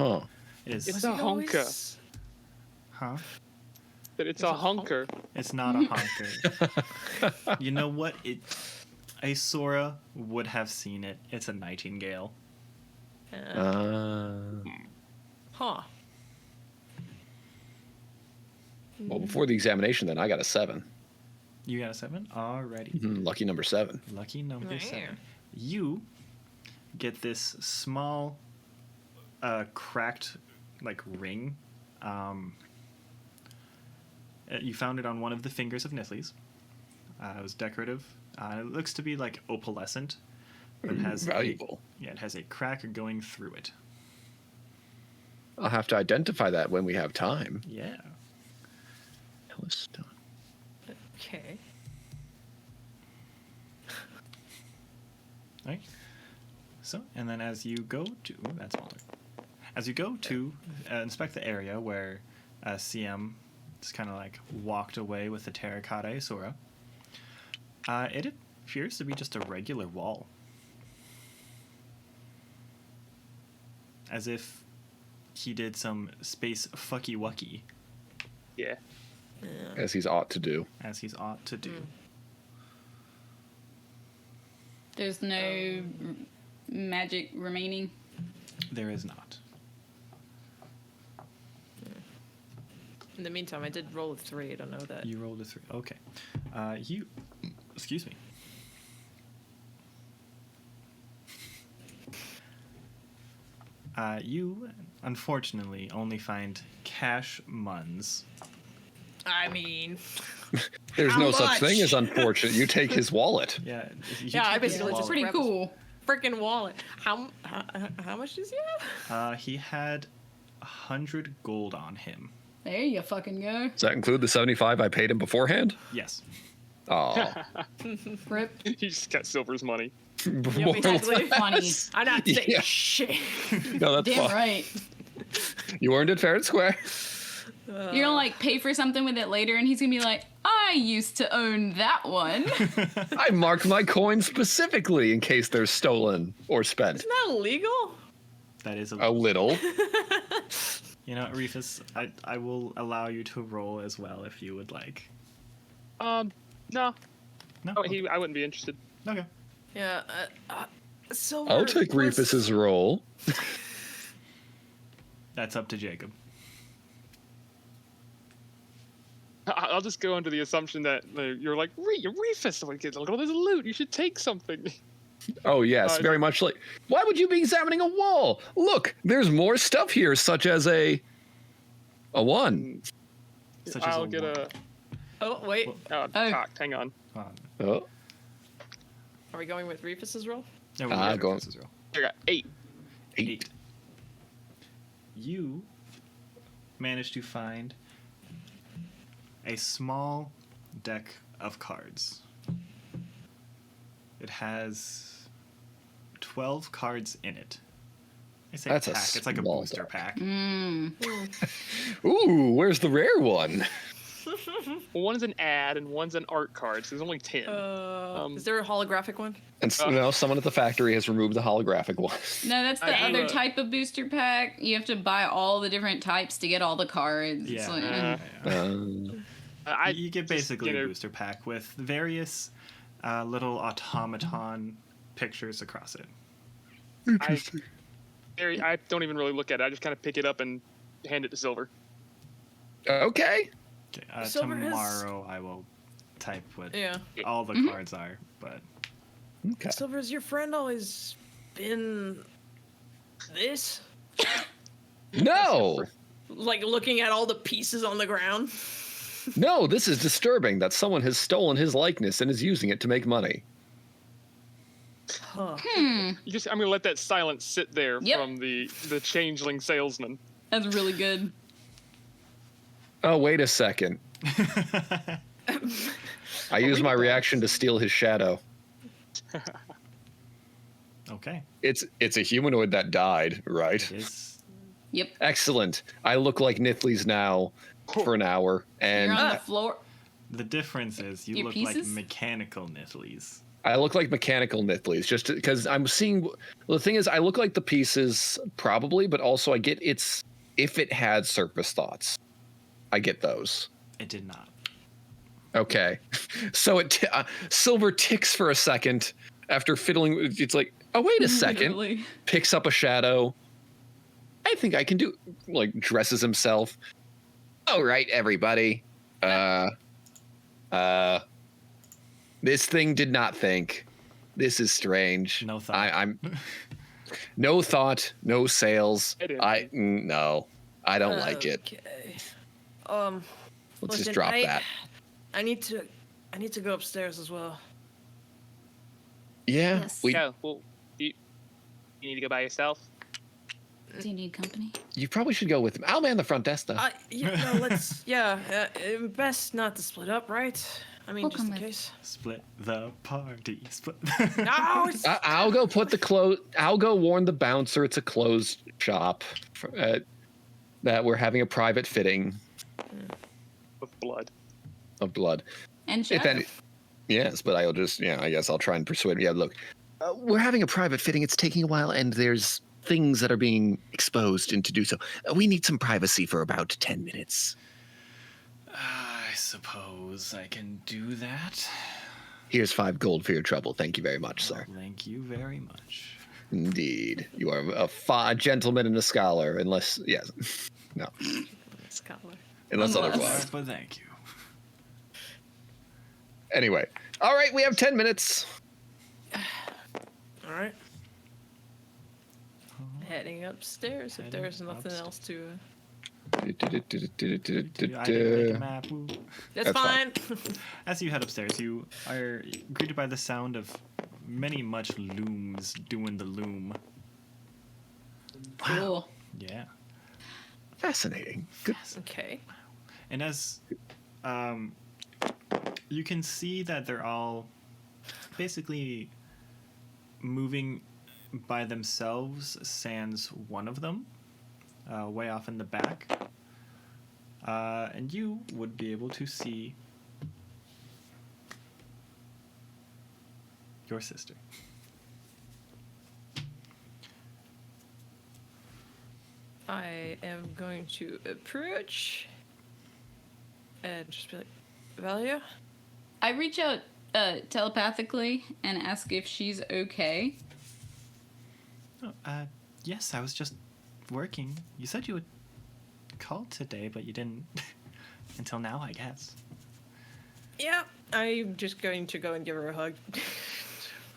Huh. Is It's a hunker. huh? That it's a hunker. It's not a honker. You know what? Aeseora would have seen it. It's a nightingale. Huh. Well, before the examination, then I got a 7. You got a 7? Alrighty. Lucky number 7. Lucky number Man. 7. You get this small, cracked, like, ring. You found it on one of the fingers of Nithli's. It was decorative. It looks to be, like, opalescent. But it has Valuable. it has a crack going through it. I'll have to identify that when we have time. Yeah. Yellowstone. Okay. Right. So, and then as you go to... Ooh, that's Maltor. As you go to inspect the area where CM just kind of like walked away with the terracotta Aeseora, it appears to be just a regular wall. As if he did some space fucky-wucky, Yeah. As he's ought to do. as he's ought to do. There's no magic remaining. There is not. In the meantime, I did roll a 3. I don't know that. You rolled a 3. Okay. Excuse me. You, unfortunately, only find cash muns. I mean, There's How no such much? thing as unfortunate. You take his wallet. Yeah. You Yeah, I take his basically It's just wallet. pretty grab his- cool. freaking wallet. How much does he have? He had 100 gold on him. There you fucking go. Does that include the 75 I paid him beforehand? Yes. Oh. Rip. He just got Silver's money. Yeah, basically. Funny. I'm not saying Yeah. shit. No, that's Damn fine. right. You earned it fair and square. You're gonna like pay for something with it later, and he's gonna be like, "I used to own that one." I marked my coin specifically in case they're stolen or spent. Isn't that illegal? That is A little. You know, Reefus, I will allow you to roll as well if you would like. No. No? Oh, I wouldn't be interested. Okay. Yeah. So I'll take Reefus's role. That's up to Jacob. I'll just go under the assumption that you're like, Reefus, look at all this loot. You should take something. Oh, yes, very much like. Why would you be examining a wall? Look, there's more stuff here, such as a 1. Such as I'll a get one. a Oh wait. cocked. Hang on. Oh, Are we going with Reefus's roll? No, go on. Reefus's roll. I got 8. 8. You managed to find a small deck of cards. It has 12 cards in it. I say That's a pack. It's like a small booster deck. pack. Ooh, where's the rare one? Well, one's an ad and one's an art card, so there's only 10. Is there a holographic one? And someone at the factory has removed the holographic one. No, that's the I do other a- type of booster pack. You have to buy all the different types to get all the cards. Yeah. It's like, You get just, basically you know- a booster pack with various little automaton pictures across it. I don't even really look at it. I just kind of pick it up and hand it to Silver. Okay. Okay, Silver has- tomorrow I will type what Yeah. all the cards are, but Okay. Silver, has your friend always been this? No. Like looking at all the pieces on the ground? No, this is disturbing that someone has stolen his likeness and is using it to make money. Huh. I'm gonna let that silence sit there Yep. from the changeling salesman. that's really good. Oh, wait a second. I used my reaction to steal his shadow. okay. It's a humanoid that died, right? It is. Yep. Excellent. I look like Nithli's now for an hour, You're and on the floor. The difference is you Your look pieces? like mechanical Nithlies. I look like mechanical Nithles, just because I'm seeing. Well, the thing is, I look like the pieces probably, but also I get its. If it had surface thoughts, I get those. It did not. Okay, so Sylvyre ticks for a second after fiddling. It's like, oh wait a second. Literally. Picks up a shadow. I think I can do. Like dresses himself. All right, everybody. This thing did not think. This is strange. No thought. I'm no thought, no sales. I didn't. No, I don't like it. Okay. Let's Listen, just drop that. I need to go upstairs as well. Yeah, Yes. Yeah. Well, you need to go by yourself. Do you need company? you probably should go with him. I'll man the front desk though. Let's. Best not to split up, right? I mean, We'll just come in with. case. Split the party. Split. No, it's, I'll go put the close. I'll go warn the bouncer it's a closed shop. That we're having a private fitting With blood. of blood. And If shadow. any, yes, but I'll just, I guess I'll try and persuade. Yeah, look, we're having a private fitting. It's taking a while, and there's things that are being exposed, and to do so, we need some privacy for about 10 minutes. I suppose I can do that. Here's 5 gold for your trouble. Thank you very much, sir. Well, thank you very much. Indeed, you are a gentleman and a scholar, unless, yes, no, scholar. unless Unless. otherwise. But thank you. Anyway, all right, we have 10 minutes. All right. Heading upstairs if Heading there's nothing upstairs. else to. I didn't make a map. Woo. That's That's fine. fine. As you head upstairs, you are greeted by the sound of many much looms doing the loom. Cool. Yeah. Fascinating. Good. Okay. And as you can see that they're all basically moving by themselves, sans one of them, way off in the back. And you would be able to see your sister. I am going to approach and just be like, Valia? I reach out telepathically and ask if she's okay. Oh, yes, I was just working. You said you would call today, but you didn't until now, I guess. Yeah. I'm just going to go and give her a hug.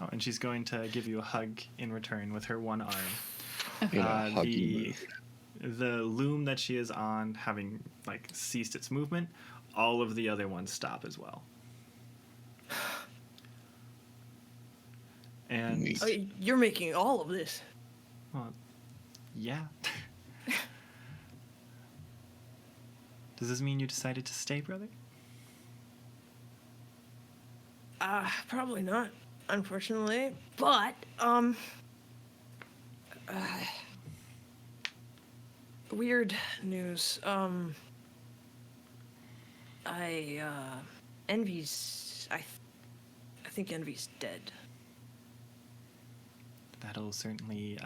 Oh, and she's going to give you a hug in return with her one arm. In a huggy The loom that she is on, having like ceased its movement, all of the other ones stop as well. And Neat. Oh, you're making all of this. well, yeah. Does this mean you decided to stay, brother? Probably not, unfortunately. But, weird news. Envy's, I think Envy's dead. That'll certainly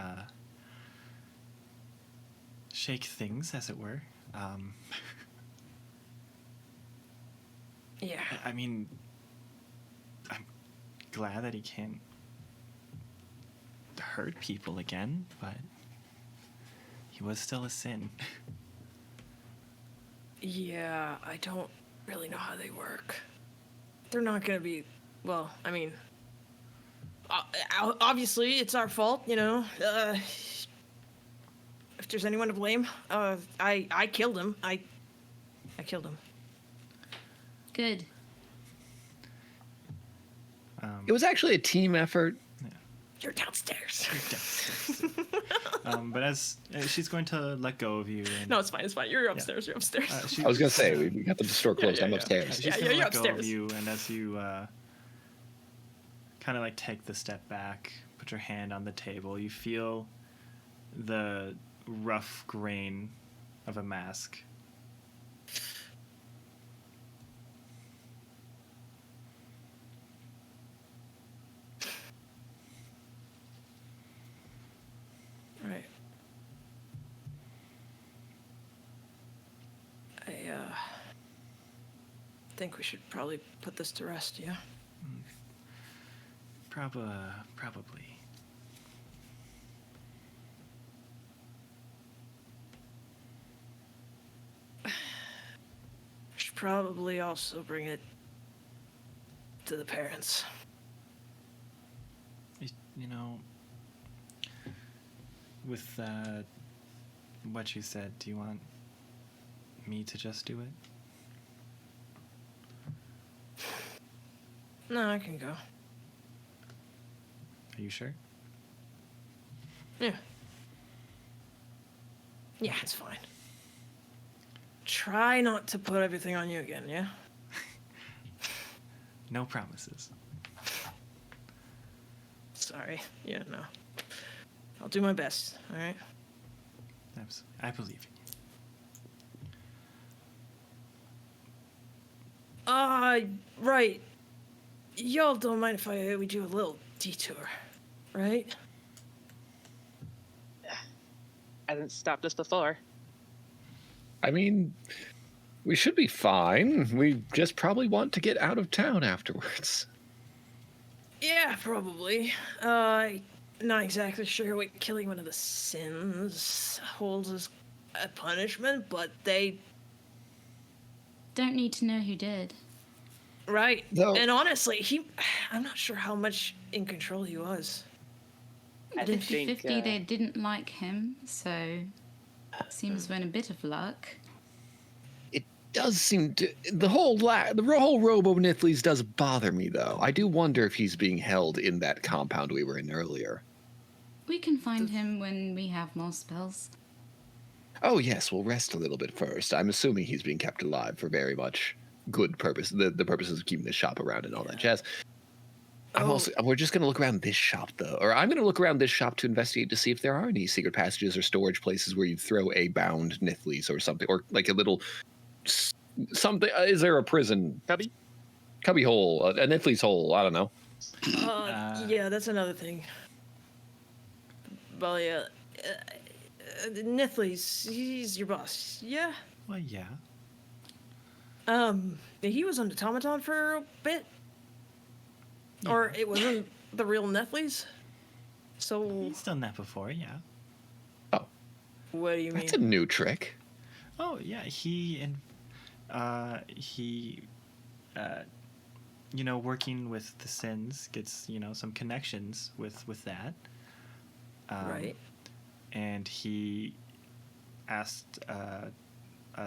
shake things, as it were. Yeah. I mean, I'm glad that he can't hurt people again, but he was still a sin. Yeah, I don't really know how they work. They're not gonna be, well, I mean, obviously it's our fault, you know. If there's anyone to blame, I killed him. I killed him. Good. It was actually a team effort. You're downstairs. But as she's going to let go of you, and No, it's fine. It's fine. You're upstairs. You're upstairs. she, I was gonna say we got the store closed. yeah, I'm yeah. upstairs. she's Yeah, gonna you're let go of upstairs. you, and as you kind of like take the step back, put your hand on the table, you feel the rough grain of a mask. think we should probably put this to rest, yeah? Probably. Should probably also bring it to the parents. You know, with what you said, do you want me to just do it? No, I can go. Are you sure? Yeah. Yeah, it's fine. Try not to put everything on you again, yeah? No promises. Sorry. Yeah, no. I'll do my best, alright? I believe in you. Right. Y'all don't mind if we do a little detour, right? Hasn't stopped us before. I mean, we should be fine. We just probably want to get out of town afterwards. Yeah, probably. Not exactly sure what killing one of the sins holds as a punishment, but they... Don't need to know who did. Right. Though- And honestly, I'm not sure how much in control he was. I At think, 50-50, they didn't like him, so seems we're in a bit of luck. It does seem to... The whole Robo-Nithles does bother me, though. I do wonder if he's being held in that compound we were in earlier. We can find him when we have more spells. Oh, yes, we'll rest a little bit first. I'm assuming he's being kept alive for very much good purpose. The purposes of keeping the shop around and all that jazz. We're just going to look around this shop, though. Or I'm going to look around this shop to investigate to see if there are any secret passages or storage places where you throw a bound Nithles or something. Or like a little... something. Is there a prison? Cubby hole. A Nithles hole. I don't know. Yeah, that's another thing. Well, yeah. Nithles, he's your boss, yeah? Well, yeah. He was an automaton for a bit? Yeah. Or it wasn't the real Nithles? So, He's done that before, yeah. Oh, what do you mean? that's a new trick. Oh, yeah. He working with the sins gets some connections with that. Right. And he asked a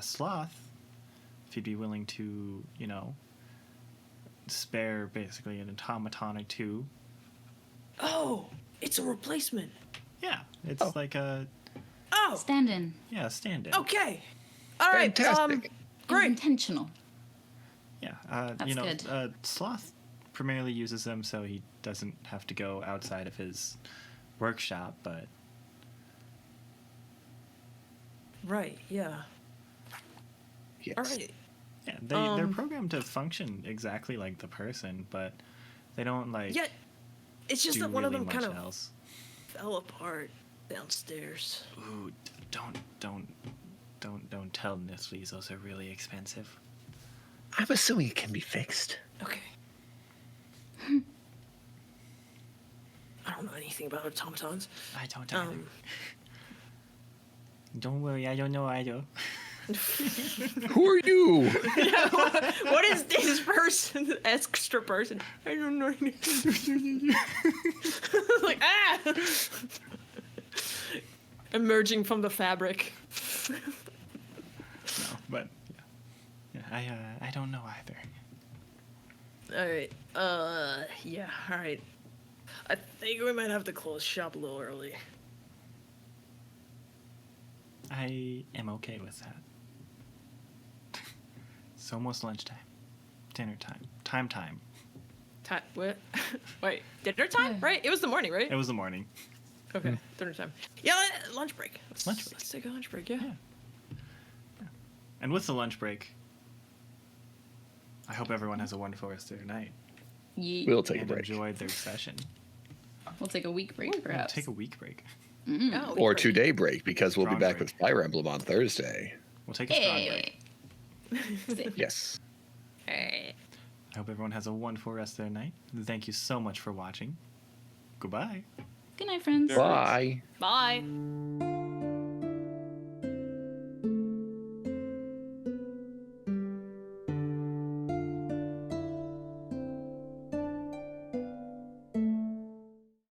sloth if he'd be willing to, spare basically an automaton or two. Oh, it's a replacement. Yeah, it's like a Oh, Stand-in. stand-in. okay. All right. Fantastic. It was Great. intentional. Yeah, That's good. Sloth primarily uses them so he doesn't have to go outside of his workshop, but Right. Yeah. Yes. All right. yeah, they're programmed to function exactly like the person, but they don't Yeah. It's just do that one of really them much kind of else. fell apart downstairs. Ooh, don't tell Nithles, those are really expensive. I'm assuming it can be fixed. Okay. I don't know anything about automatons. I don't either. Don't worry, I don't know either. Who are you? What is this person? Extra person? I don't know. Like emerging from the fabric. No, but yeah, I don't know either. All right. Yeah. All right. I think we might have to close shop a little early. I am okay with that. It's almost lunchtime. Dinner time. Time. What? Wait, dinner time? Yeah. Right? It was the morning, right? It was the morning. Okay, dinner time. Yeah, lunch break. Lunch break. Let's take a lunch break, yeah. Yeah. And with the lunch break, I hope everyone has a wonderful rest of their night We'll take a and break. enjoyed their session. We'll take a week break, perhaps. Take a week break. Oh, Or great. 2-day break, because we'll be Strong back break. with Fire Emblem on Thursday. We'll take a strong break. Hey. Yes. Hey. I hope everyone has a wonderful rest of their night. Thank you so much for watching. Goodbye. Good night, friends. Sure. Bye. Bye.